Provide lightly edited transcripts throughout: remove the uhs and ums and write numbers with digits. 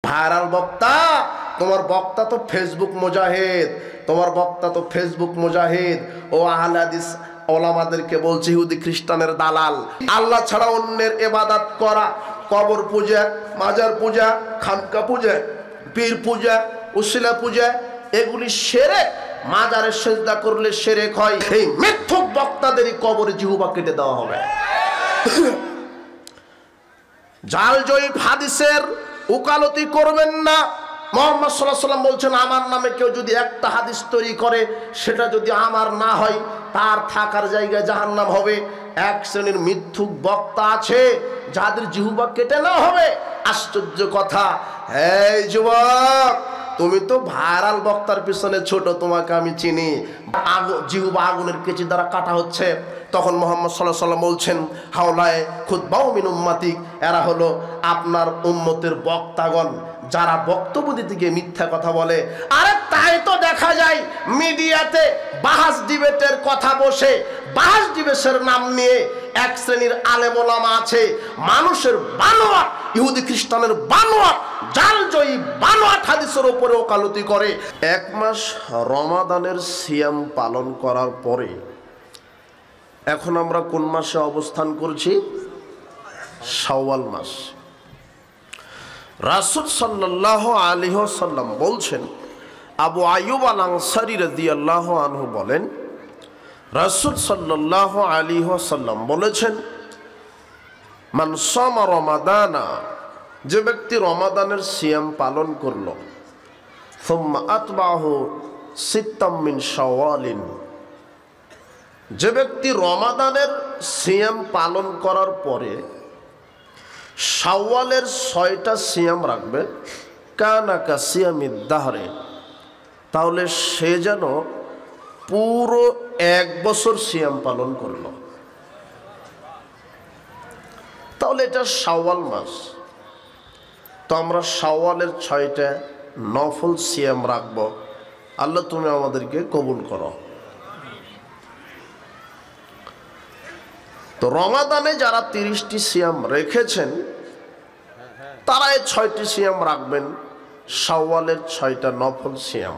Viral বক্তা, তোমার বক্তা তো ফেসবুক মুজাহিদ, তোমার বক্তা তো ফেসবুক মুজাহিদ। ও আহলে হাদিস ওলামাদেরকে বলছে ইহুদি খ্রিস্টানের দালাল। আল্লাহ ছাড়া অন্যের ইবাদত করা, কবর পূজা, মাজার পূজা, খানকা পূজা, পীর পূজা, উসিলা পূজা, এগুলি শিরক। মাজারে সিজদা করলে শিরক হয়। এই মিথ্যুক বক্তাদেরই কবরে জিহ্বা কেটে দেওয়া হবে। জাল জয়ীফ হাদিসের উকালতি করবেন না। মুহাম্মদ সাল্লাল্লাহু আলাইহি ওয়াসাল্লাম বলছেন, আমার নামে কেউ যদি একটা হাদিস তৈরি করে, সেটা যদি আমার না হয়, তার থাকার জায়গায় জাহান্নাম হবে। এক শ্রেণীর মিথ্যুক বক্তা আছে যাদের জিহ্বা কেটে নেওয়া হবে। আশ্চর্য কথা। এই যুবক, তুমি তো ভাইরাল বক্তার পিছনে ছোট, তোমাকে আমি চিনি। জিহ্বা আগুনের কেচি দ্বারা কাটা হচ্ছে। তখন মুহাম্মদ সাল্লাল্লাহু আলাইহি ওয়াসাল্লাম বলছেন, হাওলায়ে খুতবাউ মিন উম্মতিক, এরা হলো আপনার উম্মতের বক্তাগণ, যারা বক্তব্য দিতে গিয়ে মিথ্যা কথা বলে। আরে তাই তো দেখা যায় মিডিয়াতে বাহাস ডিবেটের কথা বসে, বাহাস ডিবেটের নাম নিয়ে এক শ্রেণীর আলেম ওলামা আছে, মানুষের বানোয়াট, ইহুদি খ্রিস্টানের বানোয়াট, জালজয়ী বানোয়াট হাদিসের উপরে ওকালতি করে। এক মাস রমাদানের সিয়াম পালন করার পরে এখন আমরা কোন মাসে অবস্থান করছি? শাওয়াল মাস। রাসূল সাল্লাল্লাহু আলাইহি ওয়াসাল্লাম বলছেন, আবু আইয়ুব আল আনসারী রাদিয়াল্লাহু আনহু বলেন, রাসূল সাল্লাল্লাহু আলাইহি ওয়াসাল্লাম বলেছেন, মান সামা রমাদানা, যে ব্যক্তি রমাদানের সিয়াম পালন করলো, সুম্মা আতবাহু সিত্তাম মিন শাওয়ালিন, যে ব্যক্তি রমাদানের সিয়াম পালন করার পরে শাওয়ালের 6টা সিয়াম রাখবে, কানা কা সিয়ামিদ দাহরে, তাহলে সে যেন পুরো 1 বছর সিয়াম পালন করলো। তাহলে এটা শাওয়াল মাস। তো আমরা শাওয়ালের 6টা নফল সিয়াম রাখবো। আল্লাহ তুমি আমাদেরকে কবুল করো। তো রমাদানে যারা 30টি সিয়াম রেখেছেন, তারা এই 6টি সিয়াম রাখবেন, শাওয়ালের 6টা নফল সিয়াম।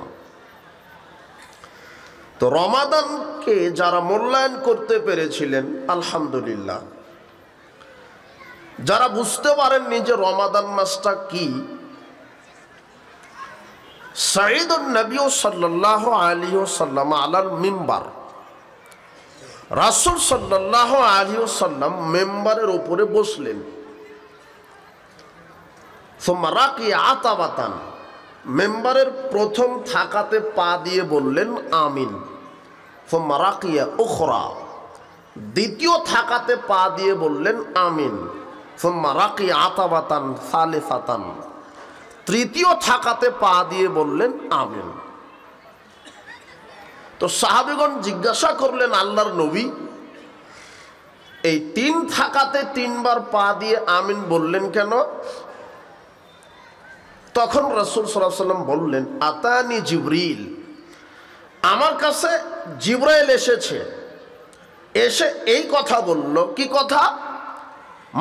তো রমাদানকে যারা মূল্যায়ন করতে পেরেছিলেন, আলহামদুলিল্লাহ। যারা বুঝতে পারেননি যে রমাদান মাসটা কি, সাইয়্যিদুন নবী সাল্লাল্লাহু আলাইহি ওয়াসাল্লাম আলাল মিম্বার, রাসূল সাল্লাল্লাহু আলাইহি ওয়াসাল্লাম মেম্বারের উপরে বসলেন। সুম্মা রাকিয়া আতাবাতান, মেম্বারের প্রথম থাকাতে পা দিয়ে বললেন আমিন। সুম্মা রাকিয়া উখরা, দ্বিতীয় থাকাতে পা দিয়ে বললেন আমিন। সুম্মা রাকিয়া আতাবাতান সালিসাতান, তৃতীয় থাকাতে পা দিয়ে বললেন আমিন। তো সাহাবীগণ জিজ্ঞাসা করলেন, আল্লাহর নবী, এই 3 থাকাতে 3 বার পা দিয়ে আমিন বললেন কেন? তখন রাসূল সাল্লাল্লাহু আলাইহি ওয়াসাল্লাম বললেন, আতানি জিবরিল, আমার কাছে জিবরাইল এসেছে, এসে এই কথা বলল। কি কথা?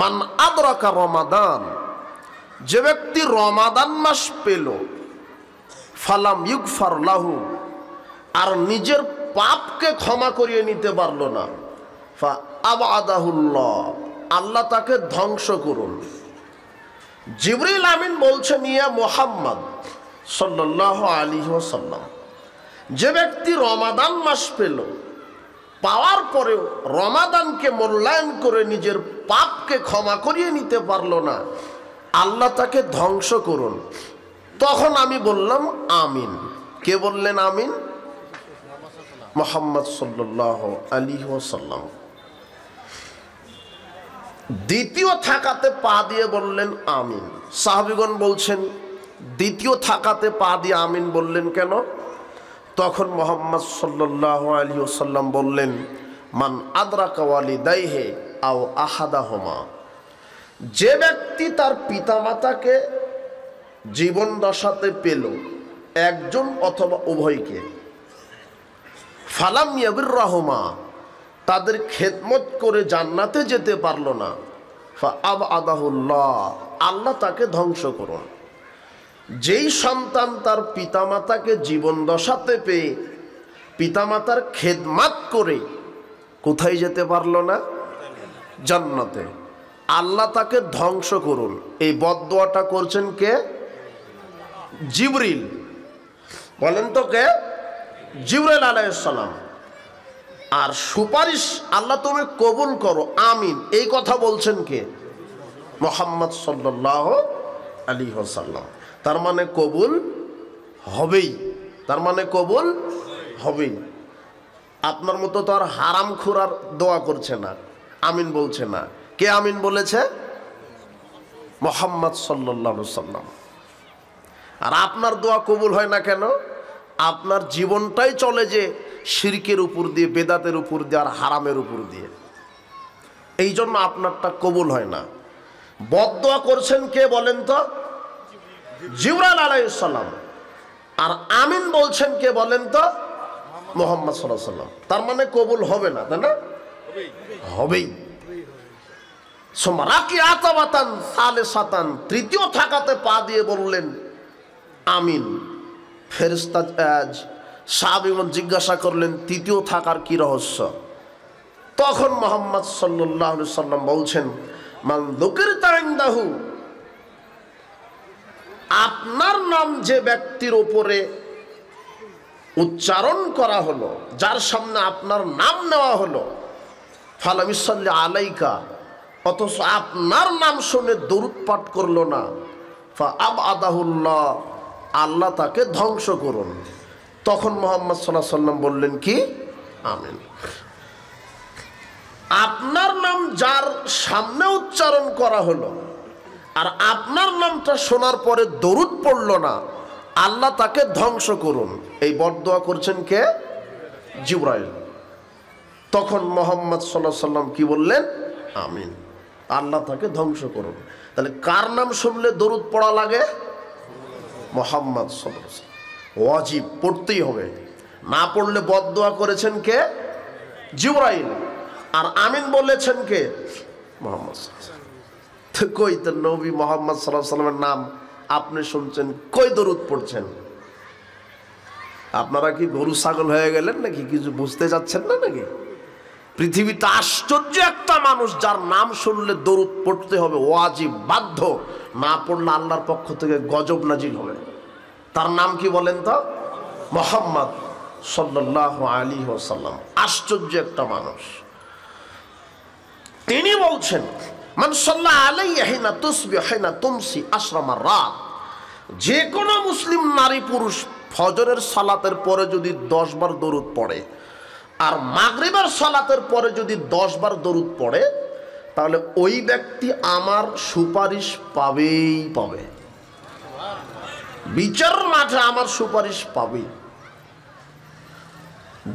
মান আদরাকা রমাদান, যে ব্যক্তি রমাদান মাস পেল, ফালাম ইগফার লাহু, আর নিজের পাপকে ক্ষমা করিয়ে নিতে পারলো না, ফা আবাদাহুল্লাহ, আল্লাহ তাকে ধ্বংস করুন। জিবরিল আমিন বলছেন, ইয়া মুহাম্মদ সাল্লাল্লাহু আলাইহি ওয়াসাল্লাম, যে ব্যক্তি রমাদান মাস পেল, পাওয়ার পরেও রমাদানকে মূল্যায়ন করে নিজের পাপকে ক্ষমা করিয়ে নিতে পারলো না, আল্লাহ তাকে ধ্বংস করুন। তখন আমি বললাম আমিন। কে বললেন আমিন? মুহাম্মদ সাল্লাল্লাহু আলাইহি ওয়াসাল্লাম। দ্বিতীয় থাকাতে পা দিয়ে বললেন আমিন। সাহাবীগণ বলছেন, দ্বিতীয় থাকাতে পা দিয়ে আমিন বললেন কেন? তখন মুহাম্মদ সাল্লাল্লাহু আলাইহি ওয়াসাল্লাম বললেন, মান আদরাকা ওয়ালিদাইহি আও আহাদাহুমা, যে ব্যক্তি তার পিতামাতাকে জীবন দশাতে পেল, একজন অথবা উভয়কে, ফালাম ইয়াবিররাহুমা, তাদের খেদমত করে জান্নাতে যেতে পারলো না, ফা আবআদাহুল্লাহ, আল্লাহ তাকে ধ্বংস করুন। যেই সন্তান তার পিতামাতাকে জীবন দশাতে পেয়ে পিতামাতার খেদমত করে কোথায় যেতে পারলো না? জান্নাতে। আল্লাহ তাকে ধ্বংস করুন, এই বদদোয়াটা করছেন কে? জিবরিল। বলেন তো কে? জিবরিল আলাইহিস সালাম। আর সুপারিশ আল্লাহ তুমি কবুল করো, আমিন, এই কথা বলছেন কে? মুহাম্মদ সাল্লাল্লাহু আলাইহি ওয়াসাল্লাম। তার মানে কবুল হবেই, তার মানে কবুল হবেই। আপনার মতো তো আর হারাম খুরার দোয়া করছে না, আমিন বলছে না। কে আমিন বলেছে? মুহাম্মদ সাল্লাল্লাহু আলাইহি ওয়াসাল্লাম। আর আপনার দোয়া কবুল হয় না কেন? আপনার জীবনটাই চলে যে শিরকের উপর দিয়ে, বেদাতের উপর দিয়ে, আর হারামের উপর দিয়ে। এই জন্য আপনারটা কবুল হয় না। বদদোয়া করছেন কে বলেন তো? জিবরাইল আলাইহিস সালাম। আর আমিন বলছেন কে বলেন তো? মুহাম্মদ সাল্লাল্লাহু আলাইহি ওয়াসাল্লাম। তার মানে কবুল হবে না, তাই না? হবেই। সোমারাকি আতাবাতান সালেসাতান, তৃতীয় থাকাতে পা দিয়ে বললেন আমিন। ফেরেশতা সাহাবীগণ জিজ্ঞাসা করলেন তৃতীয় থাকার কি রহস্য? তখন মুহাম্মদ সাল্লাল্লাহু আলাইহি ওয়াসাল্লাম বলছেন মান যুকিরতা ইনদাহু, আপনার নাম যে ব্যক্তির উপরে উচ্চারণ করা হলো, যার সামনে আপনার নাম নেওয়া হলো, ফালাম ইসাল্লি আলাইকা, অথচ আপনার নাম শুনে দরুদ পাঠ করলো না, ফা আবআদাহুল্লাহ, আল্লাহ তাকে ধ্বংস করুন। তখন মুহাম্মদ সাল্লাল্লাহু আলাইহি ওয়াসাল্লাম বললেন কি? আমিন। আপনার নাম যার সামনে উচ্চারণ করা হলো আর আপনার নামটা শোনার পরে দরুদ পড়ল না, আল্লাহ তাকে ধ্বংস করুন। এই বদদোয়া করছেন কে? জিবরাইল। তখন মুহাম্মদ সাল্লাল্লাহু আলাইহি ওয়াসাল্লাম কি বললেন? আমিন, আল্লাহ তাকে ধ্বংস করুন। তাহলে কার নাম শুনলে দরুদ পড়া লাগে? মুহাম্মদ সাল্লাল্লাহু আলাইহি ওয়াসাল্লাম। ওয়াজিব, পড়তেই হবে। না পড়লে বদদোয়া করেছেন কে? জিবরাইল। আর আমিন বলেছেন কে? মুহাম্মদ সাল্লাল্লাহু আলাইহি ওয়াসাল্লাম। তো কই তো নবী মুহাম্মদ সাল্লাল্লাহু আলাইহি ওয়াসাল্লামের নাম আপনি শুনছেন, কই দরুদ পড়ছেন? আপনারা কি গরু ছাগল হয়ে গেলেন নাকি? কিছু বুঝতে যাচ্ছেন না নাকি? পৃথিবীতে আশ্চর্য একটা মানুষ যার নাম শুনলে দরুদ পড়তে হবে, ওয়াজিব, বাধ্য। না পড়লে আল্লাহর পক্ষ থেকে গজব নাজিল হবে। তার নাম কি বলেন তো? মুহাম্মদ সাল্লাল্লাহু আলাইহি ওয়াসাল্লাম। আশ্চর্য একটা মানুষ। তিনি বলছেন মান সাল্লা আলাইহি হিনা তুসবিহু হিনা তুমসি আশরা মাররাত, যে কোনো মুসলিম নারী পুরুষ ফজরের সালাতের পরে যদি 10 বার দরুদ পড়ে আর মাগরিবের সালাতের পরে যদি 10 বার দরুদ পড়ে, তাহলে ওই ব্যক্তি আমার সুপারিশ পাবেই পাবে। বিচার মাঠে আমার সুপারিশ পাবেই।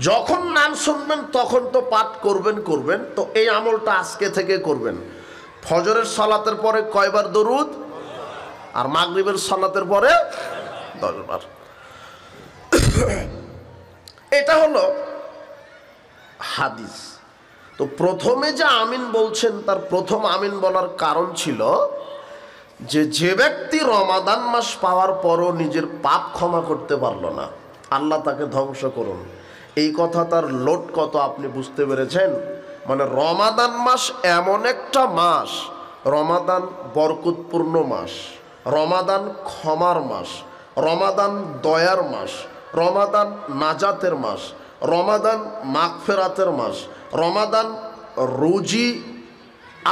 যখন নাম শুনবেন তখন তো পাঠ করবেন। তো এই আমলটা আজকে থেকে করবেন। ফজরের সালাতের পরে কয়বার দরুদ? আর মাগরিবের সালাতের পরে 10 বার। এটা হলো হাদিস। তো প্রথমে যে আমিন বলছেন, তার প্রথম আমিন বলার কারণ ছিল যে ব্যক্তি রমাদান মাস পাওয়ার পরও নিজের পাপ ক্ষমা করতে পারলো না, আল্লাহ তাকে ধ্বংস করুন। এই কথা তার লোট কত আপনি বুঝতে পেরেছেন? মানে রমাদান মাস এমন একটা মাস, রমাদান বরকতপূর্ণ মাস, রমাদান ক্ষমার মাস, রমাদান দয়ার মাস, রমাদান নাজাতের মাস, রমাদান মাগফিরাতের মাস, রমাদান রুজি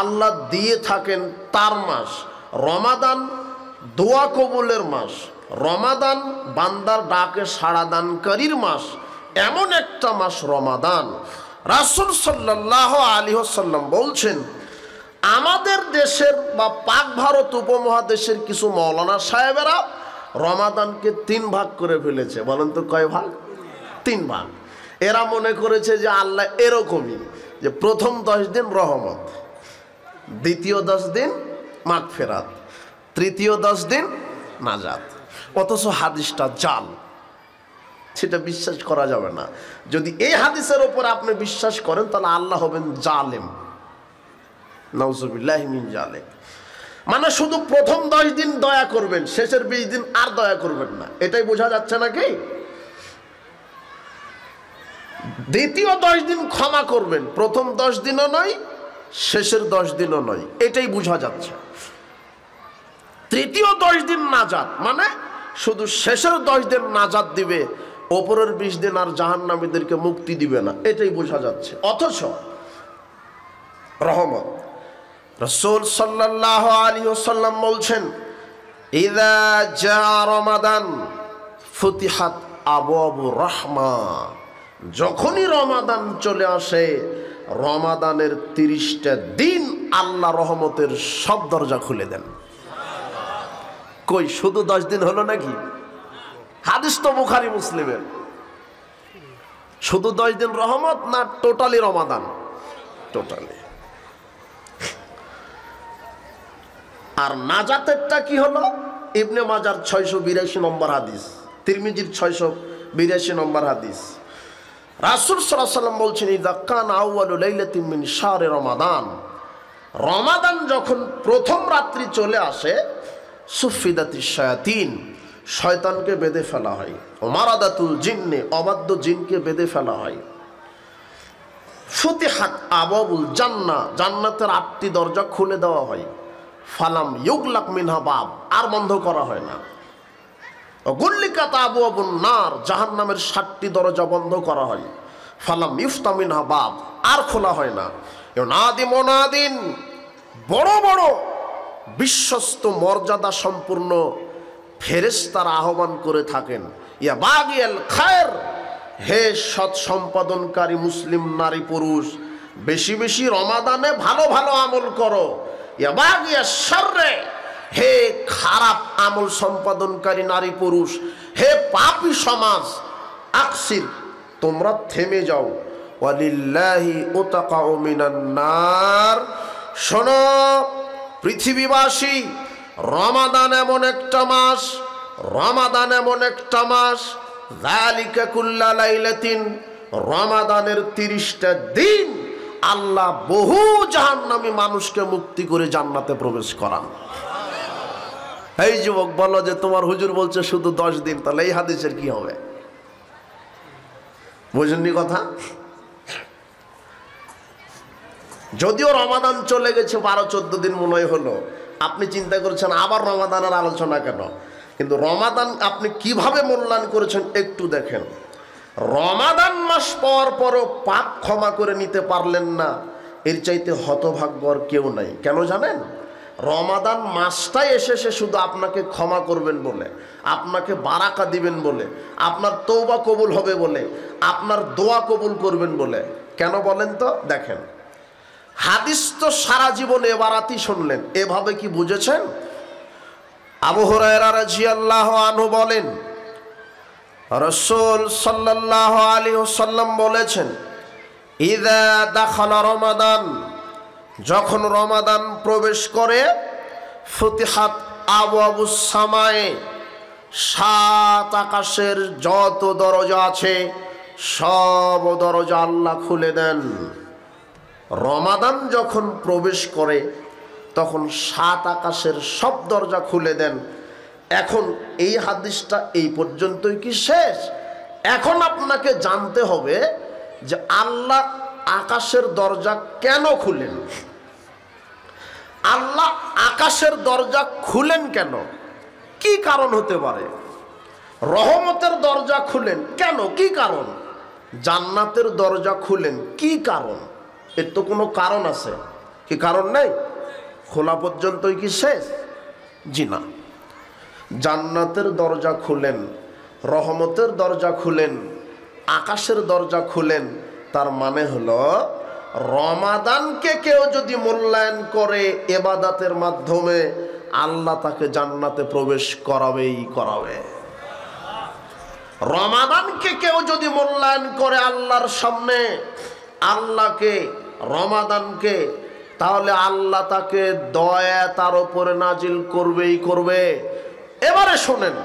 আল্লাহ দিয়ে থাকেন তার মাস, রমাদান দোয়া কবুলের মাস, রমাদান বান্দার ডাকে সাড়া দানকারীর মাস। এমন একটা মাস রমাদান। রাসূল সাল্লাল্লাহু আলাইহি ওয়াসাল্লাম বলছেন, আমাদের দেশের বা পাক ভারত উপমহাদেশের কিছু মৌলানা সাহেবেরা রমাদানকে 3 ভাগ করে ফেলেছে। বলেন তো কয় ভাগ? 3 ভাগ। এরা মনে করেছে যে আল্লাহ এরকমই, যে প্রথম 10 দিন রহমত, দ্বিতীয় 10 দিন মাগফিরাত, তৃতীয় 10 দিন নাজাত। অথচ হাদিসটা জাল, সেটা বিশ্বাস করা যাবে না। যদি এই হাদিসের উপর আপনি বিশ্বাস করেন তাহলে আল্লাহ হবেন জালেম, নাউজুবিল্লাহি মিন জালিক। মানে শুধু প্রথম 10 দিন দয়া করবেন, শেষের 20 দিন আর দয়া করবেন না, এটাই বোঝা যাচ্ছে নাকি? দ্বিতীয় 10 দিন ক্ষমা করবেন, প্রথম 10 দিনও নয়, শেষের 10 দিনও নয়, এটাই বোঝা যাচ্ছে। তৃতীয় 10 দিন নাজাত, মানে শুধু শেষের 10 দিন নাজাত দিবে, ওপরের 20 দিন আর জাহান্নামীদেরকে মুক্তি দিবে না, এটাই বোঝা যাচ্ছে। অথচ রহমত, রাসূল সাল্লাল্লাহু আলাইহি ওয়াসাল্লাম বলছেন, ইযা জা রমাদান ফুতিহাত আবওয়াবুর রাহমা, যখনই রমাদান চলে আসে, রমাদানের 30টা দিন আল্লাহ রহমতের সব দরজা খুলে দেন। কই শুধু 10 দিন হলো নাকি? হাদিস তো বুখারী মুসলিমের। শুধু 10 দিন রহমত না টোটালি রমাদান? টোটালি। আর নাজাতেরটা কি হলো? ইবনে মাজার 682 নম্বর হাদিস, তিরমিজির 682 নম্বর হাদিস। রাসূল সাল্লাল্লাহু আলাইহি ওয়াসাল্লাম বলছেন, ইযা কানা আউয়ালু লাইলাতিন মিন শাহরি রমাদান, রমাদান যখন প্রথম রাত্রি চলে আসে, সুফিদাতিশ শায়াতিন, শয়তানকে বেঁধে ফেলা হয়, মারাদাতুল জিন্নে, অবাধ্য জিনকে বেঁধে ফেলা হয়, ফুতিহাত আবওয়াবুল জান্নাহ, জান্নাতের 8টি দরজা খুলে দেওয়া হয়, ফালাম ইউগলাক মিনহা বাব, আর বন্ধ করা হয় না, গুল্লিকাত আবওয়াবুন নার, জাহান্নামের 7টি দরজা বন্ধ করা হয়, ফালাম ইফতা মিনহা বাব, আর খোলা হয় না। ইউনাদি মুনাদিন, বড় বড় বিশ্বস্ত মর্যাদা সম্পূর্ণ ফেরেশতারা আহ্বান করে থাকেন, ইয়া বাগিয়াল খায়র, হে সৎ সম্পাদনকারী মুসলিম নারী পুরুষ, বেশি বেশি রমাদানে ভালো ভালো আমল করো, ইয়া বাগিয়াশ শাররে, হে খারাপ আমল সম্পাদনকারী নারী পুরুষ, হে পাপী সমাজ, আকসির, তোমরা থেমে যাও, ওয়ালিল্লাহি উতাকাউ মিনান নার, শোনো পৃথিবীবাসী, রমাদান এমন একটা মাস, রমাদান এমন একটা মাস, যালিকা কুল্লা লাইলাতিন, রমাদানের 30টা দিন আল্লাহ বহু জাহান্নামী মানুষকে মুক্তি করে জান্নাতে প্রবেশ করান। এই যুবক বলো যে তোমার হুজুর বলছে শুধু 10 দিন, তাহলে এই হাদিসের কি হবে? বুঝেননি কথা? যদিও রমাদান চলে গেছে 12-14 দিন মনে হলো, আপনি চিন্তা করছেন আবার রমাদানের আলোচনা কেন, কিন্তু রমাদান আপনি কিভাবে মূল্যায়ন করেছেন একটু দেখেন। রমাদান মাস পাওয়ার পরও পাপ ক্ষমা করে নিতে পারলেন না, এর চাইতে হতভাগ্য আর কেউ নাই। কেন জানেন? রমাদান মাসটাই এসেছে শুধু আপনাকে ক্ষমা করবেন বলে, আপনাকে বারাকা দিবেন বলে, আপনার তওবা কবুল হবে বলে, আপনার দোয়া কবুল করবেন বলে। কেন বলেন তো? দেখেন, হাদিস তো সারা জীবন এবারাতই শুনলেন, এভাবে কি বুঝেছেন? আবু হুরায়রা রাদিয়াল্লাহু আনহু বলেন, রাসূল সাল্লাল্লাহু আলাইহি ওয়াসাল্লাম বলেছেন, ইযা দাখালা রমাদান, যখন রমাদান প্রবেশ করে, ফুতিহাত আবওয়াবুস সামায়ে, 7 আকাশের যত দরজা আছে সব দরজা আল্লাহ খুলে দেন। রমাদান যখন প্রবেশ করে তখন 7 আকাশের সব দরজা খুলে দেন। এখন এই হাদিসটা এই পর্যন্তই কি শেষ? এখন আপনাকে জানতে হবে যে আল্লাহ আকাশের দরজা কেন খুলেন, আল্লাহ আকাশের দরজা খুলেন কেন, কি কারণ হতে পারে? রহমতের দরজা খুলেন কেন, কি কারণ? জান্নাতের দরজা খুলেন, কি কারণ? এর তো কোনো কারণ আছে, কি কারণ নেই? খোলা পর্যন্তই কি শেষ? জি না। জান্নাতের দরজা খুলেন, রহমতের দরজা খুলেন, আকাশের দরজা খুলেন, তার মানে হলো রমাদানকে কেউ যদি মূল্যায়ন করে ইবাদতের মাধ্যমে, আল্লাহ তাকে জান্নাতে প্রবেশ করাবেই করাবে। রমাদানকে কেউ যদি মূল্যায়ন করে আল্লাহর সামনে, আল্লাহকে, রমাদানকে, তাহলে আল্লাহ তাকে দয়া তার উপরে নাজিল করবেই করবে। এবারে শোনেন,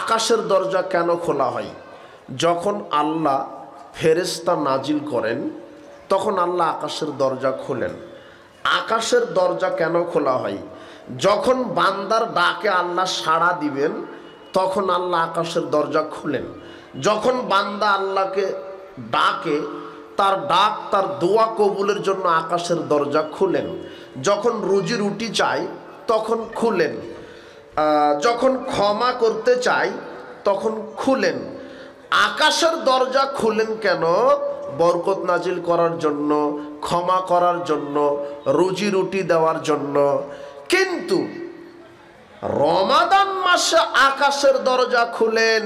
আকাশের দরজা কেন খোলা হয়? যখন আল্লাহ ফেরেশতা নাজিল করেন তখন আল্লাহ আকাশের দরজা খোলেন। আকাশের দরজা কেন খোলা হয়? যখন বান্দার ডাকে আল্লাহ সাড়া দিবেন তখন আল্লাহ আকাশের দরজা খুলেন। যখন বান্দা আল্লাহকে ডাকে তার ডাক তার দোয়া কবুলের জন্য আকাশের দরজা খুলেন। যখন রুজি রুটি চাই তখন খুলেন। যখন ক্ষমা করতে চাই তখন খুলেন। আকাশের দরজা খুলেন কেন? বরকত নাজিল করার জন্য, ক্ষমা করার জন্য, রুজি রুটি দেওয়ার জন্য। কিন্তু রমাদান মাসে আকাশের দরজা খুলেন,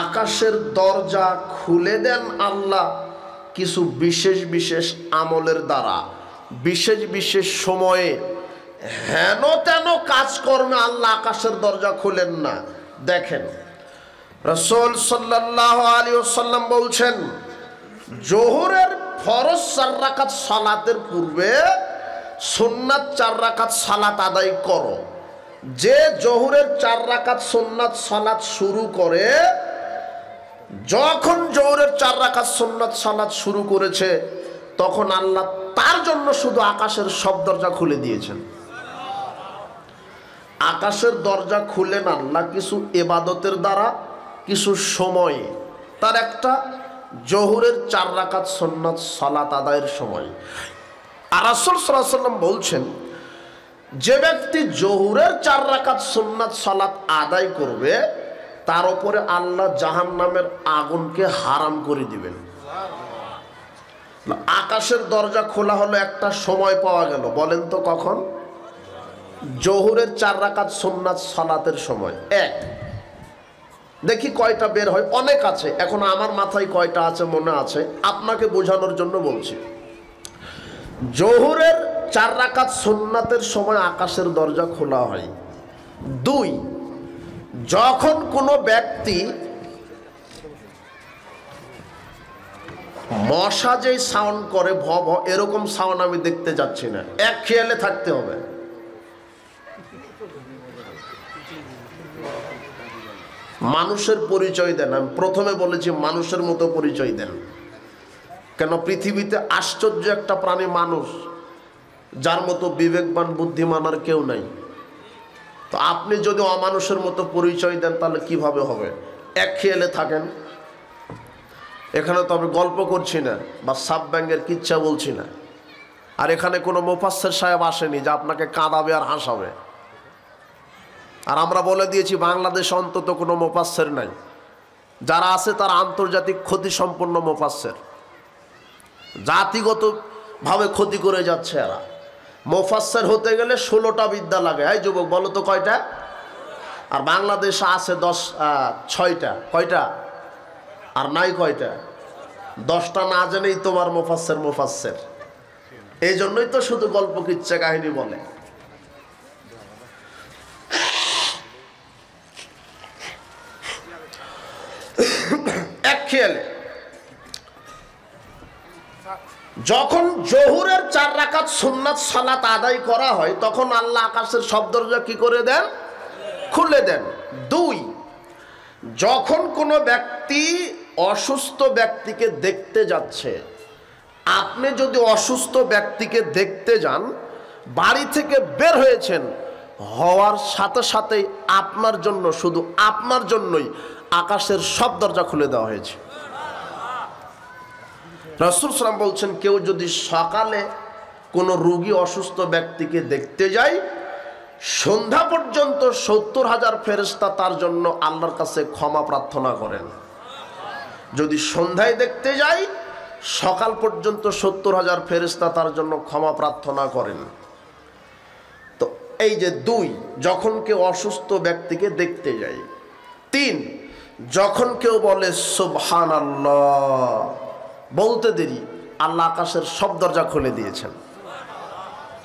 আকাশের দরজা খুলে দেন আল্লাহ কিছু বিশেষ বিশেষ আমলের দ্বারা, বিশেষ বিশেষ সময়ে। হেন তেন কাজকর্মে আল্লাহ আকাশের দরজা খুলেন না। দেখেন রাসূল সাল্লাল্লাহু আলাইহি ওয়াসাল্লাম বলছেন, জোহরের ফরজ 4 রাকাত সালাতের পূর্বে সুন্নাত 4 রাকাত সালাত আদায় করো। যে জোহরের 4 রাকাত সুন্নাত সালাত শুরু করে, যখন জোহরের 4 রাকাত সুন্নাত সালাত শুরু করেছে তখন আল্লাহ তার জন্য শুধু আকাশের সব দরজা খুলে দিয়েছেন। আকাশের দরজা খুলেন আল্লাহ কিছু ইবাদতের দ্বারা, কিছু সময়ে। তার একটা জোহরের 4 রাকাত সুন্নাত সালাত আদায়ের সময়। আর রাসূল সাল্লাল্লাহু আলাইহি ওয়াসাল্লাম বলছেন, যে ব্যক্তি জোহরের 4 রাকাত সুন্নাত সালাত আদায় করবে তার উপরে আল্লাহ জাহান্নামের আগুনকে হারাম করে দিবেন। আকাশের দরজা খোলা হলো, একটা সময় পাওয়া গেল। বলেন তো কখন? জোহরের 4 রাকাত সুন্নাত সালাতের সময়। এক, দেখি কয়টা বের হয়। অনেক আছে, এখন আমার মাথায় কয়টা আছে মনে আছে, আপনাকে বোঝানোর জন্য বলছি। জোহরের 4 রাকাত সুন্নাতের সময় আকাশের দরজা খোলা হয়। 2, যখন কোনো ব্যক্তি মশা যেই সাউন্ড করে ভ ভ, এরকম সাউন্ড আমি দেখতে যাচ্ছি না। এক খেয়ালে থাকতে হবে। মানুষের পরিচয় দেন। আমি প্রথমে বলেছি মানুষের মতো পরিচয় দেন। কেন? পৃথিবীতে আশ্চর্য একটা প্রাণী মানুষ, যার মতো বিবেকবান বুদ্ধিমান আর কেউ নাই। তো আপনি যদি অমানুষের মতো পরিচয় দেন তাহলে কিভাবে হবে? এক খেয়ালে থাকেন। এখানে তো আমি গল্প করছি না বা সাব ব্যাঙ্গের কিচ্ছা বলছি না। আর এখানে কোনো মুফাসসির সাহেব আসেনি যে আপনাকে কাঁদাবে আর হাসাবে। আর আমরা বলে দিয়েছি বাংলাদেশে অন্তত কোনো মুফাসসির নাই। যারা আছে তারা আন্তর্জাতিক ক্ষতি সম্পন্ন মুফাসসির, জাতিগতভাবে ক্ষতি করে যাচ্ছে এরা। মুফাসসির হতে গেলে 16টা বিদ্যা লাগে। এই যুবক বলো তো কয়টা? আর বাংলাদেশে আছে 6টা। কয়টা? আর নাই কয়টা? 10টা না জেনেই তোমার মুফাসসির। এই জন্যই তো শুধু গল্প কিচ্ছা কাহিনী বলে। এক খেয়ালে যখন জোহরের 4 রাকাত সুন্নাত সালাত আদায় করা হয় তখন আল্লাহ আকাশের সব দরজা কি করে দেন? খুলে দেন। 2, যখন কোনো ব্যক্তি অসুস্থ ব্যক্তিকে দেখতে যাচ্ছে, আপনি যদি অসুস্থ ব্যক্তিকে দেখতে যান, বাড়ি থেকে বের হয়েছেন, হওয়ার সাথে সাথেই আপনার জন্য, শুধু আপনার জন্যই আকাশের সব দরজা খুলে দেওয়া হয়েছে। রাসূল সাল্লাল্লাহু আলাইহি ওয়াসাল্লাম বলছেন, কেউ যদি সকালে কোনো রোগী অসুস্থ ব্যক্তিকে দেখতে যায়, সন্ধ্যা পর্যন্ত 70,000 ফেরেশতা তার জন্য আল্লাহর কাছে ক্ষমা প্রার্থনা করেন। যদি সন্ধ্যায় দেখতে যাই, সকাল পর্যন্ত 70,000 ফেরেশতা তার জন্য ক্ষমা প্রার্থনা করেন। তো এই যে 2, যখন কেউ অসুস্থ ব্যক্তিকে দেখতে যায়। 3, যখন কেউ বলে সুবহানাল্লাহ, বলতে দেরি আল্লাহ আকাশের সব দরজা খুলে দিয়েছেন।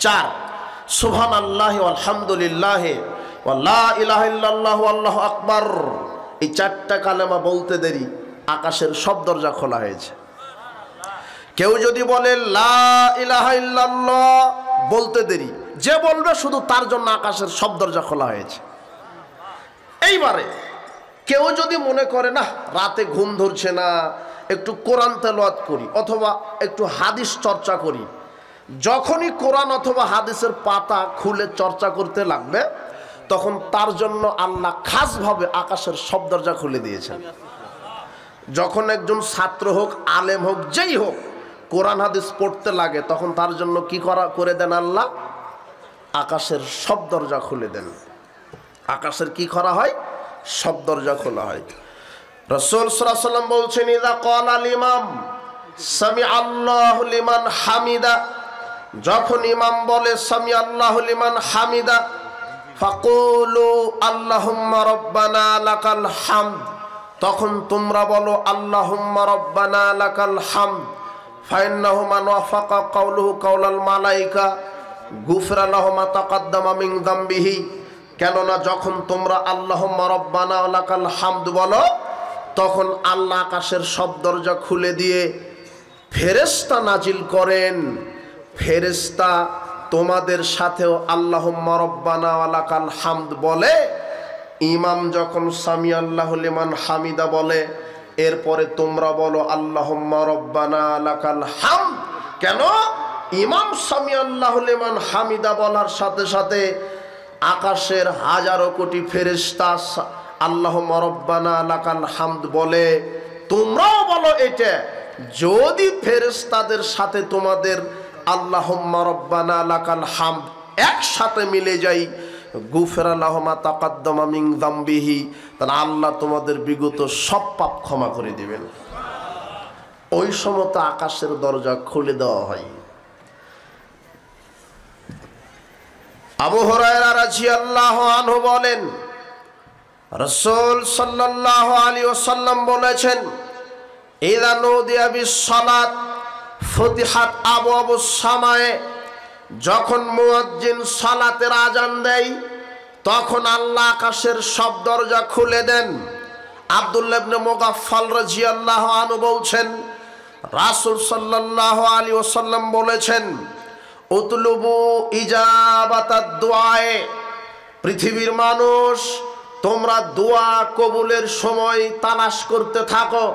4, সুবহানাল্লাহি ওয়া আলহামদুলিল্লাহি ওয়া লা ইলাহা ইল্লাল্লাহু আল্লাহু আকবার, এই 4টা কালেমা বলতে দেরি আকাশের সব দরজা খোলা হয়েছে। কেউ যদি বলে লা ইলাহা ইল্লাল্লাহ, বলতে দেরি, যে বলবে শুধু তার জন্য আকাশের সব দরজা খোলা হয়েছে। এইবারে কেউ যদি মনে করে না রাতে ঘুম ধরছে না, একটু কোরআন তেলাওয়াত করি অথবা একটু হাদিস চর্চা করি, যখনই কোরআন অথবা হাদিসের পাতা খুলে চর্চা করতে লাগবে তখন তার জন্য আল্লাহ খাসভাবে আকাশের সব দরজা খুলে দিয়েছেন। যখন একজন ছাত্র হোক, আলেম হোক, যেই হোক, কোরআন হাদিস পড়তে লাগে তখন তার জন্য কি করে দেন আল্লাহ? আকাশের সব দরজা খুলে দেন। আকাশের কি করা হয়? সব দরজা খোলা হয়। রাসূল সাল্লাল্লাহু আলাইহি ওয়াসাল্লাম বলছেন, ইযা ক্বালাল ইমাম সামি আল্লাহু লিমান হামিদা, যখন ইমাম বলে সামি আল্লাহু লিমান হামিদা, ফাকুলু আল্লাহুম্মা রাব্বানা লাকাল হামদ, তখন তোমরা বলো আল্লাহুম্মা রাব্বানা লাকাল হামদ। ফাইন্নাহু মান ওয়াফাকা কাওলুহু কাওলাল মালাইকা গুফিরা লাহু মা তাকাদ্দামা মিন যামবিহি, কেননা যখন তোমরা আল্লাহুম্মা রাব্বানা লাকাল হামদ বলো তখন আল্লাহ আকাশের সব দরজা খুলে দিয়ে ফেরেশতা নাজিল করেন। ফেরেশতা তোমাদের সাথেও আল্লাহুম্মা রাব্বানা লাকাল হামদ বলে। ইমাম যখন সামি আল্লাহু লিমান হামিদা বলে এরপরে তোমরা বলো আল্লাহুম্মা রাব্বানা লাকাল হামদ। কেন? ইমাম সামি আল্লাহু লিমান হামিদা বলার সাথে সাথে আকাশের হাজারো কোটি ফেরেশতা আল্লাহুম্মা রাব্বানা লাকাল হামদ বলে, তোমরাও বলো এটা। যদি ফেরেশতাদের সাথে তোমাদের আল্লাহুম্মা রাব্বানা লাকাল হামদ একসাথে মিলে যায়, গুফিরা লাহু মা তাকাদ্দামা মিন যামবিহি, তাহলে আল্লাহ তোমাদের বিগত সব পাপ ক্ষমা করে দিবেন। ওই সময় আকাশের দরজা খুলে দেওয়া হয়। আবু হুরায়রা রাদিয়াল্লাহু আনহু বলেন, রাসূল সাল্লাল্লাহু আলাইহি ওয়াসাল্লাম বলেছেন, ইযা নুদিয়া বিস-সালাত ফুতিহাত আবওয়াবুস সামায়ে, যখন মুয়াজ্জিন সালাতের আজান দেয় তখন আল্লাহ আকাশের সব দরজা খুলে দেন। আব্দুল্লাহ ইবনে মুগাফফাল রাদিয়াল্লাহু আনহু বলছেন, রাসূল সাল্লাল্লাহু আলাইহি ওয়াসাল্লাম বলেছেন, উতলুবু ইজাবাতাদ দুআয়ে, পৃথিবীর মানুষ তোমরা দোয়া কবুলের সময় তালাশ করতে থাকো।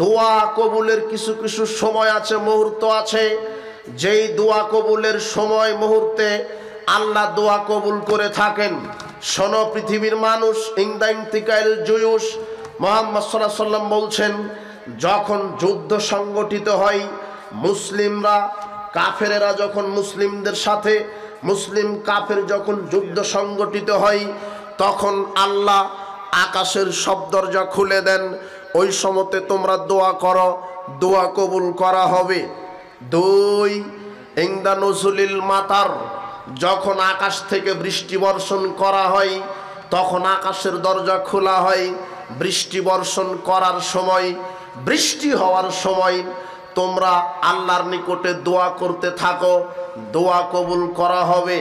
দোয়া কবুলের কিছু কিছু সময় আছে, মুহূর্ত আছে, যেই দোয়া কবুলের সময় মুহূর্তে আল্লাহ দোয়া কবুল করে থাকেন। শোনো পৃথিবীর মানুষ, ইনদা ইনতিকাইল জুয়ুশ, মুহাম্মদ সাল্লাল্লাহু আলাইহি ওয়াসাল্লাম বলছেন, যখন যুদ্ধ সংগঠিত হয়, মুসলিমরা কাফেরেরা যখন মুসলিমদের সাথে, মুসলিম কাফের যখন যুদ্ধ সংগঠিত হয় তখন আল্লাহ আকাশের সব দরজা খুলে দেন। ওই সময়তে তোমরা দোয়া করো, দোয়া কবুল করা হবে। 2 ইনদা নুজুলিল মাতার, যখন আকাশ থেকে বৃষ্টি বর্ষণ করা হয় তখন আকাশের দরজা খোলা হয়। বৃষ্টি বর্ষণ করার সময়, বৃষ্টি হওয়ার সময় তোমরা আল্লাহর নিকটে দোয়া করতে থাকো, দোয়া কবুল করা হবে।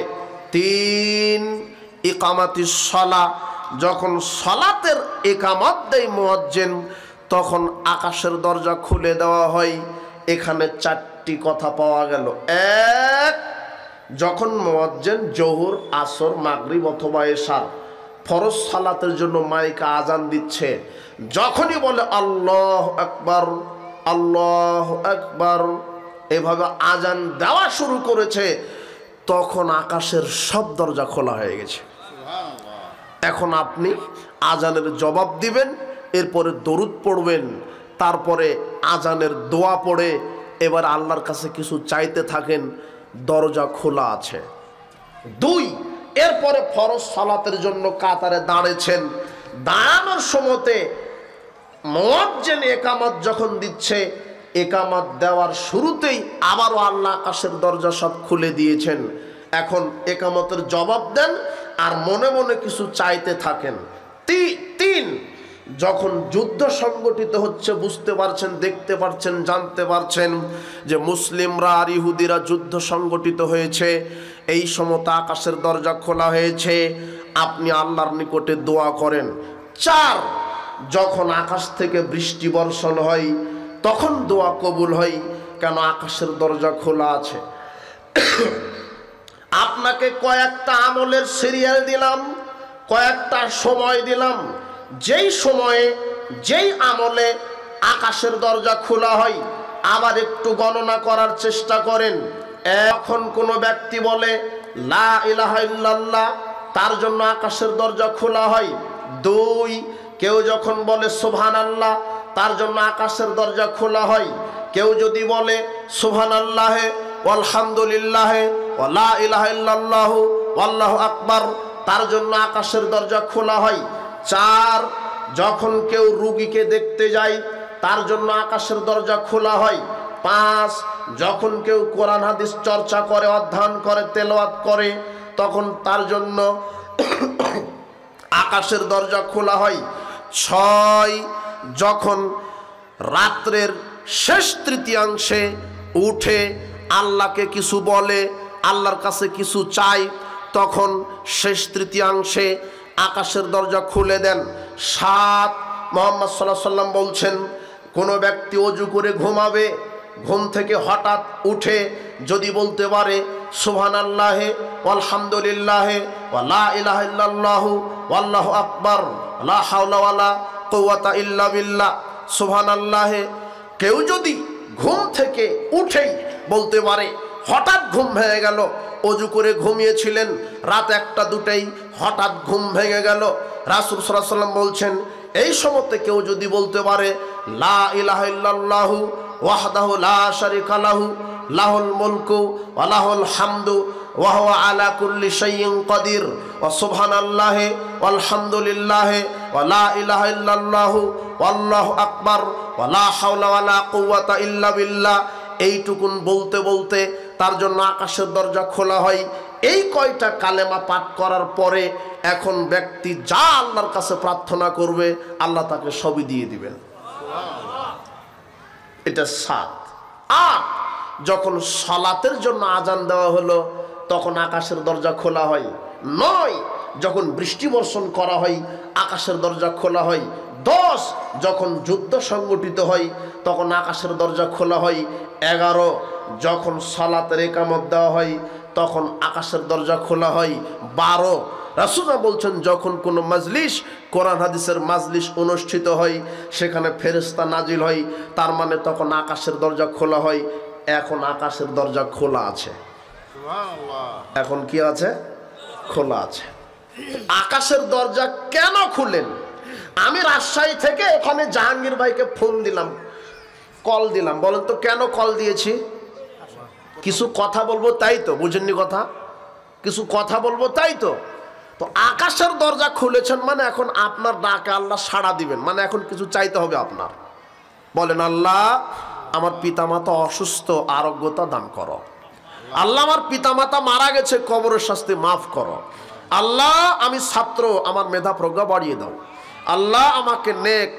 3 ইকামাতিস সালাহ, যখন সালাতের ইকামত দেয় মুয়াজ্জিন তখন আকাশের দরজা খুলে দেওয়া হয়। এখানে 4টি কথা পাওয়া গেল। 1, যখন মুয়াজ্জিন জোহর, আসর, মাগরিব অথবা এশার ফরজ সালাতের জন্য মাইকে আজান দিচ্ছে, যখনই বলে আল্লাহু আকবার, আল্লাহু আকবার, এভাবে আজান দেওয়া শুরু করেছে তখন আকাশের সব দরজা খোলা হয়ে গেছে। এখন আপনি আজানের জবাব দিবেন, এরপরে দরুদ পড়বেন, তারপরে আজানের দোয়া পড়ে এবার আল্লাহর কাছে কিছু চাইতে থাকেন, দরজা খোলা আছে। 2, এরপরে ফরজ সালাতের জন্য কাতারে দাঁড়িয়েছেন, দাঁড়ানোর সময়তে মুয়াজ্জিন একামত যখন দিচ্ছে, একামত দেওয়ার শুরুতেই আবারও আল্লাহ আকাশের দরজা সব খুলে দিয়েছেন। এখন একামতের জবাব দেন আর মনে মনে কিছু চাইতে থাকেন। 3, যখন যুদ্ধ সংগঠিত হচ্ছে, বুঝতে পারছেন, দেখতে পারছেন, জানতে পারছেন যে মুসলিমরা আর ইহুদিরা যুদ্ধ সংগঠিত হয়েছে, এই সময় আকাশের দরজা খোলা হয়েছে, আপনি আল্লাহর নিকটে দোয়া করেন। 4, যখন আকাশ থেকে বৃষ্টি বর্ষণ হয় তখন দোয়া কবুল হয়, কেন আকাশের দরজা খোলা আছে। আপনাকে কয়েকটা আমলের সিরিয়াল দিলাম, কয়েকটা সময় দিলাম, যেই সময়ে যেই আমলে আকাশের দরজা খোলা হয় আবার একটু গণনা করার চেষ্টা করেন। এখন কোনো ব্যক্তি বলে লা ইলাহা ইল্লাল্লাহ, তার জন্য আকাশের দরজা খোলা হয়। 2, কেউ যখন বলে সুবহানাল্লাহ, তার জন্য আকাশের দরজা খোলা হয়। কেউ যদি বলে সুবহানাল্লাহে আলহামদুলিল্লাহে ওয়া লা ইলাহা ইল্লাল্লাহু আল্লাহু আকবার, তার জন্য আকাশের দরজা খোলা হয়। 4, যখন কেউ রোগীকে দেখতে যায়, তার জন্য আকাশের দরজা খোলা হয়। 5, যখন কেউ কোরআন হাদিস চর্চা করে, অধ্যয়ন করে, তেলাওয়াত করে, তখন তার জন্য আকাশের দরজা খোলা হয়। 6, যখন রাত্রের শেষ তৃতীয়াংশে উঠে আল্লাহকে কিছু বলে, আল্লাহর কাছে কিছু চাই, তখন শেষ তৃতীয়াংশে আকাশের দরজা খুলে দেন। 7, মুহাম্মদ সাল্লাল্লাহু আলাইহি ওয়াসাল্লাম বলছেন, কোনো ব্যক্তি ওযু করে ঘুমাবে, ঘুম থেকে হঠাৎ উঠে যদি বলতে পারে সুবহানাল্লাহি আলহামদুলিল্লাহি ওয়া লা ইলাহা ইল্লাল্লাহু আল্লাহু আকবার লা হাওলা ওয়ালা কুওয়াতা ইল্লা বিল্লাহ সুবহানাল্লাহি, কেউ যদি ঘুম থেকে উঠেই বলতে পারে, হঠাৎ ঘুম ভেঙে গেল, ওযু করে ঘুমিয়েছিলেন, রাত 1টা 2টায় হঠাৎ ঘুম ভেঙে গেল, রাসূল সাল্লাল্লাহু আলাইহি ওয়াসাল্লাম বলছেন এই সময়তে কেউ যদি বলতে পারে লা ইলাহা ইল্লাল্লাহু ওয়াহদাহু লা শারীকা লাহু লাহুল মুলকু ওয়া লাহুল হামদু ওয়া হুয়া আলা কুল্লি শাইইন কাদির ওয়া সুবহানাল্লাহি ওয়ালহামদুলিল্লাহি ওয়া লা ইলাহা ইল্লাল্লাহু আল্লাহু আকবার ওয়া লা হাওলা ওয়া লা কুওয়াতা ইল্লা বিল্লাহ, এইটুকুন বলতে বলতে তার জন্য আকাশের দরজা খোলা হয়। এই কয়টা কালেমা পাঠ করার পরে এখন ব্যক্তি যা আল্লাহর কাছে প্রার্থনা করবে আল্লাহ তাকে সবই দিয়ে দিবেন। এটা 7। 8, যখন সালাতের জন্য আজান দেওয়া হলো তখন আকাশের দরজা খোলা হয়। 9, যখন বৃষ্টি বর্ষণ করা হয় আকাশের দরজা খোলা হয়। 10, যখন যুদ্ধ সংগঠিত হয় তখন আকাশের দরজা খোলা হয়। 11, যখন সালাতের ইকামত দেওয়া হয় তখন আকাশের দরজা খোলা হয়। 12, রাসূলুল্লাহ বলছেন যখন কোনো মাজলিস, কোরআন হাদিসের মাজলিস অনুষ্ঠিত হয়, সেখানে ফেরেশতা নাজিল হয়, তার মানে তখন আকাশের দরজা খোলা হয়। এখন আকাশের দরজা খোলা আছে। এখন কি আছে? খোলা আছে। আকাশের দরজা কেন খুলেন? আমি রাজশাহী থেকে এখানে জাহাঙ্গীর ভাইকে ফোন দিলাম, কল দিলাম, বলেন তো কেন কল দিয়েছি? কিছু কথা বলবো তাই তো, বুঝেননি কথা? কিছু কথা বলবো তাই তো। তো আকাশের দরজা খুলেছেন মানে এখন আপনার ডাকে আল্লাহ সাড়া দিবেন, মানে এখন কিছু চাইতে হবে আপনার। বলেন আল্লাহ আমার পিতামাতা অসুস্থ, আরোগ্যতা দান করো। আল্লাহ আমার পিতামাতা মারা গেছে, কবরের শাস্তি মাফ করো। আল্লাহ আমি ছাত্র, আমার মেধা প্রজ্ঞা বাড়িয়ে দাও। আল্লাহ আমাকে নেক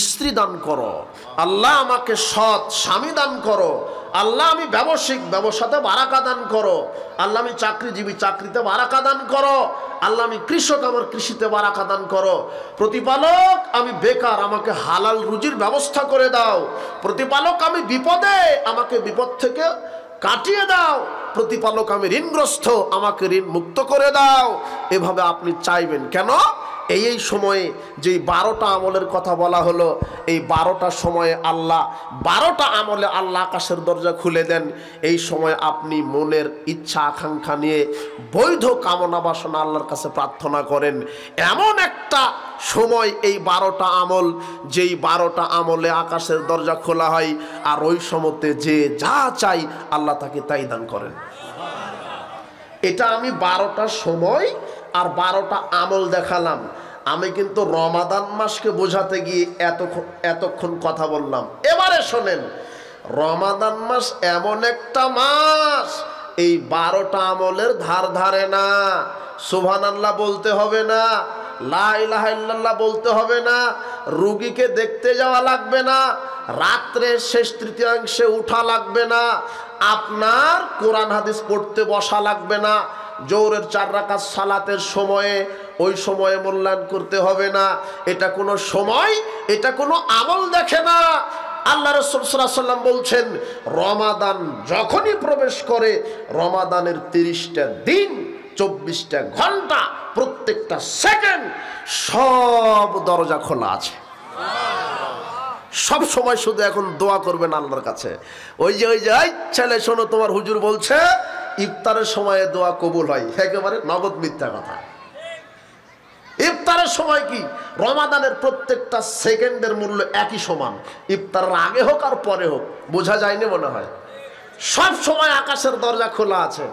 স্ত্রী দান করো। আল্লাহ আমাকে সৎ স্বামী দান করো। আল্লাহ আমি ব্যবসায়িক, ব্যবসাতে বারাকা দান করো। আল্লাহ আমি চাকরিজীবী, চাকরিতে বারাকা দান করো। আল্লাহ আমি কৃষক, আমার কৃষিতে বারাকা দান করো। প্রতিপালক আমি বেকার, আমাকে হালাল রুজির ব্যবস্থা করে দাও। প্রতিপালক আমি বিপদে, আমাকে বিপদ থেকে কাটিয়ে দাও। প্রতিপালক আমি ঋণগ্রস্ত, আমাকে ঋণ মুক্ত করে দাও। এভাবে আপনি চাইবেন। কেন? এই সময়ে যে 12টা আমলের কথা বলা হলো, এই 12টা সময়ে আল্লাহ 12টা আমলে আল্লাহ আকাশের দরজা খুলে দেন। এই সময় আপনি মনের ইচ্ছা আকাঙ্ক্ষা নিয়ে বৈধ কামনা বাসনা আল্লাহর কাছে প্রার্থনা করেন। এমন একটা সময় এই 12টা আমল, যেই 12টা আমলে আকাশের দরজা খোলা হয়, আর ওই সময়তে যে যা চাই আল্লাহ তাকে তাই দান করেন। এটা আমি 12টা সময় আর 12টা আমল দেখালাম। আমি কিন্তু রমাদান মাসকে বোঝাতে গিয়ে এতক্ষণ কথা বললাম। এবারে শোনেন, রমাদান মাস এমন একটা মাস, এই 12টা আমলের ধার ধারে না। সুবহানাল্লাহ বলতে হবে না, লা ইলাহা ইল্লাল্লাহ বলতে হবে না, রোগীকে দেখতে যাওয়া লাগবে না, রাত্রে শেষ তৃতীয়াংশে উঠা লাগবে না, আপনার কোরআন হাদিস পড়তে বসা লাগবে না, জোহরের 4 রাকাত সালাতের সময়ে ওই সময়ে মূল্যায়ন করতে হবে না। এটা কোনো সময়, এটা কোনো আমল দেখে না। আল্লাহ রাসূল সাল্লাল্লাহু আলাইহি ওয়াসাল্লাম বলছেন, রমাদান যখনই প্রবেশ করে, রমাদানের 30টা দিন, 24টা ঘন্টা, প্রত্যেকটা সেকেন্ড সব দরজা খোলা আছে। সব সময় শুধু এখন দোয়া করবেন আল্লাহর কাছে। ওই যে এই ছেলে শোনো, তোমার হুজুর বলছে ইফতারের সময়ে দোয়া কবুল হয়, একেবারে নগদ মিথ্যা কথা। ইফতারের সময় কি, রমাদানের প্রত্যেকটা সেকেন্ডের মূল্য একই সমান, ইফতারের আগে হোক আর পরে হোক, বোঝা যায়নি মনে হয়। সব সময় আকাশের দরজা খোলা আছে।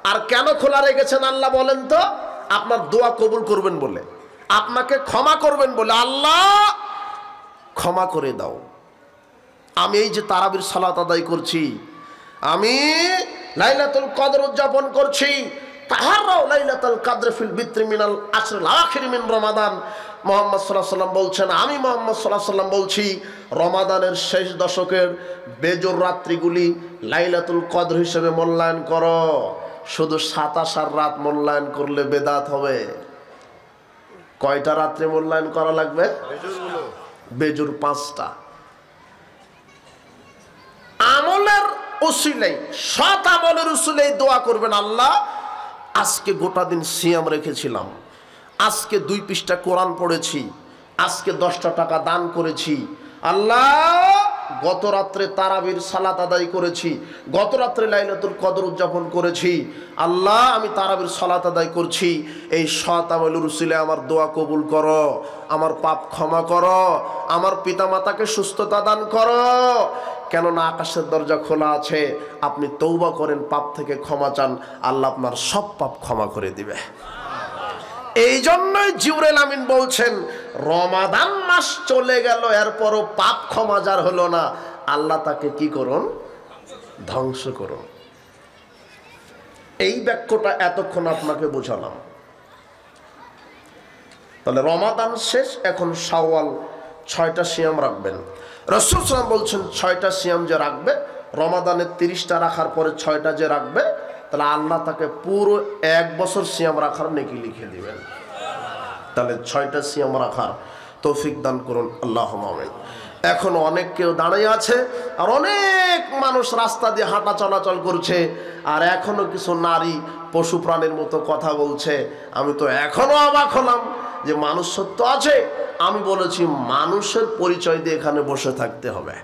আর কেন খোলা রেখেছেন আল্লাহ বলেন তো? আপনার দোয়া কবুল করবেন বলে, আপনাকে ক্ষমা করবেন বলে। আল্লাহ ক্ষমা করে দাও। আমি এই যে তারাবির সালাত আদায় করছি, আমি লাইলাতুল কদর উদযাপন করছি, তাহারাও লাইলাতুল কদর ফিল বিত্রি মিনাল আশরিল আখির মিন রমাদান। মুহাম্মদ সাল্লাল্লাহু আলাইহি ওয়াসাল্লাম বলছেন, আমি মুহাম্মদ সাল্লাল্লাহু আলাইহি ওয়াসাল্লাম বলছি, রমাদানের শেষ দশকের বেজোর রাত্রিগুলি লাইলাতুল কদর হিসেবে মূল্যায়ন করো। শুধু 27 রাত মূল্যায়ন করলে বেদাত হবে। কয়টা রাত্রে মূল্যায়ন করা লাগবে? বেজোর 5টা। আমলের উসিলাই, সৎ আমলের উসিলাই দোয়া করবেন, আল্লাহ আজকে গোটা দিন সিয়াম রেখেছিলাম, আজকে 2 পৃষ্ঠা কোরআন পড়েছি, আজকে 10টা টাকা দান করেছি, আল্লাহ গত রাত্রে তারাবির সালাত আদায় করেছি, গত রাত্রে লাইলাতুল কদর উদযাপন করেছি, আল্লাহ আমি তারাবির সালাত আদায় করছি, এই সৎ আমলের উসিলায় আমার দোয়া কবুল করো, আমার পাপ ক্ষমা করো, আমার পিতামাতাকে সুস্থতা দান করো। কেননা আকাশের দরজা খোলা আছে, আপনি তওবা করেন, পাপ থেকে ক্ষমা চান, আল্লাহ আপনার সব পাপ ক্ষমা করে দিবে। এই জন্যই জিবরাইল আমিন বলছেন, রমাদান মাস চলে গেল, এরপরও পাপ ক্ষমা যার হলো না, আল্লাহ তাকে কি করুন? ধ্বংস করুন। এই বাক্যটা এতক্ষণ আপনাকে বোঝালাম। তাহলে রমাদান শেষ, এখন শাওয়াল, 6টা সিয়াম রাখবেন। রাসূল সাল্লাল্লাহু আলাইহি ওয়াসাল্লাম বলছেন 6টা সিয়াম যে রাখবে, রমাদানের 30টা রাখার পরে 6টা যে রাখবে, তাহলে আল্লাহ তাকে পুরো 1 বছর সিয়াম রাখার নেকি লিখে দিবেন। তাহলে 6টা সিয়াম রাখার তৌফিক দান করুন, আল্লাহুম্মা আমিন। এখন অনেক কেউ দাঁড়িয়ে আছে, আর অনেক মানুষ রাস্তা দিয়ে হাঁটা চলাচল করছে, আর এখনো কিছু নারী পশু প্রাণীর মতো কথা বলছে। আমি তো এখনো অবাক হলাম যে মানুষ সত্য আছে। আমি বলেছি মানুষের পরিচয় দিয়ে এখানে বসে থাকতে হবে,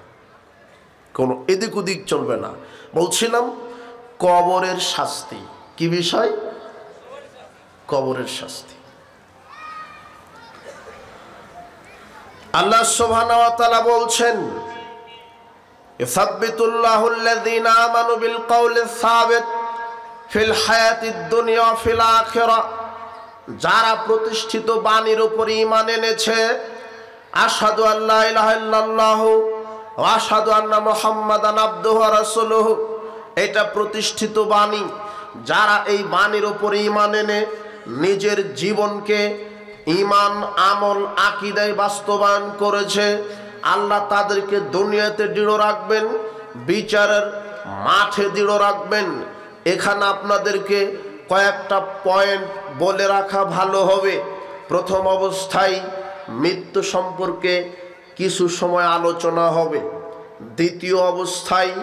কোনো এদিক ওদিক চলবে না। বলছিলাম কবরের শাস্তি, কি বিষয়? কবরের শাস্তি। আল্লাহ সুবহানাহু ওয়া তাআলা বলছেন, ইসাব্বিতুল্লাহুল্লাযীনা আমানু বিল কওলিস সাবিত ফিল হায়াতিদ দুনিয়া ওয়া ফিল আখিরাহ। যারা প্রতিষ্ঠিত বাণীর উপর ঈমান এনেছে, আশহাদু আল্লা ইলাহা ইল্লাল্লাহু ওয়া আশহাদু আন্না মুহাম্মাদান আবদুহু ওয়া রাসূলুহু, এটা প্রতিষ্ঠিত বাণী। যারা এই বাণীর উপর ঈমান এনে নিজের জীবনকে ঈমান, আমল, আকীদায় বাস্তবায়ন করেছে, আল্লাহ তাদেরকে দুনিয়াতে দৃঢ় রাখবেন, বিচারের মাঠে দৃঢ় রাখবেন। এখানে আপনাদেরকে কয়েকটা পয়েন্ট বলে রাখা ভালো হবে। প্রথম অবস্থায় মৃত্যু সম্পর্কে কিছু সময় আলোচনা হবে। দ্বিতীয় অবস্থায়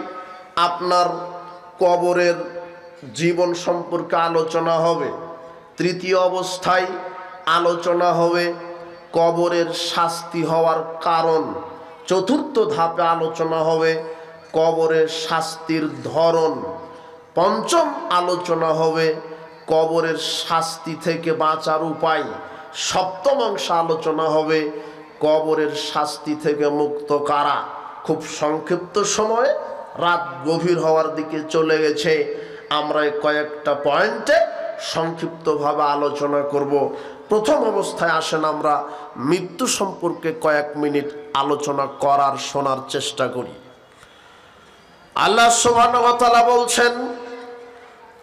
আপনার কবরের জীবন সম্পর্কে আলোচনা হবে। তৃতীয় অবস্থায় আলোচনা হবে কবরের শাস্তি হওয়ার কারণ। চতুর্থ ধাপে আলোচনা হবে কবরের শাস্তির ধরন। পঞ্চম আলোচনা হবে কবরের শাস্তি থেকে বাঁচার উপায়। সপ্তম অংশ আলোচনা হবে কবরের শাস্তি থেকে মুক্ত কারা। খুব সংক্ষিপ্ত সময়ে, রাত গভীর হওয়ার দিকে চলে গেছে, আমরা কয়েকটা পয়েন্টে সংক্ষিপ্তভাবে আলোচনা করব। প্রথম অবস্থায় আসেন আমরা মৃত্যু সম্পর্কে কয়েক মিনিট আলোচনা করার, শোনার চেষ্টা করি। আল্লাহ সুবহানাহু ওয়া তাআলা বলছেন,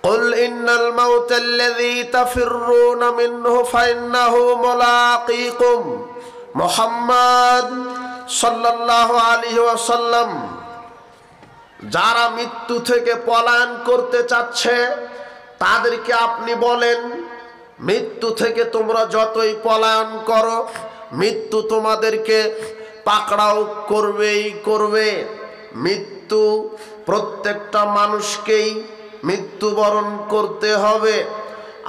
কুল ইন্নাল মাউতাল্লাযী তাফিররুনা মিনহু ফাইন্নাহু মুলাকীকুম। মুহাম্মদ সাল্লাল্লাহু আলাইহি ওয়াসাল্লাম, যারা মৃত্যু থেকে পলায়ন করতে চাচ্ছে তাদেরকে আপনি বলেন, মৃত্যু থেকে তোমরা যতই পলায়ন করো, মৃত্যু তোমাদেরকে পাকড়াও করবেই করবে। মৃত্যু প্রত্যেকটা মানুষকেই মৃত্যুবরণ করতে হবে।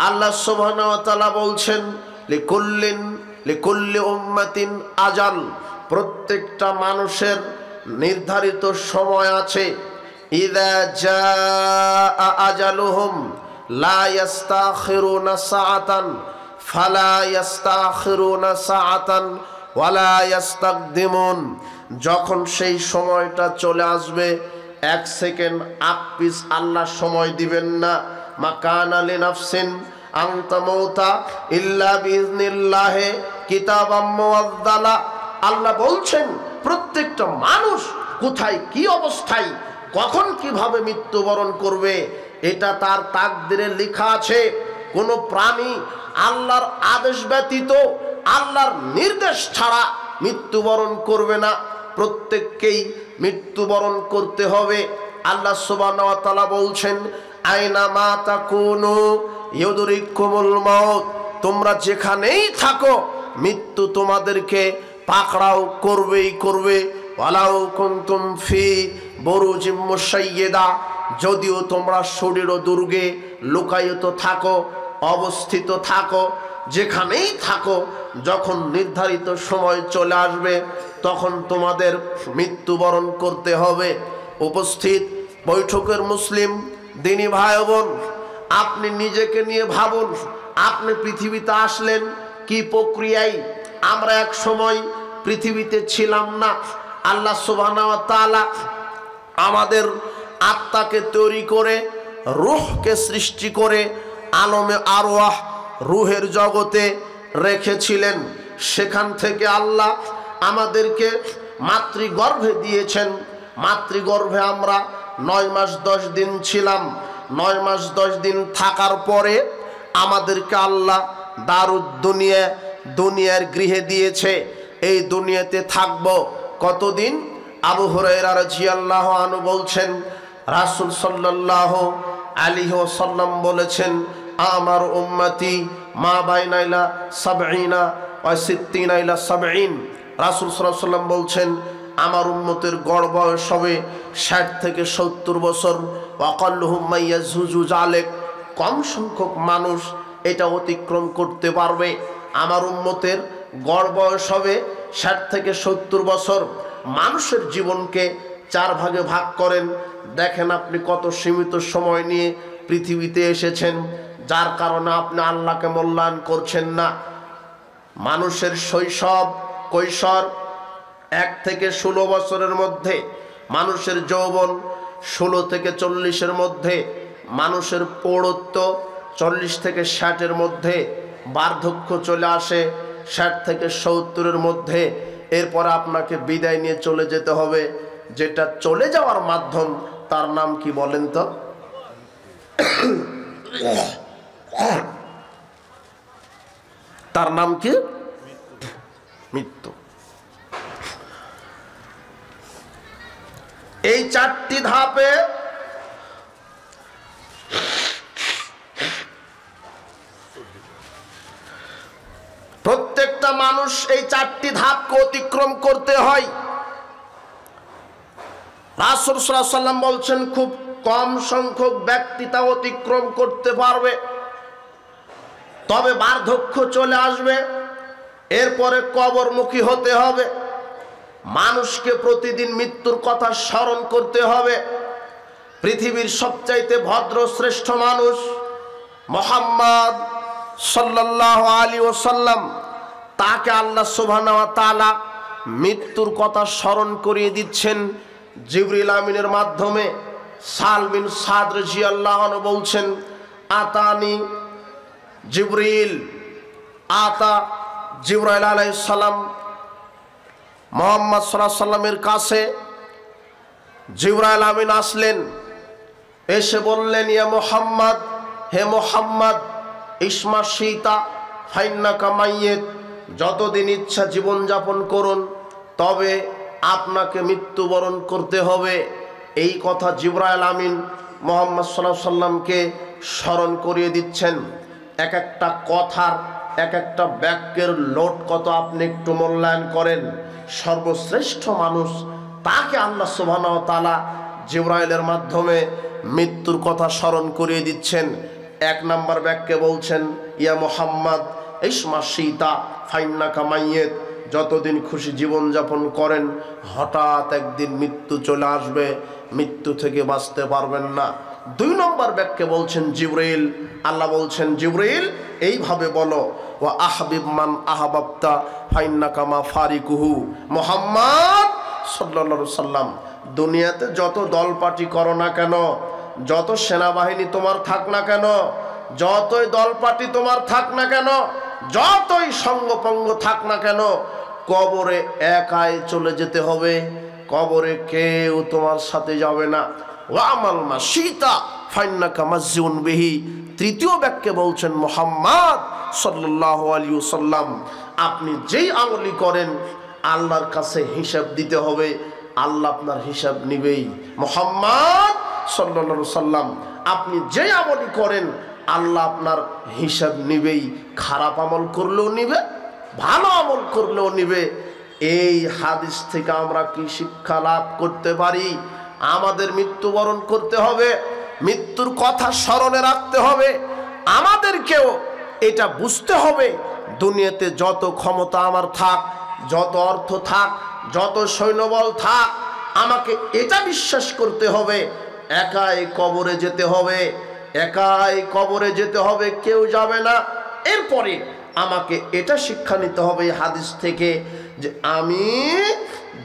আল্লাহ সুবহানাহু ওয়া তাআলা বলছেন, লিকুল্লি উম্মাতিন আজাল, প্রত্যেকটা মানুষের নির্ধারিত সময় আছে। ইযা জাআ আজালুহুম লা ইস্তাখিরুনা সাআতান ফালা ইস্তাখিরুনা সাআতান ওয়ালা ইস্তাকদিমুন। যখন সেই সময়টা চলে আসবে, এক সেকেন্ড আপিস আল্লাহ সময় দিবেন না। মাকানা লিনাফসিন আন তামুতা ইল্লা বিইজনিল্লাহি কিতাবাম মুআজ্জালা। আল্লাহ বলছেন প্রত্যেকটা মানুষ কোথায় কি অবস্থায় কখন কিভাবে মৃত্যুবরণ করবে এটা তার তাকদিরে লেখা আছে। কোনো প্রাণী আল্লাহর আদেশ ব্যতীত, আল্লাহর নির্দেশ ছাড়া মৃত্যুবরণ করবে না। প্রত্যেককেই মৃত্যুবরণ করতে হবে। আল্লাহ সুবহানাহু ওয়া তাআলা বলছেন, আইনা মা তাকুনু ইউদরিকুমুল মাউত। তোমরা যেখানেই থাকো মৃত্যু তোমাদেরকে পাকড়াও করবেই করবে। ওয়ালাউ কুনতুম ফি বুরুজিম মুশাইয়্যিদা। যদিও তোমরা শরীর ও দুর্গে লুকায়িত থাকো, অবস্থিত থাকো, যেখানেই থাকো, যখন নির্ধারিত সময় চলে আসবে তখন তোমাদের মৃত্যুবরণ করতে হবে। উপস্থিত বৈঠকের মুসলিম দিনী ভাই বোন, আপনি নিজেকে নিয়ে ভাবুন, আপনি পৃথিবীতে আসলেন কি প্রক্রিয়ায়। আমরা এক সময় পৃথিবীতে ছিলাম না। আল্লাহ সুবহানাহু ওয়া তাআলা আমাদের আত্মাকে তৈরি করে, রূহকে সৃষ্টি করে আলমে আরওয়াহ রূহের জগতে রেখেছিলেন। সেখান থেকে আল্লাহ আমাদেরকে মাতৃগর্ভে দিয়েছেন। মাতৃগর্ভে আমরা 9 মাস 10 দিন ছিলাম। 9 মাস 10 দিন থাকার পরে আমাদেরকে আল্লাহ দারুদ দুনিয়া, দুনিয়ার গৃহে দিয়েছে। এই দুনিয়াতে থাকব কতদিন? আবু হুরায়রা রাদিয়াল্লাহু আনহু বলছেন, রাসূল সাল্লাল্লাহু আলাইহি ওয়াসাল্লাম বলেছেন, আমার উম্মতি মা বাইনা ইলা 70 ওয়া 60 ইলা 70। রাসূল সাল্লাল্লাহু আলাইহি ওয়াসাল্লাম বলছেন, আমার উম্মতের গড় বয়স হবে 60 থেকে 70 বছর। ওয়াকাল্লুহুম মাইয়াজুজু জালেক। কম সংখ্যক মানুষ এটা অতিক্রম করতে পারবে। আমার উম্মতের গড় বয়স হবে 60 থেকে 70 বছর। মানুষের জীবনকে 4 ভাগে ভাগ করেন। দেখেন আপনি কত সীমিত সময় নিয়ে পৃথিবীতে এসেছেন, যার কারণে আপনি আল্লাহকে মূল্যায়ন করছেন না। মানুষের শৈশব, কৈশোর 1 থেকে 16 বছরের মধ্যে, মানুষের যৌবন 16 থেকে 40-এর মধ্যে, মানুষের প্রৌঢ়ত্ব 40 থেকে 60-এর মধ্যে, বার্ধক্য চলে আসে 60 থেকে 70-এর মধ্যে। এরপরে আপনাকে বিদায় নিয়ে চলে যেতে হবে। যেটা চলে যাওয়ার মাধ্যম, তার নাম কি বলেন তো? তার নাম কি? মৃত্যু। এই 4টি ধাপে প্রত্যেকটা মানুষ এই 4টি ধাপকে অতিক্রম করতে হয়। রাসূল সাল্লাল্লাহু আলাইহি ওয়াসাল্লাম বলছেন, খুব কম সংখ্যক ব্যক্তি তা অতিক্রম করতে পারবে। তবে বার্ধক্য চলে আসবে, এরপরে কবরমুখী হতে হবে। মানুষকে প্রতিদিন মৃত্যুর কথা স্মরণ করতে হবে। পৃথিবীর সবচাইতে ভদ্র শ্রেষ্ঠ মানুষ মুহাম্মদ সাল্লাল্লাহু আলাইহি ওয়াসাল্লাম, তাকে আল্লাহ সুবহানাহু ওয়া তাআলা মৃত্যুর কথা স্মরণ করিয়ে দিচ্ছেন জিবরিল আমিনের মাধ্যমে। সাল বিন সাদ রাদিয়াল্লাহু আনহু বলছেন, আতানি জিবরিল, আতা জিবরাইল আলাইহিস সালাম মুহাম্মদ সাল্লাল্লাহু আলাইহি সাল্লামের কাছে জিবরাইল আমিন আসলেন। এসে বললেন, ইয়া মুহাম্মদ, হে মুহাম্মদ, ইসমা শীতা ফাইন্নাকা মাইয়িত। যতদিন ইচ্ছা জীবনযাপন করুন, তবে আপনাকে মৃত্যুবরণ করতে হবে। এই কথা জিবরাইল আমিন মুহাম্মদ সাল্লাল্লাহু আলাইহি সাল্লামকে স্মরণ করিয়ে দিচ্ছেন। এক একটা কথার, এক একটা বাক্যের লোট কত আপনি একটু মূল্যায়ন করেন। সর্বশ্রেষ্ঠ মানুষ, তাকে আল্লাহ সুবহানাহু ওয়া তাআলা জিবরাইলের মাধ্যমে মৃত্যুর কথা স্মরণ করিয়ে দিচ্ছেন। 1 নম্বর বাক্যে বলছেন, ইয়া মুহাম্মদ ইসমা শীতা ফাইন্নাকা মাইয়িত। যতদিন খুশি জীবনযাপন করেন, হঠাৎ একদিন মৃত্যু চলে আসবে, মৃত্যু থেকে বাঁচতে পারবেন না। 2 নম্বর ব্যাখ্যা বলছেন জিবরাইল। আল্লাহ বলছেন জিবরাইল এইভাবে বলো, ওয়া আহবিব মান আহবাবতা ফাইন্নাকা মা ফারিকুহু। মুহাম্মদ সাল্লাল্লাহু আলাইহি সাল্লাম, দুনিয়াতে যত দলপাটি করো না কেন, যত সেনাবাহিনী তোমার থাক না কেন, যতই দলপাটি তোমার থাক না কেন, যতই সঙ্গপঙ্গ থাক না কেন, কবরে একাই চলে যেতে হবে, কবরে কেউ তোমার সাথে যাবে না। ওয়ামাল মাশিতা ফাইন্নাকা মাজুন বিহি। তৃতীয় ব্যাখ্যা বলছেন মুহাম্মদ সাল্লাল্লাহু আলাইহি ওয়াসাল্লাম, আপনি যেই আমলি করেন আল্লাহর কাছে হিসাব দিতে হবে, আল্লাহ আপনার হিসাব নিবেই। মুহাম্মদ সাল্লাল্লাহু আলাইহি ওয়াসাল্লাম, আপনি যেই আমলি করেন আল্লাহ আপনার হিসাব নিবেই। খারাপ আমল করলেও নিবে, ভালো আমল করলেও নিবে। এই হাদিস থেকে আমরা কি শিক্ষা লাভ করতে পারি? আমাদের মৃত্যুবরণ করতে হবে, মৃত্যুর কথা স্মরণে রাখতে হবে। আমাদেরকেও এটা বুঝতে হবে, দুনিয়াতে যত ক্ষমতা আমার থাক, যত অর্থ থাক, যত সৈন্যবল থাক, আমাকে এটা বিশ্বাস করতে হবে একাই কবরে যেতে হবে, একাই কবরে যেতে হবে, কেউ যাবে না। এরপরে আমাকে এটা শিক্ষা নিতে হবে এই হাদিস থেকে যে আমি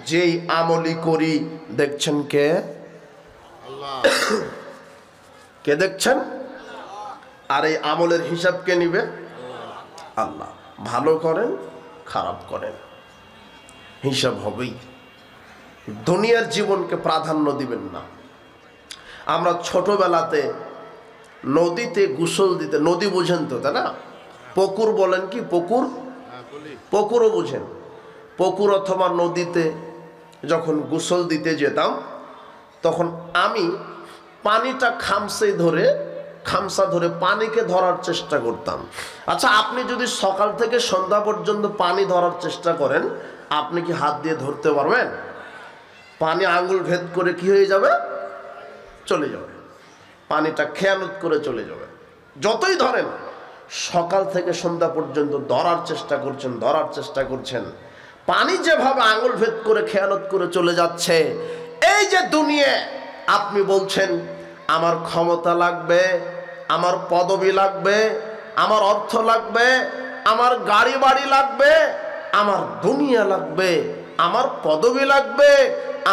যেই আমলি করি, দেখছেন কে? আল্লাহ। কে দেখছেন? আর এই আমলের হিসাব কে নিবে? আল্লাহ। ভালো করেন, খারাপ করেন, হিসাব হবেই। দুনিয়ার জীবনকে প্রাধান্য দিবেন না। আমরা ছোটবেলাতে নদীতে গোসল দিতে, নদী বুঝেন তো, তাই না? পুকুর বলেন কি? পুকুর, পুকুরও বুঝেন। পুকুর অথবা নদীতে যখন গোসল দিতে যেতাম, তখন আমি পানিটা খামসা ধরে পানিকে ধরার চেষ্টা করতাম। আচ্ছা, আপনি যদি সকাল থেকে সন্ধ্যা পর্যন্ত পানি ধরার চেষ্টা করেন, আপনি কি হাত দিয়ে ধরতে পারবেন? পানি আঙুল ভেদ করে কি হয়ে যাবে? চলে যাবে। পানিটা খেয়ানত করে চলে যাবে। যতই ধরেন, সকাল থেকে সন্ধ্যা পর্যন্ত ধরার চেষ্টা করছেন, পানি যেভাবে আঙুল ভেদ করে খেয়ানত করে চলে যাচ্ছে। এই যে দুনিয়া, আপনি বলছেন আমার ক্ষমতা লাগবে, আমার পদবি লাগবে, আমার অর্থ লাগবে, আমার গাড়ি বাড়ি লাগবে, আমার দুনিয়া লাগবে, আমার পদবি লাগবে,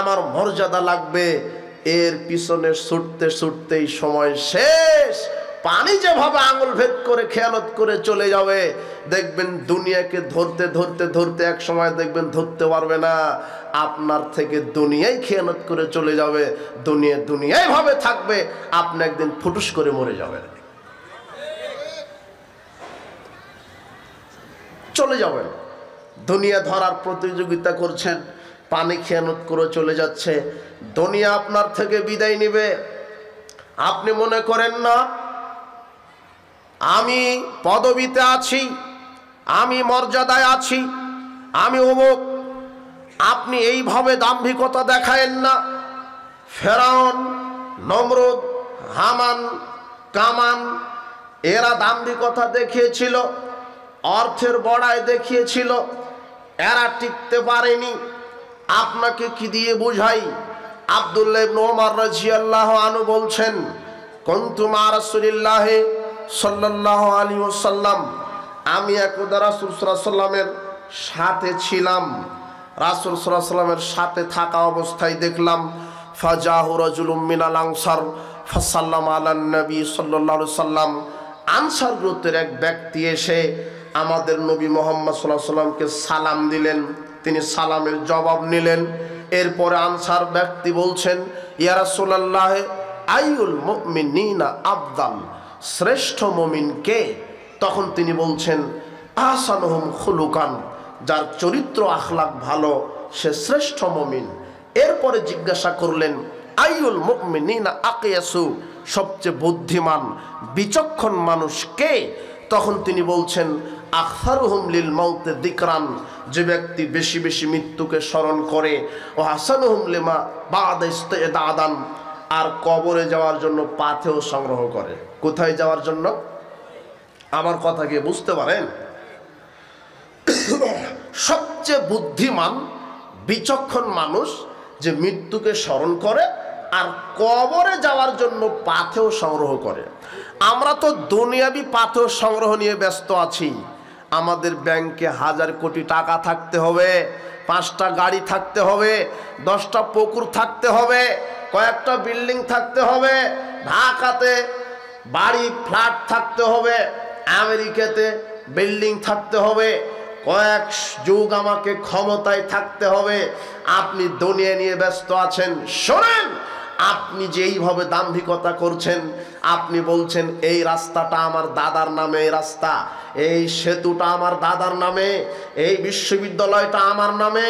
আমার মর্যাদা লাগবে। এর পিছনে ছুটতে ছুটতেই সময় শেষ। পানি যেভাবে আঙুল ভেদ করে খেয়ালত করে চলে যাবে, দেখবেন দুনিয়াকে ধরতে ধরতে ধরতে এক সময় দেখবেন ধরতে পারবে না। আপনার থেকে দুনিয়ায় খেয়ানত করে চলে যাবে, দুনিয়ায় ভাবে থাকবে, আপনি একদিন ফুটুস করে মরে যাবেন, চলে যাবেন। দুনিয়া ধরার প্রতিযোগিতা করছেন, পানি খেয়ানত করে চলে যাচ্ছে, দুনিয়া আপনার থেকে বিদায় নিবে। আপনি মনে করেন না আমি পদবিতে আছি, আমি মর্যাদায় আছি, আমি অমুক। আপনি এইভাবে দাম্ভিকতা দেখায়েন না। ফেরাউন, নমরুদ, হামান, কামান, এরা দাম্ভিকতা দেখিয়েছিল, অর্থের বড়াই দেখিয়েছিল, এরা টিকতে পারেনি। আপনাকে কি দিয়ে বুঝাই? আব্দুল্লাহ ইবনে ওমর রাদিয়াল্লাহু আনহু বলছেন, কুনতু মা রাসূলিল্লাহ সাল্লাল্লাহু আলাইহি ওয়াসাল্লাম, আমি একদা রাসূল সাল্লাল্লাহু আলাইহি ওয়াসাল্লামের সাথে ছিলাম। রাসূল সাল্লাল্লাহু আলাইহি ওয়াসাল্লামের সাথে থাকা অবস্থায় দেখলাম, ফাজাহু রাজুলুম মিনাল আনসার ফাসাল্লামা আলান নবী সাল্লাল্লাহু আলাইহি ওয়াসাল্লাম, আনসার গোত্রের এক ব্যক্তি এসে আমাদের নবী মুহাম্মদ সাল্লাল্লাহু আলাইহি ওয়াসাল্লামকে সালাম দিলেন। তিনি সালামের জবাব নিলেন। এরপরে আনসার ব্যক্তি বলছেন, ইয়া রাসূলুল্লাহ আইয়ুল মুমিনিনা আফদাল, শ্রেষ্ঠ মুমিন কে? তখন তিনি বলছেন, আহসানুহুম খুলুকান, যার চরিত্র আখলাক ভালো সে শ্রেষ্ঠ মুমিন। এরপরে জিজ্ঞাসা করলেন, আইয়ুল মুমিনিনা আকিয়াসু, সবচেয়ে বুদ্ধিমান বিচক্ষণ মানুষ কে? তখন তিনি বলছেন, আখসারুহুম লিল মাউতে যিকরান, যে ব্যক্তি বেশি বেশি মৃত্যুকে স্মরণ করে, ও হাসানুহুম লিমা বা'দা ইস্তিদাদান, আর কবরে যাওয়ার জন্য পাথেও সংগ্রহ করে। কোথায় যাওয়ার জন্য? আমার কথা কি বুঝতে পারেন? সব সবচেয়ে বুদ্ধিমান বিচক্ষণ মানুষ যে মৃত্যুকে স্মরণ করে আর কবরে যাওয়ার জন্য পাথেয় সংগ্রহ করে। আমরা তো দুনিয়াবি পাথেয় সংগ্রহ নিয়ে ব্যস্ত আছি। আমাদের ব্যাংকে 1000 কোটি টাকা থাকতে হবে, 5টা গাড়ি থাকতে হবে, 10টা পুকুর থাকতে হবে, কয়েকটা বিল্ডিং থাকতে হবে, ঢাকাতে বাড়ি ফ্ল্যাট থাকতে হবে, আমেরিকাতে বিল্ডিং থাকতে হবে, কয়েক যুগ আমাকে ক্ষমতায় থাকতে হবে। আপনি দুনিয়া নিয়ে ব্যস্ত আছেন। শোনেন, আপনি যে এইভাবে দাম্ভিকতা করছেন, আপনি বলছেন এই রাস্তাটা আমার দাদার নামে, এই রাস্তা, এই সেতুটা আমার দাদার নামে, এই বিশ্ববিদ্যালয়টা আমার নামে,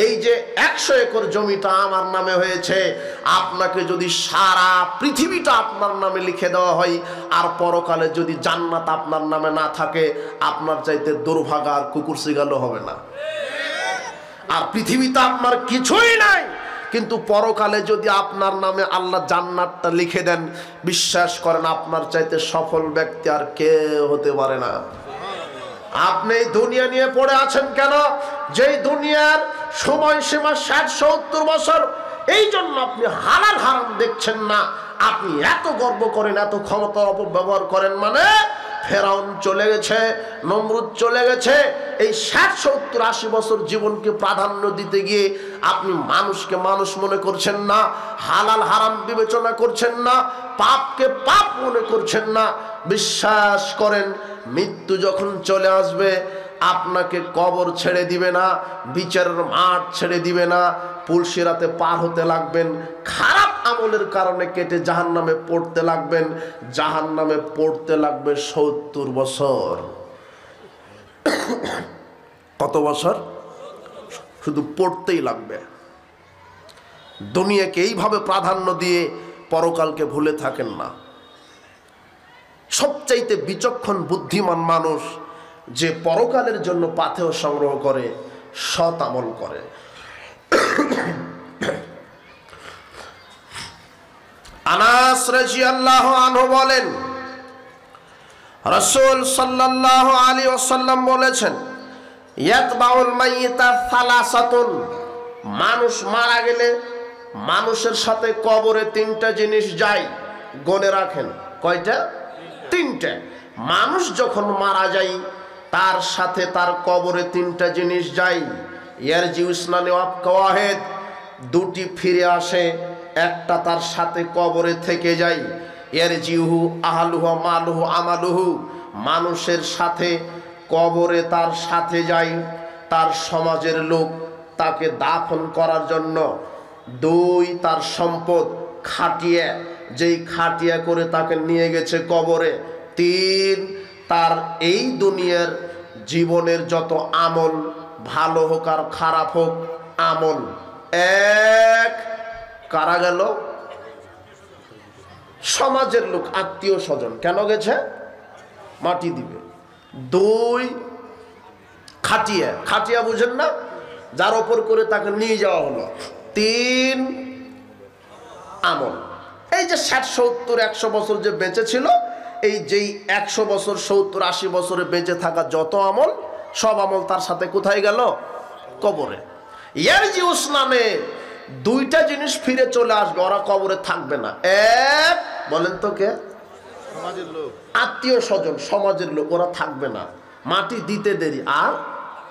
এই যে 100 একর জমিটা আমার নামে হয়েছে। আপনাকে যদি সারা পৃথিবীটা আপনার নামে লিখে দেওয়া হয় আর পরকালে যদি জান্নাত আপনার নামে না থাকে, আপনার চাইতে দুর্ভাগা আর কুকুর শিগালও হবে না। আর পৃথিবীতে আপনার কিছুই নাই, কিন্তু পরকালে যদি আপনার নামে আল্লাহ জান্নাতটা লিখে দেন, বিশ্বাস করেন আপনার চাইতে সফল ব্যক্তি আর কেউ হতে পারে না। আপনি দুনিয়া নিয়ে পড়ে আছেন কেন? যেই দুনিয়ার সময়সীমা 60-70 বছর, এই জন্য আপনি হালাল হারাম দেখছেন না। আপনি এত গর্ব করেন, এত ক্ষমতার অপব্যবহার করেন। মানে ফেরাউন চলে গেছে, নমরুদ চলে গেছে, এই 60-70-80 বছর জীবনকে প্রাধান্য দিতে গিয়ে আপনি মানুষকে মানুষ মনে করছেন না, হালাল হারাম বিবেচনা করছেন না, পাপকে পাপ মনে করছেন না। বিশ্বাস করেন, মৃত্যু যখন চলে আসবে আপনাকে কবর ছেড়ে দিবে না, বিচারের মাঠ ছেড়ে দিবে না, পুলসিরাতে পার হতে লাগবেন, খারাপ আমলের কারণে কেটে জাহান্নামে পড়তে লাগবেন। জাহান্নামে পড়তে লাগবে 70 বছর। কত বছর? শুধু পড়তেই লাগবে। দুনিয়াকে এইভাবে প্রাধান্য দিয়ে পরকালকে ভুলে থাকেন না। সবচাইতে বিচক্ষণ বুদ্ধিমান মানুষ যে পরকালের জন্য পাথেয় সংগ্রহ করে, সৎ আমল করে। আনাস রাদিয়াল্লাহু আনহু বলেন, রাসূল সাল্লাল্লাহু আলাইহি ওয়াসাল্লাম বলেছেন, ইয়াতবাউল মাইয়িতা সালাসাতুন, মানুষ মারা গেলে মানুষের সাথে কবরে 3টা জিনিস যায়। গনে রাখেন, কয়টা? 3টে। মানুষ যখন মারা যায় তার সাথে তার কবরে 3টা জিনিস যায়। ইয়ারজি উসনানি ওয়াহেদ, 2টি ফিরে আসে, একটা তার সাথে কবরে থেকে যায়। ইয়ারজিহু আহলুহু মালুহু আমালুহু, মানুষের সাথে কবরে তার সাথে যায় তার সমাজের লোক তাকে দাফন করার জন্য। 2, তার সম্পদ খাটিয়ে, যেই খাটিয়া করে তাকে নিয়ে গেছে কবরে। 3, তার এই দুনিয়ার জীবনের যত আমল, ভালো হোক আর খারাপ হোক আমল। 1, কারা গেল? সমাজের লোক, আত্মীয় স্বজন। কেন গেছে? মাটি দিবে। 2, খাটিয়া, খাটিয়া বুঝেন না, যার ওপর করে তাকে নিয়ে যাওয়া হলো। 3, আমল। এই যে 60-70-100 বছর যে বেঁচে ছিল, এই যেই 100 বছর 70-80 বছরে বেঁচে থাকা যত আমল, সব আমল তার সাথে কোথায় গেল? কবরে। ইয়ারজি উসনানে 2টা জিনিস ফিরে চলে আসবে, ওরা কবরে থাকবে না। 1, বলেন তো কে? সমাজের লোক, আত্মীয় স্বজন, সমাজের লোক, ওরা থাকবে না, মাটি দিতে দেরি আর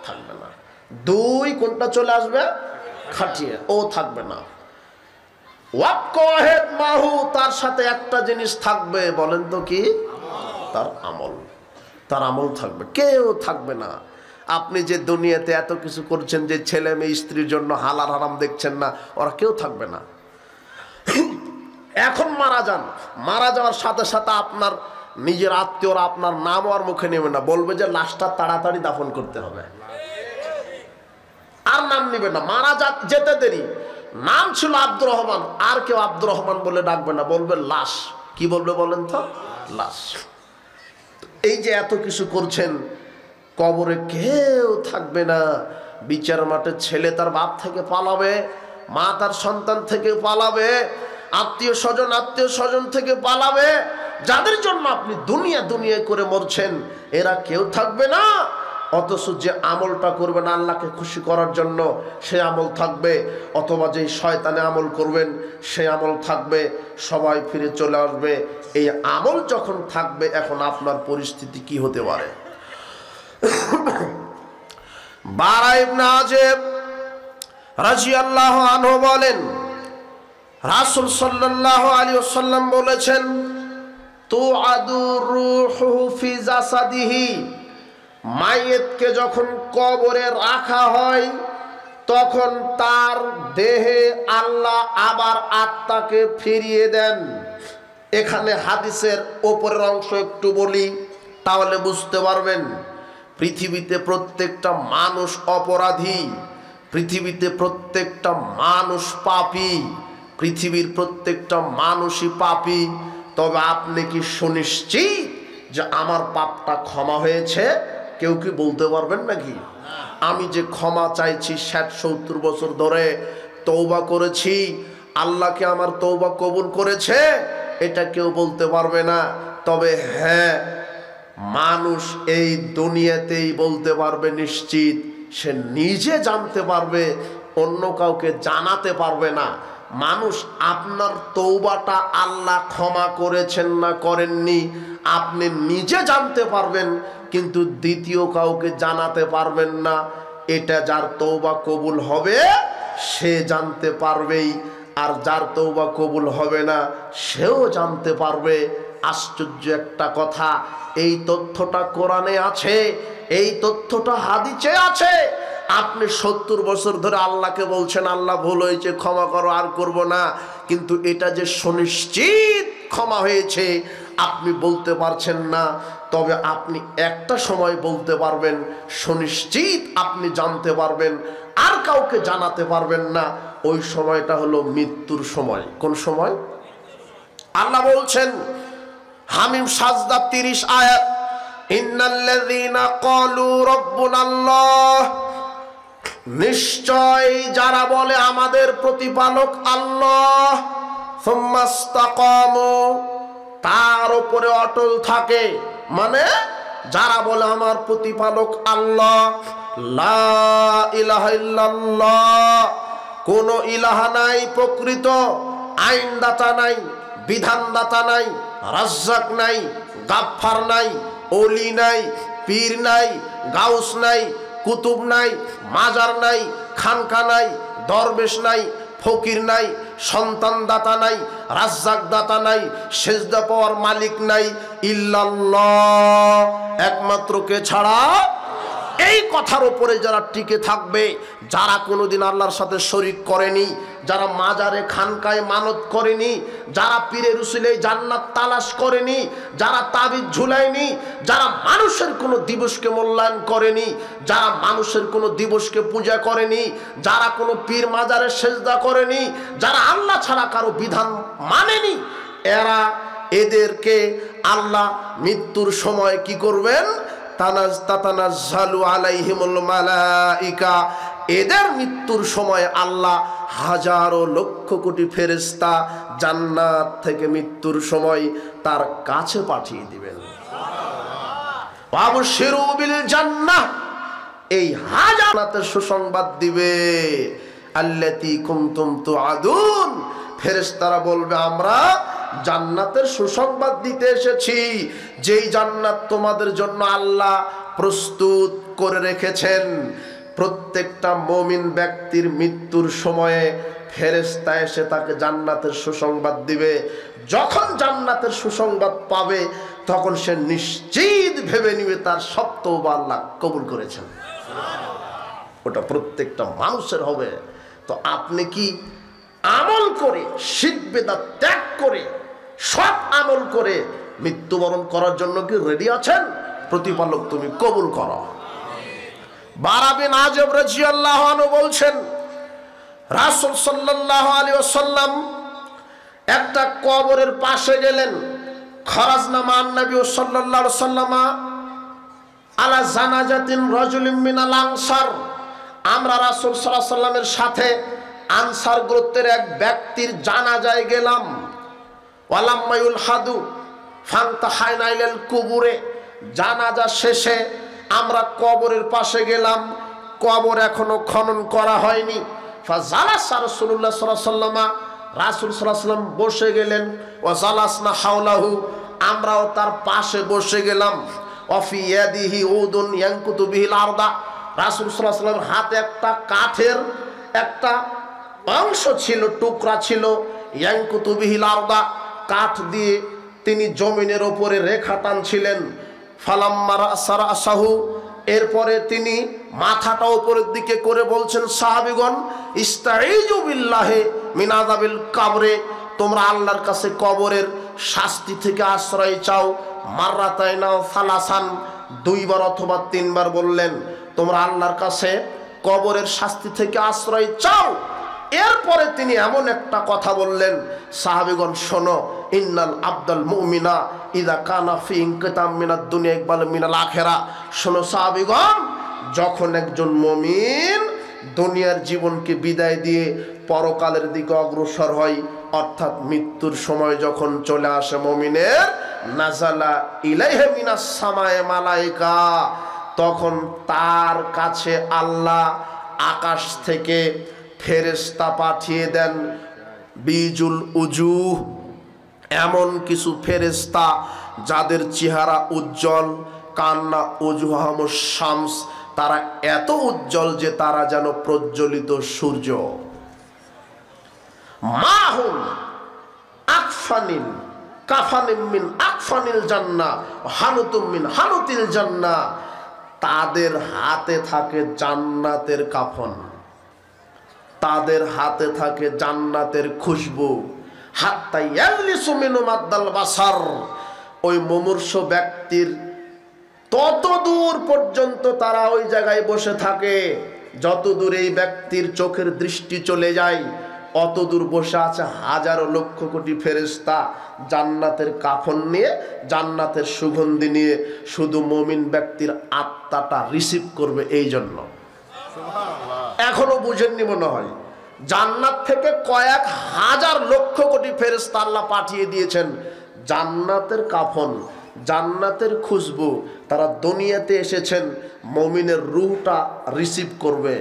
থাকবে না। 2, কোনটা চলে আসবে? খাটিয়ে, ও থাকবে না। ওয়াক্কাহেদ মাহু, তার সাথে একটা জিনিস থাকবে, বলেন তো কি? তার আমল। তার আমল থাকবে, কেউ থাকবে না। আপনি যে দুনিয়াতে এত কিছু করছেন, যে ছেলে মেয়ে স্ত্রীর জন্য হালাল হারাম দেখছেন না, ওরা কেউ থাকবে না। এখন মারা যান, মারা যাওয়ার সাথে সাথে আপনার নিজের আত্মীয়রা আপনার নাম আর মুখে নেবে না, বলবে যে লাশটা তাড়াতাড়ি দাফন করতে হবে, আর নাম নেবে না। মারা যেতে দেরি, নাম ছিল আব্দুর রহমান, আর কেউ আব্দুর রহমান বলে ডাকবে না, বলবে লাশ। কি বলবে বলেন তো? লাশ। এই যে এত কিছু করছেন, কবরে কেউ থাকবে না। বিচার মাঠে ছেলে তার বাপ থেকে পালাবে, মা তার সন্তান থেকে পালাবে, আত্মীয় স্বজন থেকে পালাবে। যাদের জন্য আপনি দুনিয়া দুনিয়া করে মরছেন, এরা কেউ থাকবে না। অথচ যে আমলটা করবেন আল্লাহকে খুশি করার জন্য সে আমল থাকবে, অথবা যে শয়তানে আমল করবেন সেই আমল থাকবে, সবাই ফিরে চলে আসবে। এই আমল যখন থাকবে, এখন আপনার পরিস্থিতি কি হতে পারে? বারা ইবনে আযিব রাদিয়াল্লাহু আনহু বলেন, রাসূল সাল্লাল্লাহু আলাইহি ওয়াসাল্লাম বলেছেন, তুআদু রূহু ফি জাসাদিহি, মাইয়েতকে যখন কবরে রাখা হয় তখন তার দেহে আল্লাহ আবার আত্মাকে ফিরিয়ে দেন। এখানে হাদিসের ওপরের অংশ একটু বলি, তাহলে বুঝতে পারবেন। পৃথিবীতে প্রত্যেকটা মানুষ অপরাধী, পৃথিবীতে প্রত্যেকটা মানুষ পাপী, পৃথিবীর প্রত্যেকটা মানুষই পাপী। তবে আপনি কি সুনিশ্চিত যে আমার পাপটা ক্ষমা হয়েছে? কেউ কি বলতে পারবেন নাকি? আমি যে ক্ষমা চাইছি 60-70 বছর ধরে তওবা করেছি, আল্লাহকে আমার তওবা কবুল করেছে, এটা কেউ বলতে পারবে না। তবে হ্যাঁ, মানুষ এই দুনিয়াতেই বলতে পারবে নিশ্চিত, সে নিজে জানতে পারবে, অন্য কাউকে জানাতে পারবে না। মানুষ আপনার তওবাটা আল্লাহ ক্ষমা করেছেন না করেননি আপনি নিজে জানতে পারবেন, কিন্তু দ্বিতীয় কাউকে জানাতে পারবেন না। এটা যার তওবা কবুল হবে সে জানতে পারবেই, আর যার তওবা কবুল হবে না সেও জানতে পারবে। আশ্চর্য একটা কথা, এই তথ্যটা কোরআনে আছে, এই তথ্যটা হাদিসে আছে। আপনি 70 বছর ধরে আল্লাহকে বলছেন আল্লাহ ভুল হয়েছে, ক্ষমা করো, আর করব না, কিন্তু এটা যে সুনিশ্চিত ক্ষমা হয়েছে আপনি বলতে পারছেন না। তবে আপনি একটা সময় বলতে পারবেন, সুনিশ্চিত আপনি জানতে পারবেন, আর কাউকে জানাতে পারবেন না। ওই সময়টা হলো মৃত্যুর সময়। কোন সময়? আল্লাহ বলছেন হামিম সাজদা 30 আয়াত, ইন্নাল্লাযীনা ক্বালু রাব্বুনাল্লাহ, নিশ্চয় যারা বলে আমাদের প্রতিপালক আল্লাহ, সুম্মাস্তাকামু, তার উপরে অটল থাকে, মানে যারা বলে আমার প্রতিপালক আল্লাহ, লা ইলাহা ইল্লাল্লাহ, কোন ইলাহা নাই প্রকৃত, আইনদাতা নাই, বিধানদাতা নাই, রাজ্জাক নাই, গাফফার নাই, ওলি নাই, পীর নাই, গাউস নাই, কুতুব নাই, মাজার নাই, খানকা নাই, দরবেশ নাই, ফকির নাই, সন্তান দাতা নাই, রাজ্জাক দাতা নাই, সেজদা পাওয়ার মালিক নাই, ইল্লাল্লাহ, একমাত্র কে ছাড়া? এই কথার উপরে যারা টিকে থাকবে, যারা কোনোদিন আল্লাহর সাথে শরীক করেনি, যারা মাজারে খানকায় মানত করেনি, যারা পীরের উসিলে জান্নাত তালাশ করেনি, যারা তাবিজ ঝুলায়নি, যারা মানুষের কোনো দিবসকে মূল্যায়ন করেনি, যারা মানুষের কোনো দিবসকে পূজা করেনি, যারা কোনো পীর মাজারে সেজদা করেনি, যারা আল্লাহ ছাড়া কারো বিধান মানেনি, এদেরকে আল্লাহ মৃত্যুর সময় কি করবেন? তাতানাজ্জালু আলাইহিমুল মালাইকা, এদের মৃত্যুর সময় আল্লাহ হাজারো লক্ষ কোটি ফেরেশতা জান্নাত থেকে মৃত্যুর সময় তার কাছে পাঠিয়ে দিবেন। ওয়াবশিরু বিল জান্নাহ, এই জান্নাতের সুসংবাদ দিবে। আল্লাতী কুনতুম তুআদুন, ফেরেশতারা বলবে আমরা জান্নাতের সুসংবাদ দিতে এসেছি, যেই জান্নাত তোমাদের জন্য আল্লাহ প্রস্তুত করে রেখেছেন। প্রত্যেকটা মুমিন ব্যক্তির মৃত্যুর সময়ে ফেরেশতা এসে তাকে জান্নাতের সুসংবাদ দিবে। যখন জান্নাতের সুসংবাদ পাবে তখন সে নিশ্চিত ভেবে নিবে তার সব তওবা আল্লাহ কবুল করেছেন। ওটা প্রত্যেকটা মানুষের হবে। তো আপনি কি আমল করে, শিরক বিদআত ত্যাগ করে, সব আমল করে মৃত্যুবরণ করার জন্য কি রেডি আছেন? প্রতিপালক তুমি কবুল করো। বারা বিন আযিব রাদিয়াল্লাহু আনহু বলছেন, রাসূল সাল্লাল্লাহু আলাইহি ওয়াসাল্লাম একটা কবরের পাশে গেলেন। খরাজনা মান নবী সাল্লাল্লাহু আলাইহি ওয়াসাল্লাম আলা জানাজাতিন রাজুলিন মিনাল আনসার, আমরা রাসূল সাল্লাল্লাহু আলাইহি ওয়াসাল্লামের সাথে আনসার গোত্রের এক ব্যক্তির জানাজায় গেলাম। ওয়ালাম্মায়ুল হাদু ফান্তাহাইনা ইলাল কুবুরে, জানাজা শেষে আমরা কবরের পাশে গেলাম, কবর এখনো খনন করা হয়নি। ফাজালাসা রাসূলুল্লাহ সাল্লাল্লাহু আলাইহি ওয়াসাল্লাম, রাসূল সাল্লাল্লাহু আলাইহি ওয়াসাল্লাম বসে গেলেন। ওয়া জালাসনা হাওলাহু, আমরাও তার পাশে বসে গেলাম। ওয়া ফি ইয়াদিহি উদুন ইয়ানকুতু বিহিল আরদা, রাসূল সাল্লাল্লাহু আলাইহি ওয়াসাল্লামের হাতে একটা কাঠের একটা অংশ ছিল, টুকরা ছিল। ইয়ানকুতু বিহিল আরদা, কাঠ দিয়ে তিনি জমিনের উপরে রেখা টানছিলেন। ফালাম্মা রাসাহু, এরপরে তিনি মাথাটা উপরের দিকে করে বলছেন, সাহাবীগণ ইস্তাঈযু বিল্লাহি মিন আযাবিল কবরে, তোমরা আল্লাহর কাছে কবরের শাস্তি থেকে আশ্রয় চাও। মাররাতাইনা সালাসান, দুইবার অথবা তিনবার বললেন তোমরা আল্লাহর কাছে কবরের শাস্তি থেকে আশ্রয় চাও। এরপরে তিনি এমন একটা কথা বললেন, সাহাবীগণ শোনো, ইন্নাল আবদাল মুমিনা ইযা কানা ফি ইনকিতাম মিনাদ দুনিয়া ইকবাল মিনাল আখিরা। শোনো সাহাবীগণ, যখন একজন মুমিন দুনিয়ার জীবনকে বিদায় দিয়ে পরকালের দিকে অগ্রসর হয়, অর্থাৎ মৃত্যুর সময় যখন চলে আসে মুমিনের, নাজালা ইলাইহি মিনাস সামায়ে মালায়েকা, তখন তার কাছে আল্লাহ আকাশ থেকে ফেরেশতা পাঠিয়ে দেন। বিজুল উজুহ, এমন কিছু ফেরেশতা যাদের চেহারা উজ্জ্বল, কান্না উজুহামুশ শামস, তারা এত উজ্জ্বল যে তারা যেন প্রজ্বলিত সূর্য। মাহুম আকফানিন কাফানিন মিন আকফানিল জান্নাহ হানুতুম মিন হানুতিল জান্নাহ, তাদের হাতে থাকে জান্নাতের কাফন, তাদের হাতে থাকে জান্নাতের খুশবু। হাত্তা ইয়াজলিসু মিনু মাদ্দাল বাসার, ওই মুমূর্ষ ব্যক্তির তত দূর পর্যন্ত তারা ওই জায়গায় বসে থাকে, যত দূর এই ব্যক্তির চোখের দৃষ্টি চলে যায় অত দূর বসে আছে হাজারো লক্ষ কোটি ফেরেশতা জান্নাতের কাফন নিয়ে, জান্নাতের সুগন্ধি নিয়ে, শুধু মুমিন ব্যক্তির আত্মাটা রিসিভ করবে। এই জন্য এখনো বুঝেননি মনে হয়, জান্নাত থেকে কয়েক হাজার লক্ষ কোটি ফেরেশতা আল্লাহ পাঠিয়ে দিয়েছেন। জান্নাতের কাফন, জান্নাতের খুশবু, তারা দুনিয়াতে এসেছেন মুমিনের রূহটা রিসিভ করবে।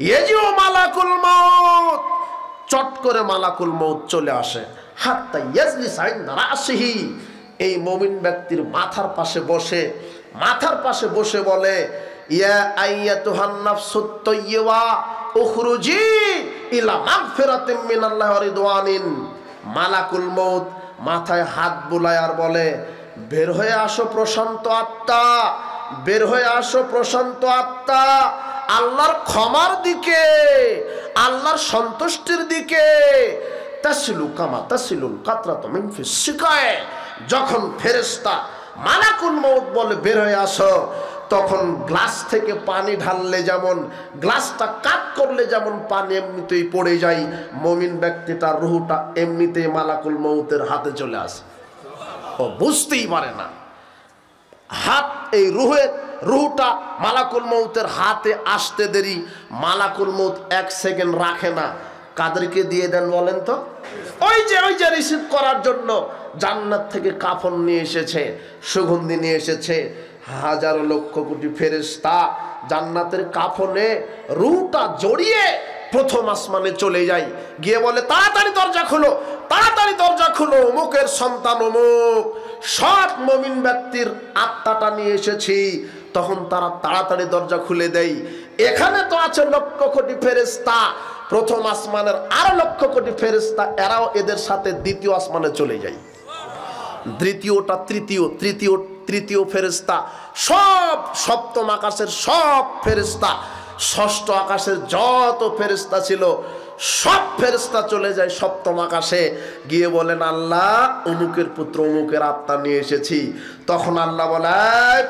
ইয়াজিউ মালাকুল মাউত, চট করে মালাকুল মাউত চলে আসে। হাত্তা ইয়াজলিস ইনদা রাসিহি, এই মুমিন ব্যক্তির মাথার পাশে বসে, মাথার পাশে বসে বলে, ইয়া আইয়াতুহান নাফসুত তাইয়্যিবা উখরুজি ইলা মাগফিরাতিন মিনাল্লাহি ওয়া রিদওয়ানিন। মালাকুল মাউত মাথায় হাত বুলায় আর বলে, বের হয়ে আসো প্রশান্ত আত্মা, বের হয়ে আসো প্রশান্ত আত্মা, আল্লাহর ক্ষমার দিকে, আল্লাহর সন্তুষ্টির দিকে। তাসিলু কামা তাসিলুল কাতরাতু মিন ফিস সিকায়ে, যখন ফেরেশতা মালাকুল মাউত বলে বের হয়ে আসো, তখন গ্লাস থেকে পানি ঢাললে যেমন, গ্লাসটা কাট করলে যেমন পানি এমনিতেই পড়ে যায়, মুমিন ব্যক্তিটার রূহটা এমনিতেই মালাকুল মাউতের হাতে চলে আসে। ও বুঝতেই পারে না, হাত এই রুহটা মালাকুল মাউতের হাতে আসতে দেরি, মালাকুল মাউত এক সেকেন্ড রাখে না। কাদেরকে দিয়ে দেন বলেন তো? ওই যে রিসিভ করার জন্য জান্নাত থেকে কাফন নিয়ে এসেছে, সুগন্ধি নিয়ে এসেছে, হাজার লক্ষ কোটি ফেরেশতা জান্নাতের কাফনে রুহটা জড়িয়ে প্রথম আসমানে চলে যায়, গিয়ে বলে তাড়াতাড়ি দরজা খুলো, তাড়াতাড়ি দরজা খুলো, অমুকের সন্তান অমুক, সব মুমিন ব্যক্তির আত্মাটা নিয়ে এসেছি। তখন তারা তাড়াতাড়ি দরজা খুলে দেয়। এখানে তো আছে লক্ষ কোটি ফেরেশতা, প্রথম আসমানের আরো লক্ষ কোটি ফেরেশতা, এরাও এদের সাথে দ্বিতীয় আসমানে চলে যায়। দ্বিতীয়টা তৃতীয় ফেরেশতা, সব সপ্তম আকাশের সব ফেরেশতা, ষষ্ঠ আকাশের যত ফেরেশতা ছিল সব ফেরেশতা চলে যায় সপ্তম আকাশে, গিয়ে বলেন আল্লাহ অমুকের পুত্র অমুকের আত্মা নিয়ে এসেছি। তখন আল্লাহ বলে,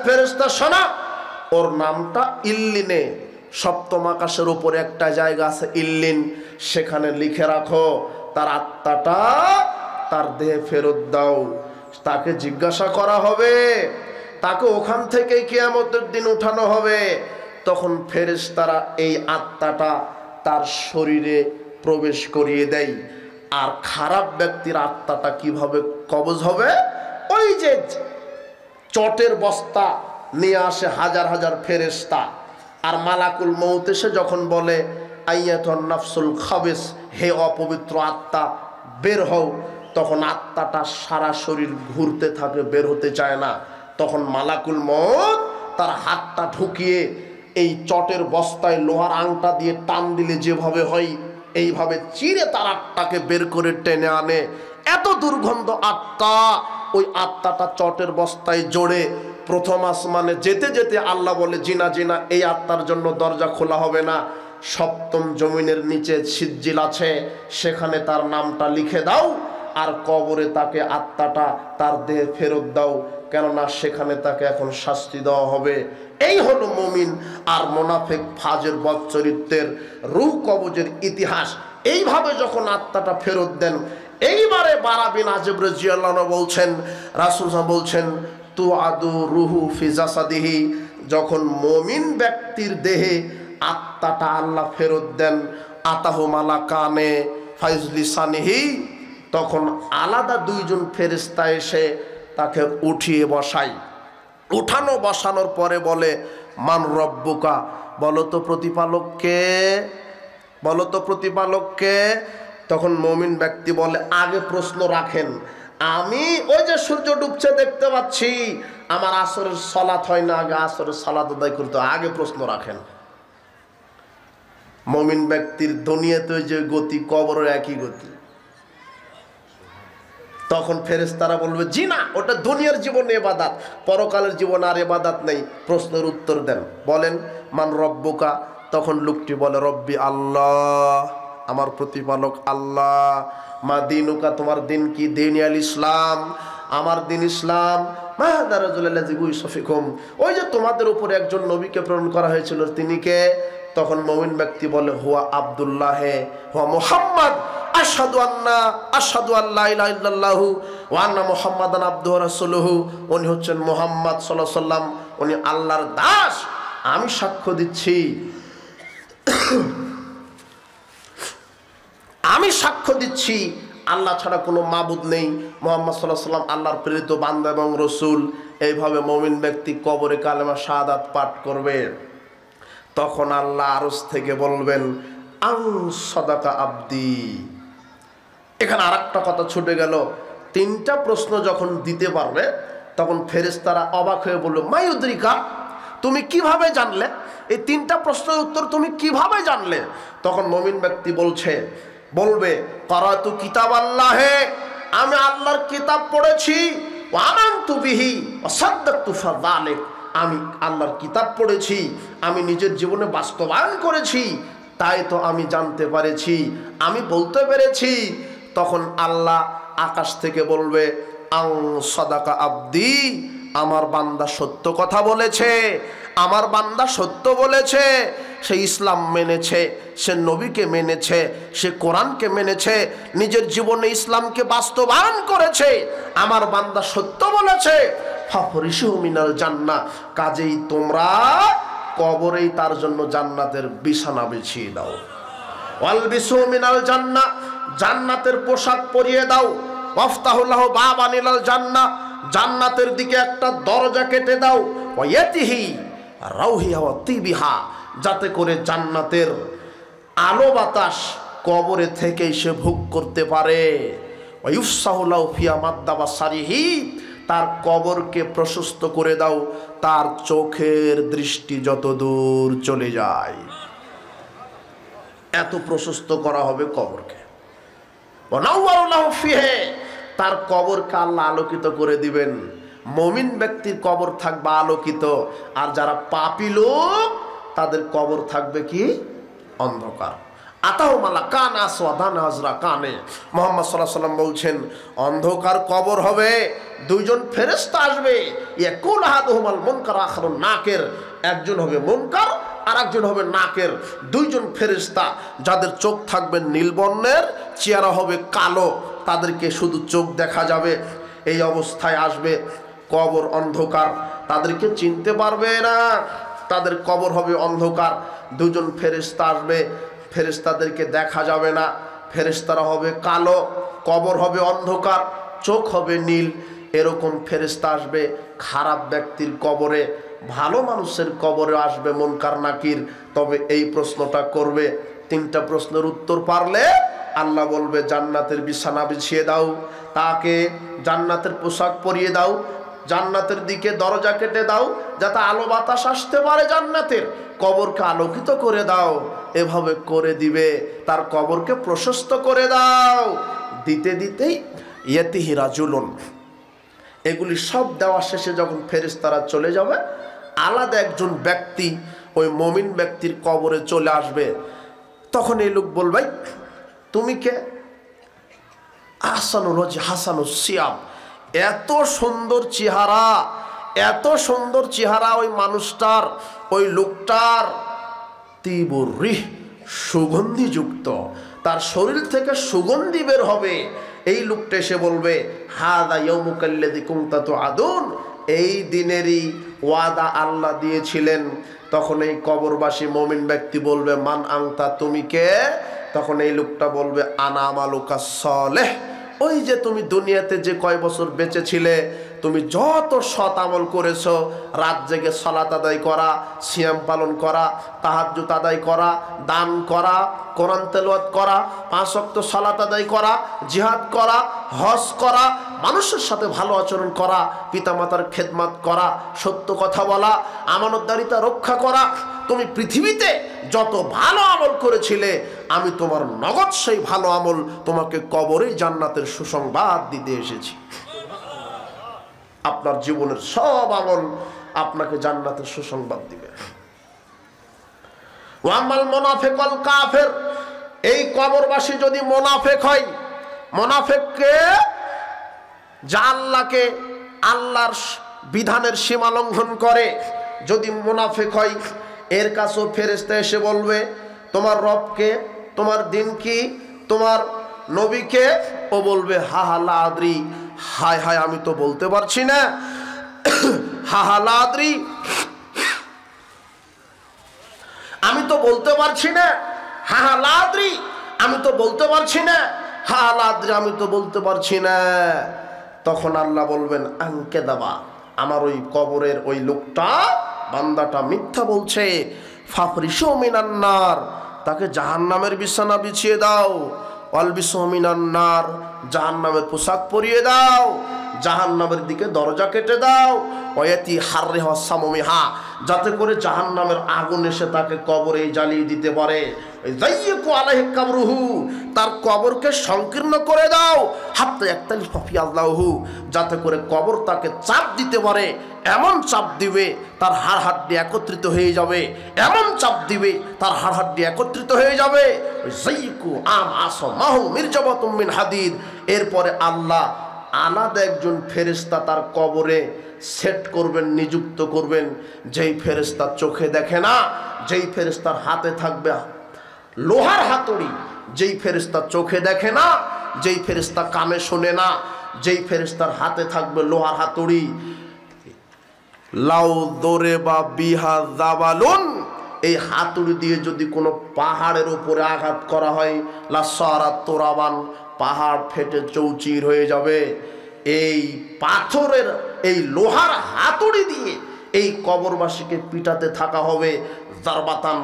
ফেরেশতা শোনো, ওর নামটা ইল্লিনে, সপ্তম আকাশের উপরে একটা জায়গা আছে ইল্লিন, সেখানে লিখে রাখো, তার আত্মাটা তার দেহে ফেরত দাও। তাকে জিজ্ঞাসা করা হবে, তাকে ওখান থেকে কিয়ামতের দিন উঠানো হবে। তখন ফেরেশতারা এই আত্মাটা তার শরীরে প্রবেশ করিয়ে দেয়। আর খারাপ ব্যক্তির আত্মাটা কিভাবে কবজ হবে? ওই যে চটের বস্তা নিয়ে আসে হাজার হাজার ফেরেশতা। আর মালাকুল মউত এসে যখন বলে আইয়াতুন নাফসুল খাবিস, হে অপবিত্র আত্মা বের হও, তখন আত্মাটা সারা শরীর ঘুরতে থাকে, বের হতে চায় না। তখন মালাকুল মউত তার হাতটা ঢুকিয়ে এই চটের বস্তায় লোহার আংটা দিয়ে টান দিলে যেভাবে হয় এইভাবে চিরে তার আত্মাকে বের করে টেনে আনে। এত দুর্গন্ধ আত্মা, ওই আত্মাটা চটের বস্তায় জোড়ে প্রথম আসমানে যেতে যেতে আল্লাহ বলে জিনা জিনা এই আত্মার জন্য দরজা খোলা হবে না, সপ্তম জমিনের নিচে সিজ্জিল আছে, সেখানে তার নামটা লিখে দাও, আর কবরে তাকে আত্মাটা তার দেহে ফেরত দাও, কেননা সেখানে তাকে এখন শাস্তি দেওয়া হবে। এই হলো মুমিন আর মুনাফিক ফাজের বদ চরিত্রের রূহ কবজের ইতিহাস। এইভাবে যখন আত্মাটা ফেরত দেন, এইবারে বারা বিন আযিব রাদিয়াল্লাহু আনহু বলছেন, রাসূল বলছেন তু আদু রুহু ফি জাসাদিহি, যখন মুমিন ব্যক্তির দেহে আত্মাটা আল্লাহ ফেরত দেন, আতাহু মালাকানে ফাইজলিসানিহি, তখন আলাদা দুইজন ফেরেশতা এসে তাকে উঠিয়ে বসায়। উঠানো বসানোর পরে বলে মান রব্বুকা, বলো তো প্রতিপালককে, বলো তো প্রতিপালককে। তখন মুমিন ব্যক্তি বলে আগে প্রশ্ন রাখেন, আমি ওই যে সূর্য ডুবছে দেখতে পাচ্ছি, আমার আসরের সালাত হয় না, আগে আসরের সালাত আদায় করতে, আগে প্রশ্ন রাখেন। মুমিন ব্যক্তির দুনিয়াতে ওই যে গতি, কবরের একই গতি। তখন ফেরেশতারা বলবে জি না, ওটা দুনিয়ার জীবনে ইবাদত, পরকালের জীবনে আর ইবাদত নেই। প্রশ্নের উত্তর দেন, বলেন মান রব্বুকা। তখন লোকটি বলে রব্বি আল্লাহ, আমার প্রতিপালক আল্লাহ। মা দিনুকা, তোমার দিন কি? দিন আল ইসলাম, আমার দিন ইসলাম। ওই যে তোমাদের উপরে একজন নবীকে প্রেরণ করা হয়েছিল, তিনি কে? তখন মুমিন ব্যক্তি বলে হুয়া আব্দুল্লাহ, হুয়া মুহাম্মদ, আশহাদু আল্লা ইলাহা ইল্লাল্লাহু ওয়া আন্না মুহাম্মাদান আবদুহু ওয়া রাসূলুহু। উনি হচ্ছেন মুহাম্মদ সাল্লাল্লাহু আলাইহি ওয়াসাল্লাম, উনি আল্লাহর দাস। আমি সাক্ষ্য দিচ্ছি, আমি সাক্ষ্য দিচ্ছি আল্লাহ ছাড়া কোনো মাবুদ নেই, মুহাম্মদ সাল্লাল্লাহু আলাইহি ওয়াসাল্লাম আল্লাহর প্রেরিত বান্দা এবং রসুল। এইভাবে মুমিন ব্যক্তি কবরে কালেমা শাহাদাত পাঠ করবে। তখন আল্লাহ আরশ থেকে বলবেন আং সাদাকা আব্দি। এখানে আরেকটা কথা ছুটে গেল, তিনটা প্রশ্ন যখন দিতে পারবে তখন ফেরেশতারা অবাক হয়ে বলল মায়ুদ্রিকা, তুমি কিভাবে জানলে? এই তিনটা প্রশ্নের উত্তর তুমি কিভাবে জানলে? তখন মুমিন ব্যক্তি বলবে কারাতু কিতাব আল্লাহে, আমি আল্লাহর কিতাব পড়েছি, ওয়া আমানতু বিহি ওয়া সাদ্দাকতু ফাযালিক, আমি আল্লাহর কিতাব পড়েছি, আমি নিজের জীবনে বাস্তবায়ন করেছি, তাই তো আমি জানতে পেরেছি, আমি বলতে পেরেছি। তখন আল্লাহ আকাশ থেকে বলবে আং সাদাকা আব্দি, আমার বান্দা সত্য কথা বলেছে, আমার বান্দা সত্য বলেছে। সে ইসলাম মেনেছে, সে নবীকে মেনেছে, সে কোরআনকে মেনেছে, নিজের জীবনে ইসলামকে বাস্তবায়ন করেছে, আমার বান্দা সত্য বলেছে। ফাফরিশুহু মিনাল জান্নাহ, কাজেই তোমরা কবরেই তার জন্য জান্নাতের বিছানা বিছিয়ে দাও। ওয়ালবিসু মিনাল জান্নাহ, জান্নাতের পোশাক পরিয়ে দাও। ওয়াফতাহু লাহু বাবান ইলাল জান্নাহ, জান্নাতের দিকে একটা দরজা কেটে দাও। ওয়ায়াতিহি রাউহিহা ওয়া তিবিহা, যাতে করে জান্নাতের আলো বাতাস কবরে থেকে সে ভোগ করতে পারে। ওয়ায়ুফসাহু লাহু ফিয়া মাদ্দা বাসারিহি, তার কবরকে প্রশস্ত করে দাও, তার চোখের দৃষ্টি যত দূর চলে যায়, এত প্রশস্ত করা হবে কবরকে। ওয়ানাওয়ারু লাহু ফিহি, তার কবরকে আল্লাহ আলোকিত করে দিবেন। মুমিন ব্যক্তির কবর থাকবে আলোকিত, আর যারা পাপী লোক তাদের কবর থাকবে কি? অন্ধকার। আতাহু মালাকান আসওয়াদান আজরাকানে, মুহাম্মদ সাল্লাল্লাহু আলাইহি ওয়াসাল্লাম বলছেন অন্ধকার কবর হবে, দুইজন ফেরেশতা আসবে, ইয়াকুল আহাদুহুমাল মুনকার আখারুন নাকির, একজন হবে মুনকার আর একজন হবে নাকের। দুইজন ফেরেশতা যাদের চোখ থাকবে নীল বর্ণের, চেহারা হবে কালো, তাদেরকে শুধু চোখ দেখা যাবে। এই অবস্থায় আসবে, কবর অন্ধকার, তাদেরকে চিনতে পারবে না, তাদের কবর হবে অন্ধকার। দুজন ফেরেশতা আসবে, ফেরেশতাদেরকে দেখা যাবে না, ফেরেশতারা হবে কালো, কবর হবে অন্ধকার, চোখ হবে নীল। এরকম ফেরেশতা আসবে খারাপ ব্যক্তির কবরে, ভালো মানুষের কবরে আসবে মুনকার নাকির, তবে এই প্রশ্নটা করবে। তিনটা প্রশ্নের উত্তর পারলে আল্লাহ বলবে জান্নাতের বিছানা বিছিয়ে দাও, তাকে জান্নাতের পোশাক পরিয়ে দাও, জান্নাতের দিকে দরজা কেটে দাও যাতে আলো বাতাস আসতে পারে জান্নাতের, কবরকে আলোকিত করে দাও। এভাবে করে দিবে, তার কবরকে প্রশস্ত করে দাও। দিতে দিতেই ইয়াতিহি রাজুলুন, এগুলি সব দেওয়া শেষে যখন ফেরেশতারা চলে যাবে, আলাদা একজন ব্যক্তি ওই মুমিন ব্যক্তির কবরে চলে আসবে। তখন এই লোক বলবে তুমি কে? আহসানুল ওয়াজহি হাসানুস সিয়াব, এত সুন্দর চেহারা, এত সুন্দর চেহারা ওই মানুষটার, ওই লোকটার, তিবুর রিহ, সুগন্ধিযুক্ত, তার শরীর থেকে সুগন্ধি বের হবে। এই লোকটা এসে বলবে হাদা ইয়াউমুকাল্লাযী কুনতা তুআদুন, এই দিনেরই ওয়াদা আল্লাহ দিয়েছিলেন। তখন এই কবরবাসী মুমিন ব্যক্তি বলবে মান আনতা, তুমি কে? তখন এই লোকটা বলবে আনা আমালুকা সালেহ, ওই যে তুমি দুনিয়াতে যে কয় বছর বেঁচে ছিলে, তুমি যত সৎ আমল করেছো, রাত জেগে সালাত আদায় করা, সিয়াম পালন করা, তাহাজ্জুদ আদায় করা, দান করা, কোরআন তেলাওয়াত করা, 5 ওয়াক্ত সালাত আদায় করা, জিহাদ করা, হজ করা, মানুষের সাথে ভালো আচরণ করা, পিতামাতার খেদমত করা, সত্য কথা বলা, আমানতদারিতা রক্ষা করা, তুমি পৃথিবীতে যত ভালো আমল করেছিলে, আমি তোমার নগদ সেই ভালো আমল তোমাকে কবরেই জান্নাতের সুসংবাদ দিতে এসেছি। আপনার জীবনের সব আমল আপনাকে জান্নাতের সুসংবাদ দিবে। ওয়ামাল মুনাফিকুল কাফির, এই কবরবাসী যদি মুনাফিক হয়, মুনাফিককে যা আল্লাহকে, আল্লাহর বিধানের সীমা লঙ্ঘন করে, যদি মুনাফিক হয়, এর কাছেও ফেরেশতা এসে বলবে তোমার রবকে, তোমার দিন কি, তোমার নবীকে? ও বলবে হা হা লা আদরি, হায় হায় আমি তো বলতে পারছি না, হা হা লা আদরি, আমি তো বলতে পারছি না, হা হা লা আদরি, আমি তো বলতে পারছি না, হা হা লা আদরি, আমি তো বলতে পারছি না। তখন আল্লাহ বলবেন আনকে দাবা, আমার ওই কবরের ওই লোকটা, বান্দাটা মিথ্যা বলছে, ফাফরিশু মিনান নার, তাকে জাহান্নামের বিছানা বিছিয়ে দাও, ওয়ালবিসু মিনান নার, জাহান্নামের পোশাক পরিয়ে দাও, জাহান্নামের দিকে দরজা কেটে দাও, ওয়াতি হাররিহা সামুমিহা, যাতে করে জাহান্নামের আগুন এসে তাকে কবরে জ্বালিয়ে দিতে পারে। যাইয়িকু আলাইহি কবরুহু, তার কবরকে সংকীর্ণ করে দাও, হাত্তা ইয়াক্তালিফা ফি আযলাহু, যাতে করে কবর তাকে চাপ দিতে পারে, এমন চাপ দিবে তার হাড় হাড্ডি একত্রিত হয়ে যাবে, এমন চাপ দিবে তার হাড় হাড্ডি একত্রিত হয়ে যাবে। যাইয়িকু আম আসমাহু মিরজাবাতুম মিন হাদিদ, এরপরে আল্লাহ আলাদা একজন ফেরেশতা তার কবরে সেট করবেন, নিযুক্ত করবেন, যেই ফেরেশতা চোখে দেখে না, যেই ফেরেশতার হাতে থাকবে লোহার হাতুড়ি, যেই ফেরেশতা চোখে দেখে না, যেই ফেরেশতা কানে শোনে না, যেই ফেরেশতার হাতে থাকবে লোহার হাতুড়ি, লাউ দরে বা বিহা জাবালুন, এই হাতুড়ি দিয়ে যদি কোনো পাহাড়ের উপরে আঘাত করা হয়, লাসারাত তোরাবান, পাহাড় ফেটে চৌচির হয়ে যাবে। এই পাথরের, এই লোহার হাতুড়ি দিয়ে এই কবরবাসীকে পিটাতে থাকা হবে। জারবাতান,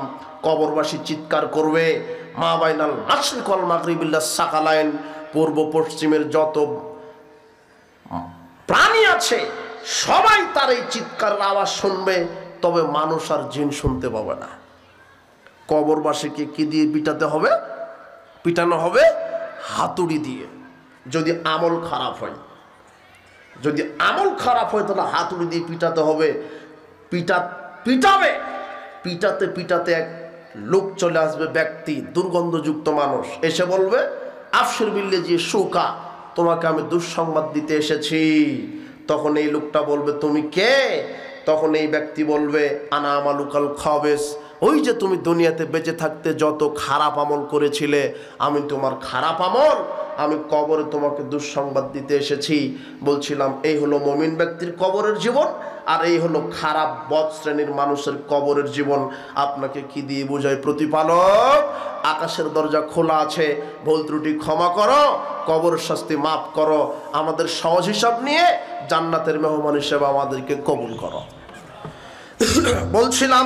কবরবাসী চিৎকার করবে, মা বাইনাল মাশরিক ওয়াল মাগরিবিল্লাহ সাকালাইন, পূর্ব পশ্চিমের যত প্রাণী আছে সবাই তার এই চিৎকারের আওয়াজ শুনবে, তবে মানুষ আর জিন শুনতে পাবে না। কবরবাসীকে কি দিয়ে পিটাতে হবে? পিটানো হবে হাতুড়ি দিয়ে। যদি আমল খারাপ হয়, যদি আমল খারাপ হয় তাহলে হাতুড়ি দিয়ে পিটাতে হবে। পিটাবে, পিটাতে পিটাতে এক লোক চলে আসবে, ব্যক্তি, দুর্গন্ধযুক্ত মানুষ, এসে বলবে আফসির বিল্লাজি শুকা, তোমাকে আমি দুঃসংবাদ দিতে এসেছি। তখন এই লোকটা বলবে তুমি কে? তখন এই ব্যক্তি বলবে আনা আমালুকাল খাবেস, ওই যে তুমি দুনিয়াতে বেঁচে থাকতে যত খারাপ আমল করেছিলে, আমি তোমার খারাপ আমল, আমি কবরে তোমাকে দুঃসংবাদ দিতে এসেছি। বলছিলাম এই হলো মুমিন ব্যক্তির কবরের জীবন, আর এই হলো খারাপ বদ শ্রেণীর মানুষের কবরের জীবন। আপনাকে কি দিয়ে বোঝায়? প্রতিপালক, আকাশের দরজা খোলা আছে, ভুল ত্রুটি ক্ষমা করো, কবর শাস্তি মাফ করো, আমাদের সহজ হিসাব নিয়ে জান্নাতের মেহমান হিসেবে আমাদেরকে কবুল করো। বলছিলাম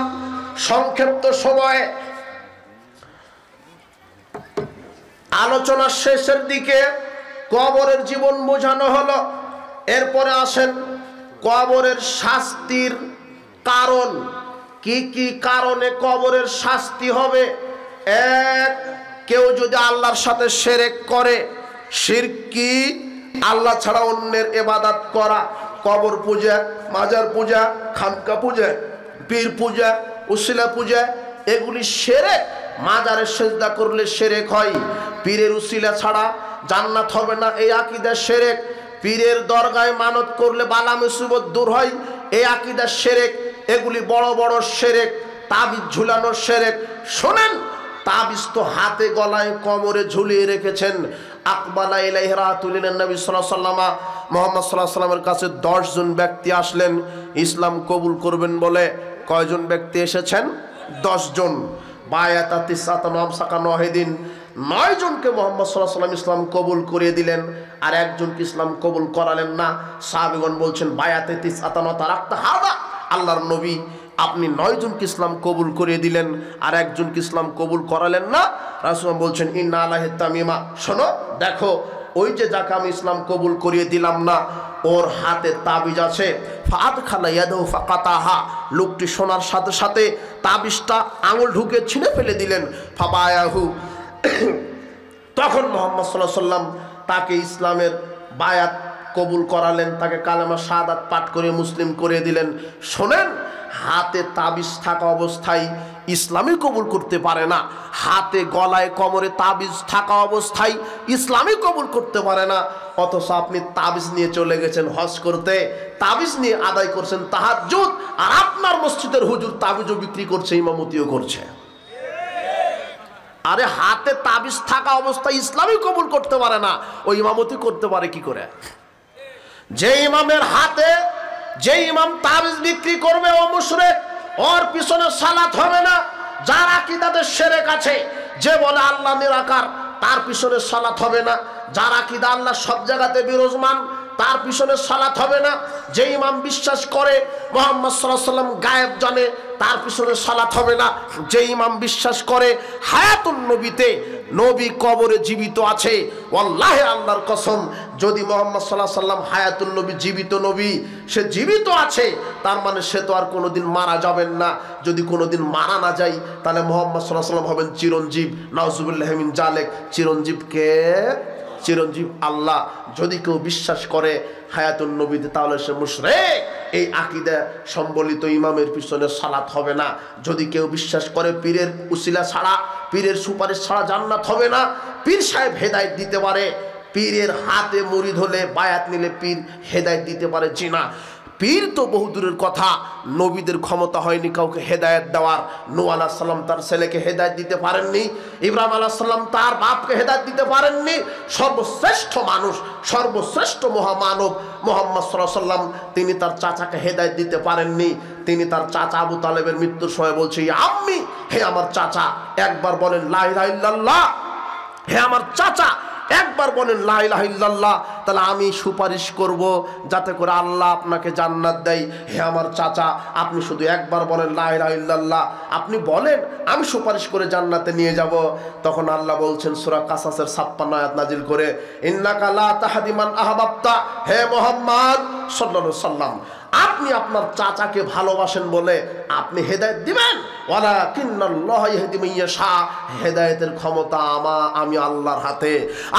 সংক্ষিপ্ত সময়ে আলোচনার শেষের দিকে কবরের জীবন বোঝানো হলো। এরপরে আসেন কবরের শাস্তির কারণ, কি কি কারণে কবরের শাস্তি হবে। এক, কেউ যদি আল্লাহর সাথে শিরক করে, শিরকি আল্লাহ ছাড়া অন্যের ইবাদত করা, কবর পূজা, মাজার পূজা, খানকা পূজা, পীর পূজা, উসিলা পূজা, এগুলি শিরক। মাজারে সেজদা করলে শিরক হয়। পীরের উসিলা ছাড়া জান্নাত হবে না, এই আকীদা শিরক। পীরের দরগায় মানত করলে বালা মুসিবত দূর হয়, এই আকীদা শিরক। এগুলি বড় বড় শিরক। তাবিজ ঝুলানো শিরক। শোনেন, তাবিজ তো হাতে গলায় কোমরে ঝুলিয়ে রেখেছেন। আকবালা ইলাইহি রাতুলিন নবী সাল্লাল্লাহু আলাইহি ওয়াসাল্লাম, মুহাম্মদ সাল্লাল্লাহু আলাইহি ওয়াসাল্লামের কাছে 10 জন ব্যক্তি আসলেন ইসলাম কবুল করবেন বলে। কয়জন ব্যক্তি এসেছেন? 10 জন। বায়াতা তিসআতান আমসাকা 9 দিন 9 জনকে মুহাম্মদ সাল্লাল্লাহু আলাইহি ওয়াসাল্লাম ইসলাম কবুল করিয়ে দিলেন, আর একজনকে ইসলাম কবুল করালেন না। সাহাবীগণ বলছেন বায়াতে তিসআতান তারাকতা হাদা, আল্লাহর নবী আপনি 9 জনকে ইসলাম কবুল করিয়ে দিলেন আর একজনকে ইসলাম কবুল করালেন না। রাসূল বলছেন ইন্না আলাইহি তামিমা, শোনো দেখো, ওই যে যাকে আমি ইসলাম কবুল করিয়ে দিলাম না, ওর হাতে তাবিজ আছে। ফাআদখালা ইয়াদাহু ফাকাতাহা, লোকটি শোনার সাথে সাথে তাবিজটা আঙুল ঢুকে ছিঁড়ে ফেলে দিলেন। ফাবায়াহু, তখন মুহাম্মদ সাল্লাল্লাহু আলাইহি ওয়াসাল্লাম তাকে ইসলামের বায়াত কবুল করালেন, তাকে কালেমা শাহাদাত পাঠ করে মুসলিম করে দিলেন। শোনেন, হাতে তাবিজ থাকা অবস্থায় ইসলামই কবুল করতে পারে না, হাতে গলায় কোমরে তাবিজ থাকা অবস্থায় ইসলামই কবুল করতে পারে না। অথচ আপনি তাবিজ নিয়ে চলে গেছেন হজ করতে, তাবিজ নিয়ে আদায় করছেন তাহাজ্জুদ, আর আপনার মসজিদের হুজুর তাবিজও বিক্রি করছে, ইমামতিও করছে। আরে হাতে তাবিজ থাকা অবস্থায় ইসলামই কবুল করতে পারে না, ওই ইমামতি করতে পারে কি করে? যে ইমামের হাতে, যে ইমাম তাবিজ বিক্রি করবে ও মুশরিক, ওর পিছনে সালাত হবে না। যার আকীদাতে শিরক আছে, যে বলে আল্লাহ নিরাকার, তার পিছনে সালাত হবে না। যার আকীদা আল্লাহ সব জায়গাতে বিরাজমান, তার পিছনে সালাত হবে না। যে ইমাম বিশ্বাস করে মুহাম্মদ সাল্লাল্লাহু আলাইহি ওয়াসাল্লাম গায়েব জানে, তার পিছনে সালাত হবে না। যে ইমাম বিশ্বাস করে হায়াতুন নবীতে, নবী কবরে জীবিত আছে, ওয়াল্লাহি আল্লাহর কসম, যদি মুহাম্মদ সাল্লাল্লাহু আলাইহি ওয়াসাল্লাম হায়াতুন নবী, জীবিত নবী, সে জীবিত আছে, তার মানে সে তো আর কোনোদিন মারা যাবেন না। যদি কোনোদিন মারা না যায়, তাহলে মুহাম্মদ সাল্লাল্লাহু আলাইহি ওয়াসাল্লাম হবেন চিরঞ্জীব। নাউজুবিল্লাহি মিন জালিক। চিরঞ্জীব কে? চিরঞ্জীব আল্লাহ। যদি কেউ বিশ্বাস করে হায়াতুন নবীতে, তাহলে সে মুশরিক। এই আকীদা সম্বলিত ইমামের পিছনে সালাত হবে না। যদি কেউ বিশ্বাস করে পীরের উসিলা ছাড়া, পীরের সুপারিশ ছাড়া জান্নাত হবে না, পীর সাহেব হেদায়েত দিতে পারে, পীরের হাতে মুরিদ হলে, বায়াত নিলে পীর হেদায়েত দিতে পারে, জি না। পীর তো বহুদূরের কথা, নবীদের ক্ষমতা হয়নি কাউকে হেদায়েত দেওয়ার। নূহ আলাইহিস সালাম তার ছেলেকে হেদায়েত দিতে পারেননি, ইব্রাহিম আলাইহিস সালাম তার বাপকে হেদায়েত দিতে পারেননি। সর্বশ্রেষ্ঠ মানুষ, সর্বশ্রেষ্ঠ মহামানব মুহাম্মদ সাল্লাল্লাহু আলাইহি ওয়াসাল্লাম, তিনি তার চাচাকে হেদায়েত দিতে পারেননি। তিনি তার চাচা আবু তালেবের মৃত্যুর সময় বলছে, ইয়া আম্মি, হে আমার চাচা, একবার বলেন লা ইলাহা ইল্লাল্লাহ। হে আমার চাচা, একবার বলেন লা ইলাহা ইল্লাল্লাহ, তাহলে আমি সুপারিশ করব যাতে করে আল্লাহ আপনাকে জান্নাত দেয়। হে আমার চাচা, আপনি শুধু একবার বলেন লা ইলাহা ইল্লাল্লাহ, আপনি বলেন, আমি সুপারিশ করে জান্নাতে নিয়ে যাব। তখন আল্লাহ বলছেন সূরা কাসাসের 56 আয়াত নাজিল করে, ইন্নাকা লা তাহদি মান আহবাবতা, হে মুহাম্মদ সাল্লাল্লাহু আলাইহি ওয়াসাল্লাম, আপনি আপনার চাচাকে ভালোবাসেন বলে আপনি হেদায়েত দিবেন। ওয়ালাকিন্নাল্লাহা ইয়াহদি মান ইয়াশা, হেদায়েতের ক্ষমতা আমি আল্লাহর হাতে।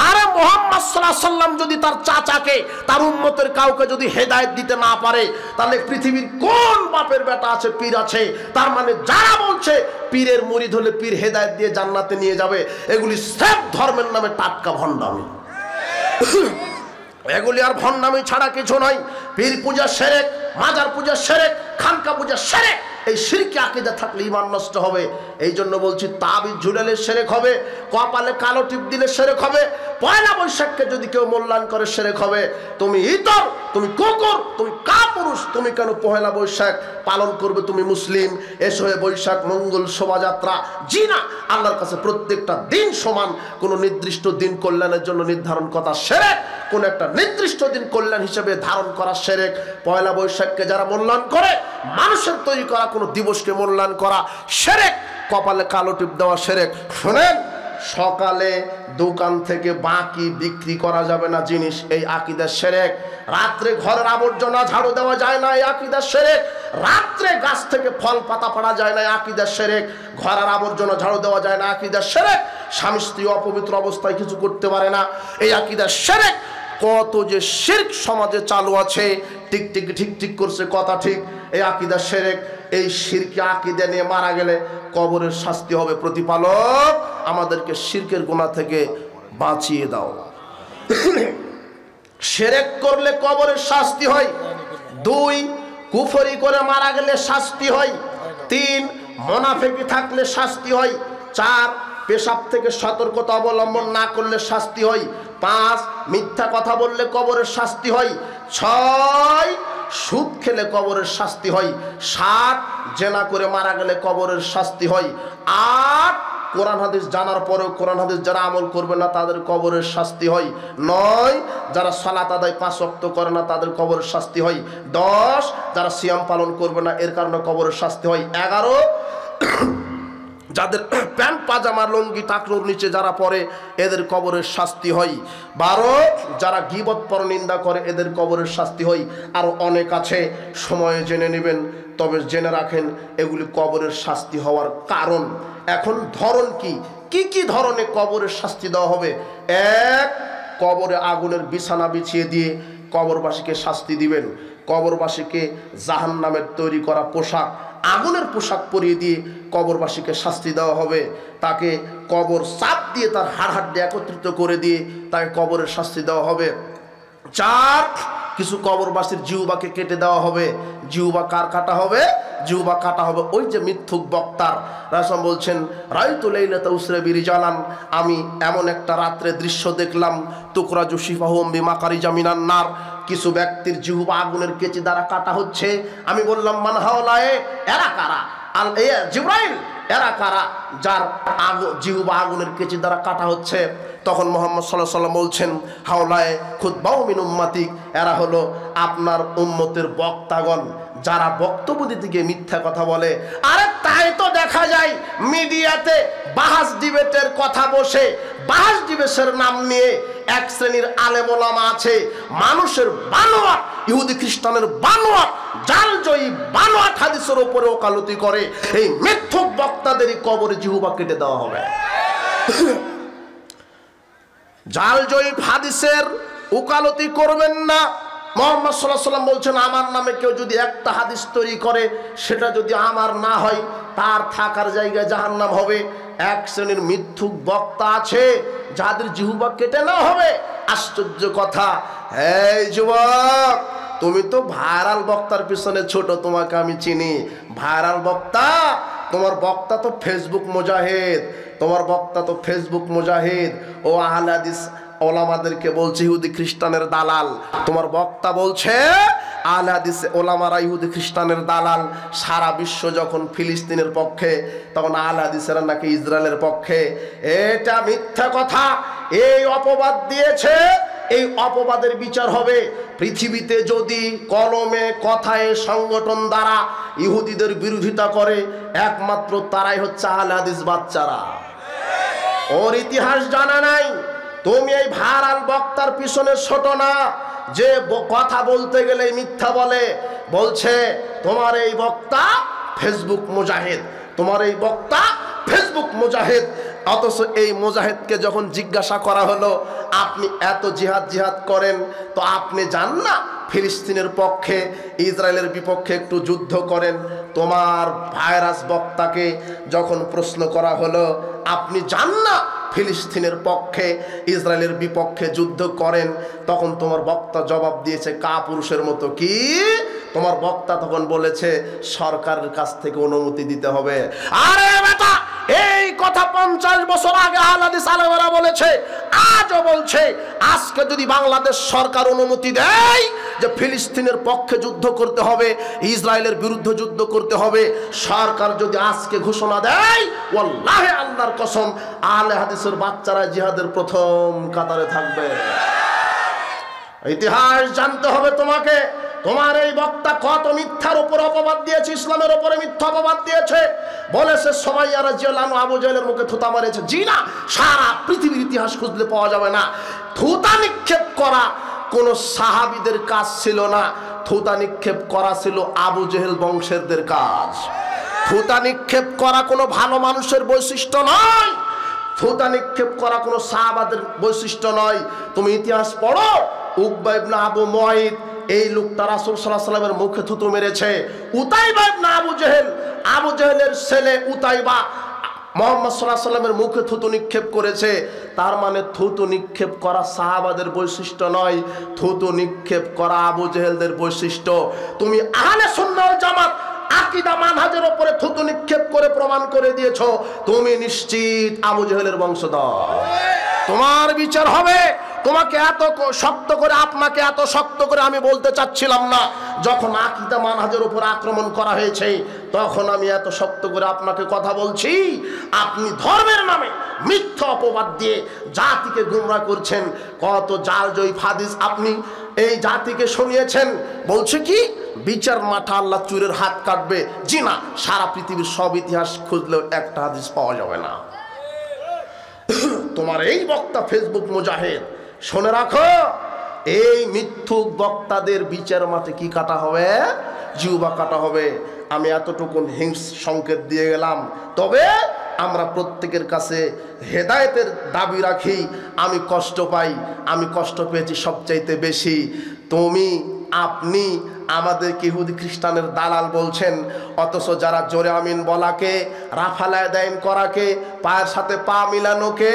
আরে মুহাম্মদ সাল্লাল্লাহু আলাইহি ওয়াসাল্লাম যদি তার চাচাকে, তার উম্মতের কাউকে যদি হেদায়েত দিতে না পারে, তাহলে পৃথিবীর কোন বাপের বেটা আছে পীর আছে? তার মানে যারা বলছে পীরের মুরিদ হলে পীর হেদায়েত দিয়ে জান্নাতে নিয়ে যাবে, এগুলি স্রেফ ধর্মের নামে টাটকা ভণ্ডামি। এগুলি আর ভণ্ডামি ছাড়া কিছু নয়। পীর পূজা শিরক, মাজার পূজা শিরক, খানকা পূজা শিরক। এই শিরকি আকীদা থাকলে ঈমান নষ্ট হবে। এই জন্য বলছি, তাবিজ ঝুলালে শিরক হবে, কপালে কালো টিপ দিলে শিরক হবে, পয়লা বৈশাখকে যদি কেউ মূল্যায়ন করে শিরক হবে। তুমি ইতর, তুমি কুকুর, তুমি কাপুরুষ, তুমি কেন পয়লা বৈশাখ পালন করবে? তুমি মুসলিম, এসো হে বৈশাখ মঙ্গল শোভাযাত্রা। জি না, আল্লাহর কাছে প্রত্যেকটা দিন সমান। কোনো নির্দিষ্ট দিন কল্যাণের জন্য নির্ধারণ করা শিরক, কোন একটা নির্দিষ্ট দিন কল্যাণ হিসেবে ধারণ করা শিরক। পয়লা বৈশাখকে যারা মূল্যায়ন করে, মানুষের তৈরি করা কোনো দিবসকে মূল্যায়ন করা শিরক, কপালে কালো টিপ দেওয়া শিরক। শুনেন, সকালে দোকান থেকে বাকি বিক্রি করা যাবে না জিনিস, এই আকীদা শিরক। রাত্রে ঘরের আবর্জনা ঝাড়ু দেওয়া যায় না, এই আকীদা শিরক। রাত্রে গাছ থেকে ফল পাতা পাড়া যায় না, আকীদা শিরক। ঘরের আবর্জনা ঝাড়ু দেওয়া যায় না, আকীদা শিরক। স্বামী স্ত্রী অপবিত্র অবস্থায় কিছু করতে পারে না, এই আকীদা শিরক। কত যে শিরক সমাজে চালু আছে, ঠিক ঠিক ঠিক ঠিক করছে কথা ঠিক, এই আকীদা শিরক। এই শিরকি আকীদা নিয়ে মারা গেলে কবরের শাস্তি হবে। প্রতিপালক আমাদেরকে শিরকের গুনাহ থেকে বাঁচিয়ে দাও। শিরক করলে কবরের শাস্তি হয়। 2, কুফরি করে মারা গেলে শাস্তি হয়। 3, মুনাফিকি থাকলে শাস্তি হয়। 4, পেশাব থেকে সতর্কতা অবলম্বন না করলে শাস্তি হয়। 5, মিথ্যা কথা বললে কবরের শাস্তি হয়। 6, সুদ খেলে কবরের শাস্তি হয়। 7, জেনা করে মারা গেলে কবরের শাস্তি হয়। 8, কোরআন হাদিস জানার পরেও কোরআন হাদিস যারা আমল করবে না তাদের কবরের শাস্তি হয়। 9, যারা সালাত আদায় 5 ওয়াক্ত করে না তাদের কবরের শাস্তি হয়। 10, যারা সিয়াম পালন করবে না এর কারণে কবরের শাস্তি হয়। 11, যাদের প্যান্ট পাজামা লুঙ্গি টাকনুর নিচে যারা পরে এদের কবরের শাস্তি হয়। 12, যারা গীবত পরনিন্দা করে এদের কবরের শাস্তি হয়। আরো অনেক আছে, সময়ে জেনে নেবেন। তবে জেনে রাখেন এগুলি কবরের শাস্তি হওয়ার কারণ। এখন ধরন কি কি ধরনে কবরের শাস্তি দেওয়া হবে? 1, কবরে আগুনের বিছানা বিছিয়ে দিয়ে কবরবাসীকে শাস্তি দিবেন। কবরবাসীকে জাহান্নামের তৈরি করা পোশাক, আগুনের পোশাক পরিয়ে দিয়ে কবরবাসীকে শাস্তি দেওয়া হবে। তাকে কবর চাপ দিয়ে তার হাড় একত্রিত করে দিয়ে তাকে কবরের শাস্তি দেওয়া হবে। 4, কিছু কবরবাসীর জিহ্বাকে কেটে দেওয়া হবে। জিহ্বা কার কাটা হবে? জিহ্বা কাটা হবে ওই যে মিথ্যুক বক্তার। রাসূল বলছেন, রাইতু লাইলাতা উসরা বিরিজালান, আমি এমন একটা রাত্রে দৃশ্য দেখলাম, তুকরাজু শিফাহুম বিমাকারিজা মিনান নার, কিছু ব্যক্তির জিহ্বা আগুনের কেচি দ্বারা কাটা হচ্ছে। আমি বললাম, মান হাওলায়ে, এরা কারা? আল জিবরাইল, এরা কারা যার জিহ্বা আগুনের কেচি দ্বারা কাটা হচ্ছে? তখন মুহাম্মদ সাল্লাল্লাহু আলাইহি ওয়াসাল্লাম বলছেন, হাওলায়ে খুতবাউ মিন উম্মতিক, এরা হলো আপনার উম্মতের বক্তাগণ, যারা বক্তব্য দিতে গিয়ে মিথ্যা কথা বলে। আরে তাই তো দেখা যায় মিডিয়াতে বাহাস ডিবেটের কথা বসে, বাহাস ডিবেটের নাম নিয়ে এক শ্রেণীর আলেম ওলামা আছে, মানুষের বানোয়াট, ইহুদি খ্রিস্টানের বানোয়াট, জালজয়ী বানোয়াট হাদিসের উপরে ওকালতি করে। এই মিথ্যুক বক্তাদেরই কবরে জিহ্বা কেটে দেওয়া হবে। জালজয়ী হাদিসের ওকালতি করবেন না। মুহাম্মদ সাল্লাল্লাহু আলাইহি ওয়াসাল্লাম বলছেন, আমার নামে কেউ যদি একটা হাদিস তৈরি করে সেটা যদি আমার না হয় তার থাকার জায়গায় জাহান্নাম হবে। এক শ্রেণীর মিথ্যুক বক্তা আছে যাদের জিহ্বা কেটে নেওয়া হবে। আশ্চর্য কথা, এই যুবক, তুমি তো ভাইরাল বক্তার পিছনে ছোট, তোমাকে আমি চিনি। ভাইরাল বক্তা, তোমার বক্তা তো ফেসবুক মুজাহিদ, তোমার বক্তা তো ফেসবুক মুজাহিদ। ও আহলে হাদিস ওলামাদেরকে বলছে ইহুদি খ্রিস্টানের দালাল। তোমার বক্তা বলছে আহলে হাদিস ওলামারা ইহুদি খ্রিস্টানের দালাল। সারা বিশ্ব যখন ফিলিস্তিনের পক্ষে, তখন আহলে হাদিসেরা নাকি ইসরায়েলের পক্ষে। এটা মিথ্যা কথা। এই অপবাদ দিয়েছে, এই অপবাদের বিচার হবে। পৃথিবীতে যদি কলমে কথায় সংগঠন দ্বারা ইহুদিদের বিরোধিতা করে, একমাত্র তারাই হচ্ছে আহলে হাদিস বাচ্চারা। ওর ইতিহাস জানা নাই। তুমি এই ভাইরাল বক্তার পিছনে ছোট না, যে কথা বলতে গেলে মিথ্যা বলে। বলছে তোমার এই বক্তা ফেসবুক মুজাহিদ, তোমার এই বক্তা ফেসবুক মুজাহিদ। অথচ এই মুজাহিদকে যখন জিজ্ঞাসা করা হলো, আপনি এত জিহাদ করেন, তো আপনি যান না ফিলিস্তিনের পক্ষে, ইসরায়েলের বিপক্ষে একটু যুদ্ধ করেন? তোমার ভাইরাস বক্তাকে যখন প্রশ্ন করা হলো, আপনি যান না ফিলিস্তিনের পক্ষে, ইসরায়েলের বিপক্ষে যুদ্ধ করেন, তখন তোমার বক্তা জবাব দিয়েছে কাপুরুষের মতো। কি? তোমার বক্তা তখন বলেছে সরকারের কাছ থেকে অনুমতি দিতে হবে। আরে বেটা, এই কথা 50 বছর আগে আহলে হাদিস আলেমেরা বলেছে, আজও বলছে। আজকে যদি বাংলাদেশ সরকার অনুমতি দেয় যে ফিলিস্তিনের পক্ষে যুদ্ধ করতে হবে, ইসরায়েলের বিরুদ্ধে যুদ্ধ করতে হবে, সরকার যদি আজকে ঘোষণা দেয়, ওয়াল্লাহি আল্লাহর কসম, আহলে হাদিসের বাচ্চারা জিহাদের প্রথম কাতারে থাকবে। ইতিহাস জানতে হবে তোমাকে। তোমার এই বক্তা কত মিথ্যার উপর অপবাদ দিয়েছে, ইসলামের উপরে মিথ্যা অপবাদ দিয়েছে। বলেছে সুমাইয়া রাদিয়াল্লাহু আনহা আবু জাহেলের মুখে থুতা মারেছে। জি না, সারা পৃথিবীর ইতিহাস খুঁজলে পাওয়া যাবে না। থুতা নিক্ষেপ করা কোন সাহাবীদের কাজ ছিল না, থুতা নিক্ষেপ করা ছিল আবু জেহেল বংশেরদের কাজ। থুতা নিক্ষেপ করা কোনো ভালো মানুষের বৈশিষ্ট্য নয়, থুতা নিক্ষেপ করা কোনো সাহাবাদের বৈশিষ্ট্য নয়। তুমি ইতিহাস পড়ো, উকবা ইবনে আবু মুআইদ এই লোকটা রাসূল সাল্লাল্লাহু আলাইহি ওয়াসাল্লামের মুখে থুতু মেরেছে। উতাইবা ইবনে আবু জেহেল, আবু জেহেলের ছেলে উতাইবা মুহাম্মদ সাল্লাল্লাহু আলাইহি ওয়াসাল্লামের মুখে থুতু নিক্ষেপ করেছে। তার মানে থুতু নিক্ষেপ করা সাহাবাদের বৈশিষ্ট্য নয়, থুতু নিক্ষেপ করা আবু জেহেলদের বৈশিষ্ট্য। তুমি আহলে সুন্নাহ ওয়াল জামাত আকীদা মানহাজের উপরে থুতু নিক্ষেপ করে প্রমাণ করে দিয়েছো তুমি নিশ্চিত আবু জেহেলের বংশধর। তোমার বিচার হবে। তোমাকে এত শক্ত করে, আপনাকে এত শক্ত করে আমি বলতে চাচ্ছিলাম না। যখন আকীদা মানহাজের উপর আক্রমণ করা হয়েছে তখন আমি এত শক্ত করে আপনাকে কথা বলছি। আপনি ধর্মের নামে মিথ্যা অপবাদ দিয়ে জাতিকে গুমরাহ করছেন। কত জাল জয়ীফ হাদিস আপনি এই জাতিকে শুনিয়েছেন। বলছে কি বিচার মাঠে আল্লাহ চুরের হাত কাটবে। জি না, সারা পৃথিবীর সব ইতিহাস খুঁজলেও একটা হাদিস পাওয়া যাবে না। তোমার এই বক্তা ফেসবুক মুজাহিদ, শুনে রাখো, এই মিথ্যুক বক্তাদের বিচার মাঠে কি কাটা হবে? জিহ্বা কাটা হবে। আমি এতটুকু হিংস সংকেত দিয়ে গেলাম। তবে আমরা প্রত্যেকের কাছে হেদায়েতের দাবি রাখি। আমি কষ্ট পাই, আমি কষ্ট পেয়েছি সবচাইতে বেশি। তুমি আপনি আমাদেরকে ইহুদি খ্রিস্টানের দালাল বলছেন, অথচ যারা জোরে আমিন বলাকে, রাফালায় দাইন করাকে, পায়ের সাথে পা মিলানোকে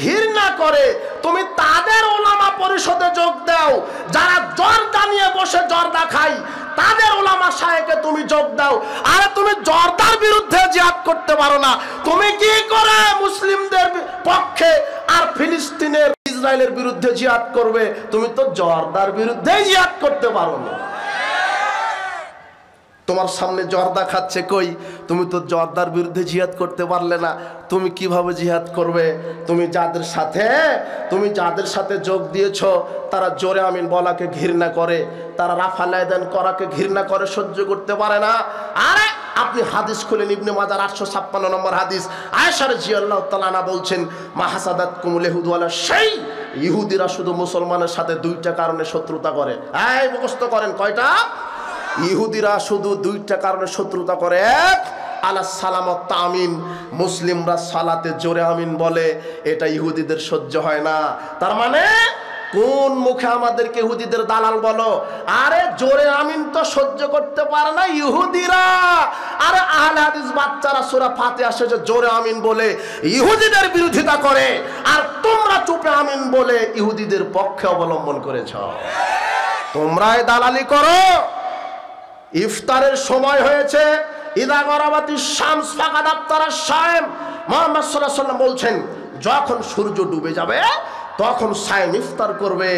ঘৃণা করে, তুমি তাদের ওলামা পরিষদে যোগ দাও। যারা জর্দা নিয়ে বসে জর্দা খাই তাদের ওলামা শায়েখে তুমি যোগ দাও। আরে তুমি জর্দার বিরুদ্ধে জিহাদ করতে পারো না, তুমি কি করে মুসলিমদের পক্ষে আর ফিলিস্তিনের ইসরায়েলের বিরুদ্ধে জিহাদ করবে? তুমি তো জর্দার বিরুদ্ধে জিহাদ করতে পারো না। তোমার সামনে জর্দা খাচ্ছে, কই তুমি তো জর্দার বিরুদ্ধে জিহাদ করতে পারলে না। তুমি কিভাবে জিহাদ করবে? তুমি যাদের সাথে যোগ দিয়েছো তারা জোরে আমিন বলাকে ঘৃণা করে, তারা রাফালায় দান করাকে ঘৃণা করে, সহ্য করতে পারে না। আরে আপনি হাদিস খুলেন, ইবনে মাজাহ 856 নম্বর হাদিস, আয়েশা রাদিয়াল্লাহু তাআলা আনহা বলছেন, মা হাসাদাতকুমুল ইয়াহুদু আলা শাই, ইহুদিরা শুধু মুসলমানের সাথে দুইটা কারণে শত্রুতা করে। এই মুখস্থ করেন, কয়টা? ইহুদিরা শুধু দুইটা কারণে শত্রুতা করে। এক, আলা সালাম ও তামিন, মুসলিমরা সালাতে জোরে আমিন বলে, এটা ইহুদিদের সহ্য হয় না। তার মানে কোন মুখে আমাদেরকে ইহুদিদের দালাল বলো? আরে জোরে আমিন তো সহ্য করতে পারে না ইহুদিরা। আরে আহলে হাদিস বাচ্চারা সূরা ফাতিহা শেষে জোরে আমিন বলে ইহুদিদের বিরোধিতা করে, আর তোমরা চুপে আমিন বলে ইহুদিদের পক্ষে অবলম্বন করেছ। তোমরাই দালালি করো। ইফতারের সময় হয়েছে, ইদা গরাবাতিশ শামস ফাকাদ আফতারাশ শায়েম, মুহাম্মদ সাল্লাল্লাহু আলাইহি ওয়াসাল্লাম বলছেন যখন সূর্য ডুবে যাবে তখন সায়েম ইফতার করবে।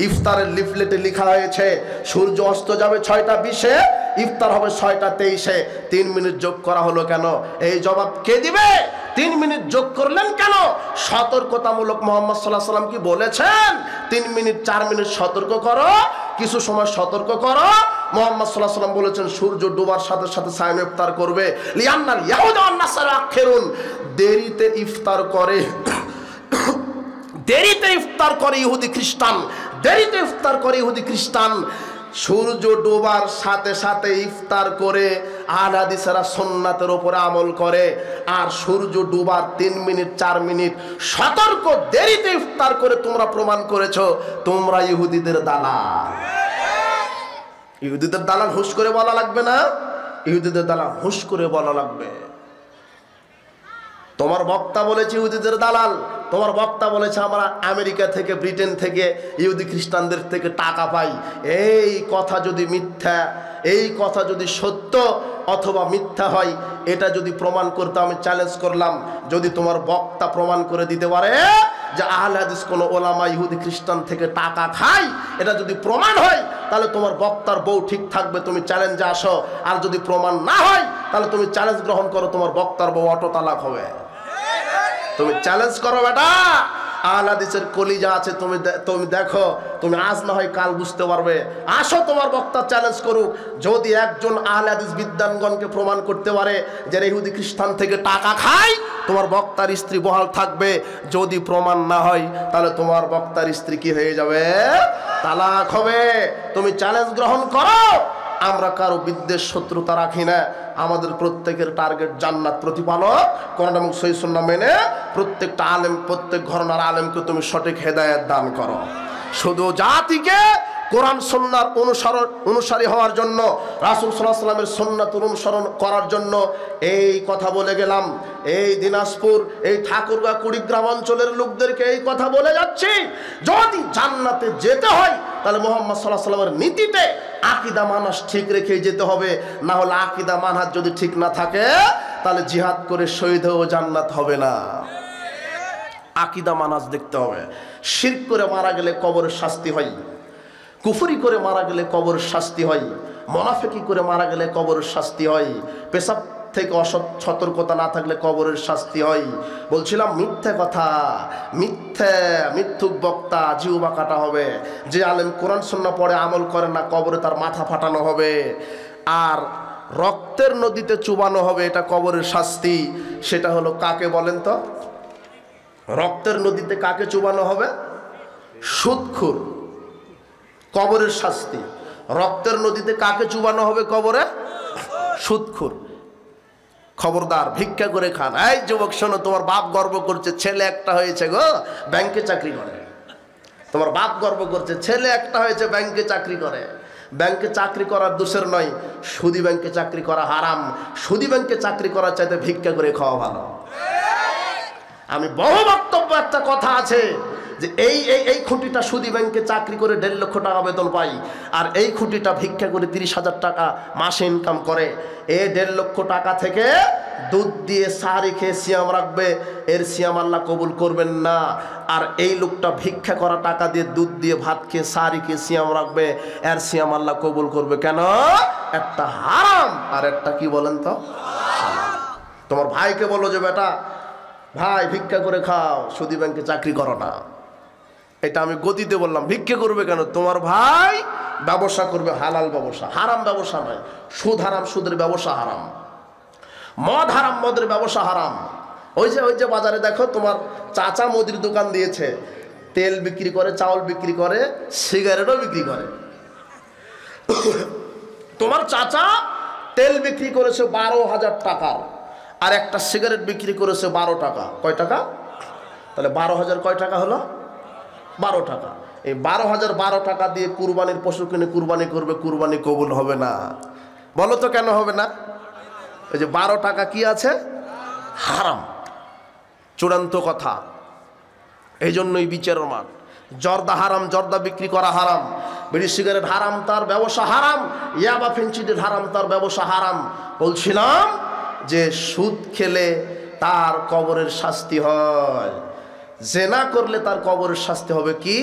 ইফতারের লিফলেটে লেখা হয়েছে সূর্য অস্ত যাবে 6টা 20-এ, ইফতার হবে 6টা 23-এ। 3 মিনিট যোগ করা হলো কেন? এই জবাব কে দিবে? 3 মিনিট যোগ করলেন কেন? সতর্কতামূলক মুহাম্মদ সাল্লাল্লাহু আলাইহি ওয়াসাল্লাম কি বলেছেন 3 মিনিট 4 মিনিট সতর্ক করো, কিছু সময় সতর্ক করো? মুহাম্মদ সাল্লাল্লাহু আলাইহি ওয়াসাল্লাম বলেছেন সূর্য ডোবার সাথে সাথে সায়েম ইফতার করবে। লিআন্নাল ইয়াহুদা ওয়ান নাসারা আখিরুন, দেরিতে ইফতার করে, দেরিতে ইফতার করে ইহুদি খ্রিস্টান, দেরিতে ইফতার করে ইহুদি খ্রিস্টান। সূর্য ডোবার সাথে সাথে ইফতার করে আহলে হাদিসেরা সুন্নাতের উপরে আমল করে, আর সূর্য ডোবার 3 মিনিট 4 মিনিট সতর্ক দেরিতে ইফতার করে তোমরা প্রমাণ করেছো তোমরা ইহুদিদের দালাল। ইহুদিদের দালাল হুশ করে বলা লাগবে না? ইহুদিদের দালাল হুশ করে বলা লাগবে। তোমার বক্তা বলেছে ইহুদিদের দালাল, তোমার বক্তা বলেছে আমরা আমেরিকা থেকে, ব্রিটেন থেকে ইহুদি খ্রিস্টানদের থেকে টাকা পাই। এই কথা যদি মিথ্যা, এই কথা যদি সত্য অথবা মিথ্যা হয়, এটা যদি প্রমাণ করতে আমি চ্যালেঞ্জ করলাম, যদি তোমার বক্তা প্রমাণ করে দিতে পারে যে আহলে হাদিস কোন ওলামা ইহুদি খ্রিস্টান থেকে টাকা খায়, এটা যদি প্রমাণ হয় তাহলে তোমার বক্তার বউ ঠিক থাকবে, তুমি চ্যালেঞ্জে আসো। আর যদি প্রমাণ না হয় তাহলে তুমি চ্যালেঞ্জ গ্রহণ করো, তোমার বক্তার বউ অটো তালাক হবে। তুমি চ্যালেঞ্জ করো বেটা। আহলে হাদিসের কলিজা আছে, তুমি দেখো, তুমি আজ না হয় কাল বুঝতে পারবে। আসো তোমার বক্তা চ্যালেঞ্জ করুক, যদি একজন আহলে হাদিস বিদ্বানগণকে প্রমাণ করতে পারে যে ইহুদি খ্রিস্টান থেকে টাকা খায়, তোমার বক্তার স্ত্রী বহাল থাকবে। যদি প্রমাণ না হয় তাহলে তোমার বক্তার স্ত্রী কি হয়ে যাবে? তালাক হবে। তুমি চ্যালেঞ্জ গ্রহণ করো। আমরা কারো বিদ্বেষ শত্রুতা রাখি না। আমাদের প্রত্যেকের টার্গেট জান্নাত প্রতিপালক। কোরআন এবং সহিহ সুন্নাহ মেনে প্রত্যেকটা আলেম, প্রত্যেক ঘরানার আলেমকে তুমি সঠিক হেদায়েত দান করো। শুধু জাতিকে কোরআন সুন্নাহর অনুসারী হওয়ার জন্য, রাসূল সাল্লাল্লাহু আলাইহি ওয়াসাল্লামের সুন্নাত অনুসরণ করার জন্য এই কথা বলে গেলাম। এই দিনাজপুর, এই ঠাকুরগাঁ, কুড়িগ্রাম অঞ্চলের লোকদেরকে এই কথা বলে যাচ্ছি, যদি জান্নাতে যেতে হয় তাহলে মুহাম্মদ সাল্লাল্লাহু আলাইহি ওয়াসাল্লামের নীতিতে আকীদা মানহাজ ঠিক রেখেই যেতে হবে। না হলে আকীদা মানহাজ যদি ঠিক না থাকে তাহলে জিহাদ করে শহীদ হয়েও জান্নাত হবে না। আকীদা মানহাজ দেখতে হবে। শিরক করে মারা গেলে কবরের শাস্তি হয়, কুফরি করে মারা গেলে কবরের শাস্তি হয়, মুনাফিকি করে মারা গেলে কবরের শাস্তি হয়, পেশাব থেকে সতর্কতা না থাকলে কবরের শাস্তি হয়। বলছিলাম মিথ্যে কথা, মিথ্যুক বক্তা জিহ্বা কাটা হবে। যে আলেম কোরআন সুন্নাহ পড়ে আমল করে না, কবরে তার মাথা ফাটানো হবে। আর রক্তের নদীতে চুবানো হবে, এটা কবরের শাস্তি। সেটা হলো কাকে বলেন তো? রক্তের নদীতে কাকে চুবানো হবে? সুদখোর। কবরের শাস্তি। রক্তের নদীতে কাকে চুবানো হবে কবরে? সুদখোর। খবরদার, ভিক্ষা করে খান। এই যুবক শোনো, তোমার বাপ গর্ব করছে ছেলে একটা হয়েছে গো, ব্যাংকে চাকরি করে। তোমার বাপ গর্ব করছে ছেলে একটা হয়েছে, ব্যাংকে চাকরি করে। ব্যাংকে চাকরি করার দোষের নয়, সুদী ব্যাংকে চাকরি করা হারাম। সুদী ব্যাংকে চাকরি করার চাইতে ভিক্ষা করে খাওয়া ভালো। আমি বহু বক্তব্য, একটা কথা আছে যে এই খুঁটিটা সুদী ব্যাংকে চাকরি করে 1.5 লক্ষ টাকা বেতন পাই, আর এই খুঁটিটা ভিক্ষা করে 30,000 টাকা মাসে ইনকাম করে। এই 1.5 লক্ষ টাকা থেকে দুধ দিয়ে সাহারি খেয়ে সিয়াম রাখবে, এর সিয়াম আল্লাহ কবুল করবেন না। আর এই লোকটা ভিক্ষা করা টাকা দিয়ে দুধ দিয়ে ভাত খেয়ে সাহারি খেয়ে সিয়াম রাখবে, এর সিয়াম আল্লাহ কবুল করবে কেন? একটা হারাম আর একটা কি বলেন তো? তোমার ভাইকে বলো যে বেটা ভাই ভিক্ষা করে খাও, সুদী ব্যাংকে চাকরি করো না। এটা আমি গতিতে বললাম। ভিক্ষা করবে কেন? তোমার ভাই ব্যবসা করবে, হালাল ব্যবসা, হারাম ব্যবসা নয়। সুদ হারাম, সুদের ব্যবসা হারাম। মদ হারাম, মদের ব্যবসা হারাম। ওই যে বাজারে দেখো, তোমার চাচা মুদির দোকান দিয়েছে, তেল বিক্রি করে, চাউল বিক্রি করে, সিগারেটও বিক্রি করে। তোমার চাচা তেল বিক্রি করেছে 12,000 টাকার, আর একটা সিগারেট বিক্রি করেছে 12 টাকা। কয় টাকা? তাহলে 12,000 কয় টাকা হলো? 12 টাকা। এই 12,012 টাকা দিয়ে কুরবানির পশু কিনে কুরবানি করবে, কুরবানি কবুল হবে না। বলো তো কেন হবে না? এই যে 12 টাকা কি আছে? হারাম, চূড়ান্ত কথা। এই জন্যই বিচারের মাঠ। জর্দা হারাম, জর্দা বিক্রি করা হারাম। বিড়ি সিগারেট হারাম, তার ব্যবসা হারাম। ইয়াবা ফেন্সিডিল হারাম, তার ব্যবসা হারাম। বলছিলাম যে সুদ খেলে তার কবরের শাস্তি হয়, জেনা করলে তার কবরের শাস্তি হবে কি?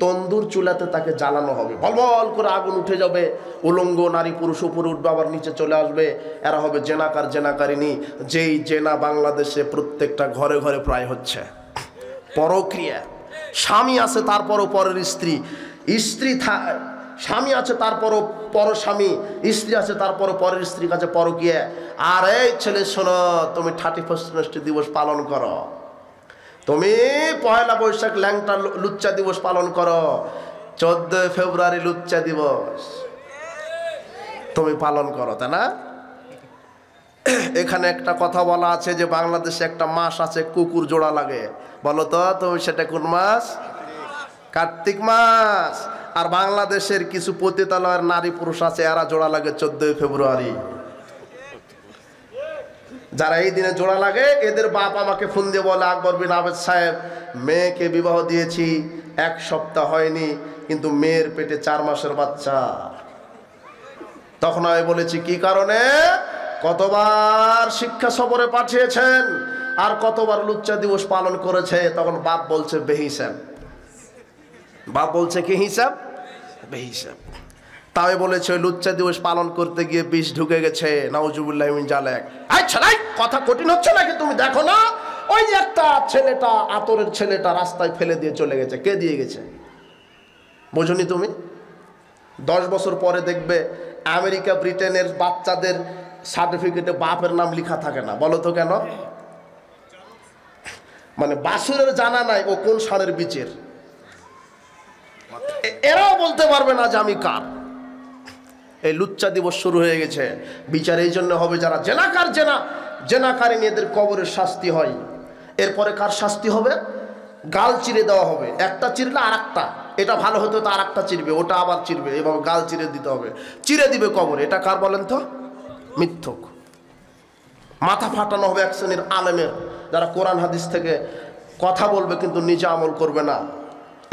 তন্দুর চুলাতে তাকে জ্বালানো হবে, বলবল করে আগুন উঠে যাবে, উলঙ্গ নারী পুরুষ উপরে উঠবে, আবার নিচে চলে আসবে। এরা হবে জেনাকার, জেনাকারিনী। যেই জেনা বাংলাদেশে প্রত্যেকটা ঘরে ঘরে প্রায় হচ্ছে। পরক্রিয়া, স্বামী আছে তারপরও পরের স্ত্রী, স্বামী আছে তারপরও পর স্বামী, স্ত্রী আছে তারপরও পরের স্ত্রীর কাছে পরক্রিয়া। আর এই ছেলে শোনো, তুমি 31st দিবস পালন করো, তুমি 1 বৈশাখ ল্যাংটা লুচ্চা দিবস পালন করো, 14 ফেব্রুয়ারি লুচ্চা দিবস তুমি পালন করো, তাই না? এখানে একটা কথা বলা আছে যে বাংলাদেশে একটা মাস আছে কুকুর জোড়া লাগে। বলো তো তুমি সেটা কোন মাস? কার্তিক মাস। আর বাংলাদেশের কিছু পতিতালয়ের নারী পুরুষ আছে, এরা জোড়া লাগে 14 ফেব্রুয়ারি। যারা এই দিনে জোড়া লাগে, এদের বাপ আমাকে ফোন দিয়ে বলে, আকবর বিন আবেদ সাহেব, মেয়েকে বিবাহ দিয়েছি 1 সপ্তাহ হয়নি, কিন্তু মেয়ের পেটে 4 মাসের বাচ্চা। তখন আমি বলেছি কি কারণে? কতবার শিক্ষা সফরে পাঠিয়েছেন আর কতবার লুচ্চা দিবস পালন করেছে। তখন বাপ বলছে বেহিসাব। বাপ বলছে কি হিসাব? বেহিসাব। তাই বলেছে ওই লুচ্চা দিবস পালন করতে গিয়ে বিষ ঢুকে গেছে, নাউজুবিল্লাহ মিন জালেক। আচ্ছা নাই কথা কঠিন হচ্ছে নাকি? তুমি দেখো না ওই যে একটা ছেলেটা, আতরের ছেলেটা রাস্তায় ফেলে দিয়ে চলে গেছে, কে দিয়ে গেছে বোঝনি তুমি? 10 বছর পরে দেখবে আমেরিকা ব্রিটেনের বাচ্চাদের সার্টিফিকেটে বাপের নাম লেখা থাকে না। বলো তো কেন? মানে বাসুরের জানা নাই ও কোন ষাঁড়ের বীচের, এরাও বলতে পারবে না যে আমি কার। এই লুচ্চা দিবস শুরু হয়ে গেছে। বিচার এই জন্য হবে যারা জেনাকার, জেনাকারী এদের কবরের শাস্তি হয়। এরপরে কার শাস্তি হবে? গাল চিরে দেওয়া হবে। একটা চিরলে আর একটা, এটা ভালো হতো তো আর একটা চিরবে, ওটা আবার চিরবে, এভাবে গাল চিরে দিতে হবে, চিরে দিবে কবর। এটা কার বলেন তো? মিথ্যুক। মাথা ফাটানো হবে এক শ্রেণীর আলেমের, যারা কোরআন হাদিস থেকে কথা বলবে কিন্তু নিজে আমল করবে না।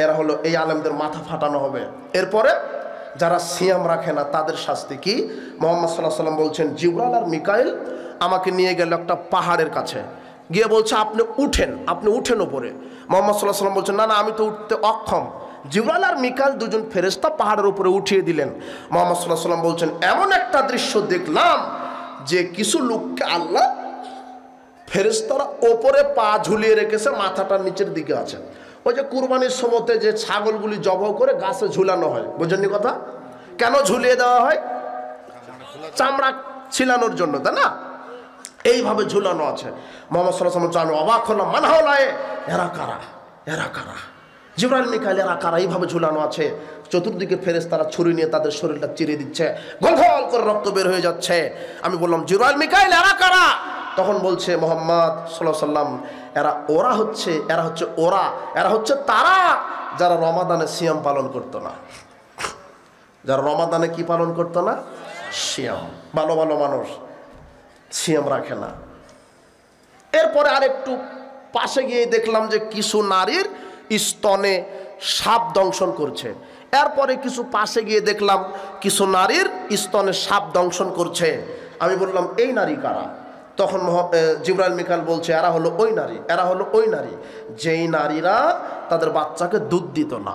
এরা হলো এই আলেমদের মাথা ফাটানো হবে। এরপরে যারা সিয়াম রাখে না তাদের শাস্তি কি? মুহাম্মদ সাল্লাল্লাহু আলাইহি ওয়াসাল্লাম বলছেন, জিবরাইল আর মিকাইল আমাকে নিয়ে গেল একটা পাহাড়ের কাছে, গিয়ে বলছে আপনি উঠেন ওপরে। মুহাম্মদ সাল্লাল্লাহু আলাইহি ওয়াসাল্লাম বলছেন, না আমি তো উঠতে অক্ষম। জিবরাইল আর মিকাইল দুজন ফেরেশতা পাহাড়ের উপরে উঠিয়ে দিলেন। মুহাম্মদ সাল্লাল্লাহু আলাইহি ওয়াসাল্লাম বলছেন, এমন একটা দৃশ্য দেখলাম যে কিছু লোককে আল্লাহ ফেরেশতারা ওপরে পা ঝুলিয়ে রেখেছে, মাথাটা নিচের দিকে আছে। ওই যে কুরবানির সময়তে যে ছাগলগুলি জবাই করে গাছে ঝুলানো হয়, বুঝেননি কথা? কেন ঝুলিয়ে দেওয়া হয়? চামড়া ছিলানোর জন্য, তাই না? এইভাবে ঝুলানো আছে। মুহাম্মদ সাল্লাল্লাহু আলাইহি ওয়াসাল্লাম অবাক হলাম, মান হাওলায়ে, এরা কারা? জিবরাইল মিকাইল এরা কারা? এইভাবে ঝুলানো আছে। চতুর্দিকে ফেরেশতারা ছুরি নিয়ে তাদের শরীরটা চিরে দিচ্ছে, গলগল করে রক্ত বের হয়ে যাচ্ছে। আমি বললাম, জিবরাইল মিকাইল এরা কারা? তখন বলছে মুহাম্মদ সাল্লাল্লাহু আলাইহি ওয়াসাল্লাম, এরা হচ্ছে তারা যারা রমাদানে সিয়াম পালন করতো না। যারা রমাদানে কি পালন করতো না? সিয়াম। ভালো ভালো মানুষ সিয়াম রাখে না। এরপরে আরেকটু পাশে গিয়ে দেখলাম যে কিছু নারীর স্তনে সাপ দংশন করছে। এরপরে কিছু পাশে গিয়ে দেখলাম কিছু নারীর স্তনে সাপ দংশন করছে। আমি বললাম, এই নারী কারা? তখন জিবরাইল মিকাইল বলছে, এরা হলো ওই নারী যেই নারীরা তাদের বাচ্চাকে দুধ দিত না।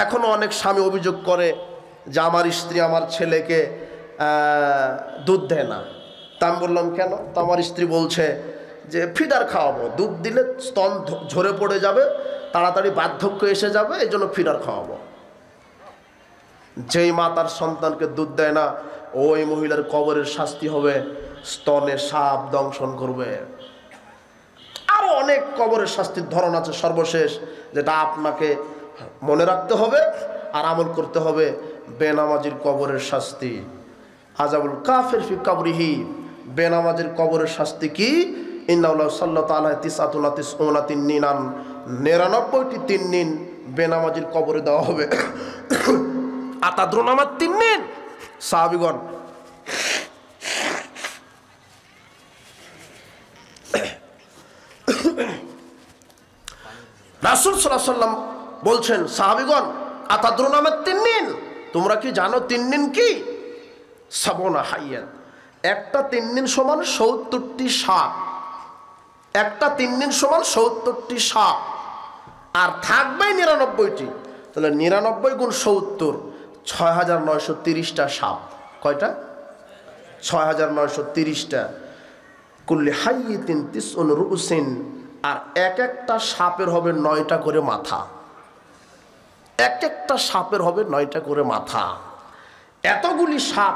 এখনো অনেক স্বামী অভিযোগ করে যে আমার স্ত্রী আমার ছেলেকে দুধ দেয় না। তা আমি বললাম, কেন? তো আমার স্ত্রী বলছে যে ফিডার খাওয়াবো, দুধ দিলে স্তন ঝরে পড়ে যাবে, তাড়াতাড়ি বার্ধক্য এসে যাবে, এই জন্য ফিডার খাওয়াবো। যেই মা তার সন্তানকে দুধ দেয় না, ওই মহিলার কবরের শাস্তি হবে স্তনে সাপ দংশন করবে। আরো অনেক কবরের শাস্তির ধরন আছে। সর্বশেষ যেটা আপনাকে মনে রাখতে হবে আর আমল করতে হবে, বেনামাজির কবরের শাস্তি। আযাবুল কাফির ফি কবরিহি, বেনামাজির কবরের শাস্তি কি? ইন্নাল্লাহ সাল্লাল্লাহু আলাইহি তিসআতুনা তিসউনা তিন্নিনান, 99টি তিন্নিন বেনামাজির কবরে দেওয়া হবে। আতাদরুন আমার তিন্নিন? সাহাবীগণ রাসূল সাল্লাল্লাহু আলাইহি ওয়াসাল্লাম বলছেন, সাহাবীগণ আতাদরুন আমার তিন্নিন, তোমরা কি জানো তিন্নিন কি? সাবনা হাইয়ান, একটা তিন্নিন সমান 70টি সাপ। একটা তিন্নিন সমান 70টি সাপ, আর থাকবে 99টি। তাহলে 99 গুণ 70, 6930টা সাপ। কয়টা? 6930টা। কুল্লি হাইয়িতিন তিসউন রুউসিন, আর এক একটা সাপের হবে 9টা করে মাথা। এক একটা সাপের হবে 9টা করে মাথা। এতগুলি সাপ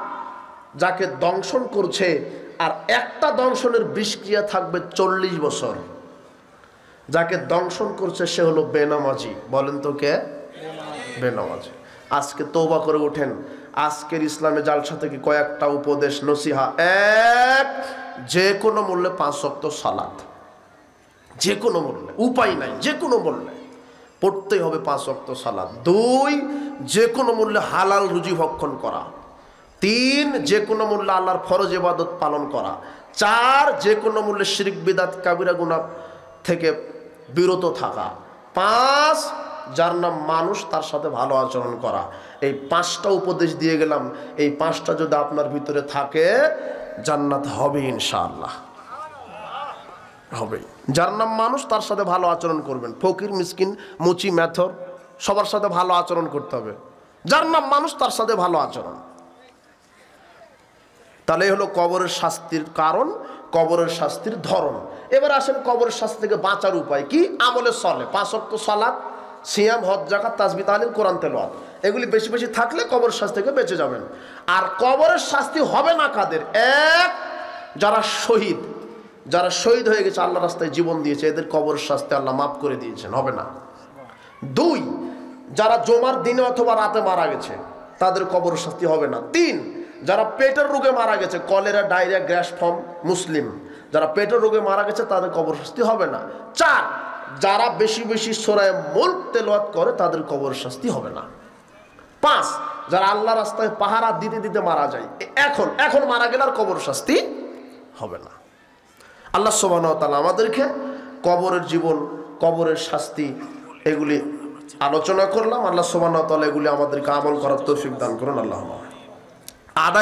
যাকে দংশন করছে, আর একটা দংশনের বিষক্রিয়া থাকবে 40 বছর। যাকে দংশন করছে সে হলো বেনামাজি। বলেন তো কে? বেনামাজি। আজকে তওবা করে ওঠেন। আজকের ইসলামে জালসা থেকে কয়েকটা উপদেশ নসিহা। এক, যে কোনো মূল্যে 5 ওয়াক্ত সালাত, যে কোনো মূল্যে, উপায় নাই, যে কোনো মূল্যে পড়তেই হবে 5 ওয়াক্ত সালাত। 2, যে কোনো মূল্যে হালাল রুজি ভক্ষণ করা। 3, যে কোনো মূল্যে আল্লাহর ফরজ ইবাদত পালন করা। 4, যে কোনো মূল্যে শিরক বিদআত কাবিরা গুনাহ থেকে বিরত থাকা। 5, যার নাম মানুষ তার সাথে ভালো আচরণ করা। এই 5টা উপদেশ দিয়ে গেলাম। এই 5টা যদি আপনার ভিতরে থাকে, জান্নাত হবে ইনশাআল্লাহ, হবে। যার নাম মানুষ তার সাথে ভালো আচরণ করবেন। ফকির মিসকিন মুচি মেথর সবার সাথে ভালো আচরণ করতে হবে। যার নাম মানুষ তার সাথে ভালো আচরণ। তাহলে হলো কবরের শাস্তির কারণ কবরের শাস্তির ধরন। এবার আসেন কবরের শাস্তি থেকে বাঁচার উপায় কি? আমলে চলে 5 ওয়াক্ত সালাত, সিয়াম, হজ, যাকাত, তাসবিহ, তাহলিল, কোরআন তেলাওয়াত, এগুলি বেশি বেশি থাকলে কবরের শাস্তি থেকে বেঁচে যাবেন। আর কবরের শাস্তি হবে না কাদের? এক, যারা শহীদ, যারা শহীদ হয়ে গেছে, আল্লাহ রাস্তায় জীবন দিয়েছে, এদের কবরের শাস্তি আল্লাহ মাফ করে দিয়েছেন, হবে না। দুই, যারা জুমার দিনে অথবা রাতে মারা গেছে, তাদের কবরের শাস্তি হবে না। তিন, যারা পেটের রোগে মারা গেছে, কলেরা, ডায়রিয়া, গ্যাস ফর্ম, মুসলিম, যারা পেটের রোগে মারা গেছে তাদের কবর শাস্তি হবে না। চার, যারা বেশি বেশি সূরা মুলক তেলাওয়াত করে তাদের কবর শাস্তি হবে না। পাঁচ, যারা আল্লাহ রাস্তায় পাহারা দিতে দিতে মারা যায়, এখন মারা গেলে আর কবর শাস্তি হবে না। আল্লাহ সুবহানাহু ওয়া তাআলা আমাদেরকে কবরের জীবন, কবরের শাস্তি এগুলি আলোচনা করলাম। আল্লাহ সুবহানাহু ওয়া তাআলা এগুলি আমাদেরকে আমল করার তৌফিক দান করুন। আল্লাহ আদায়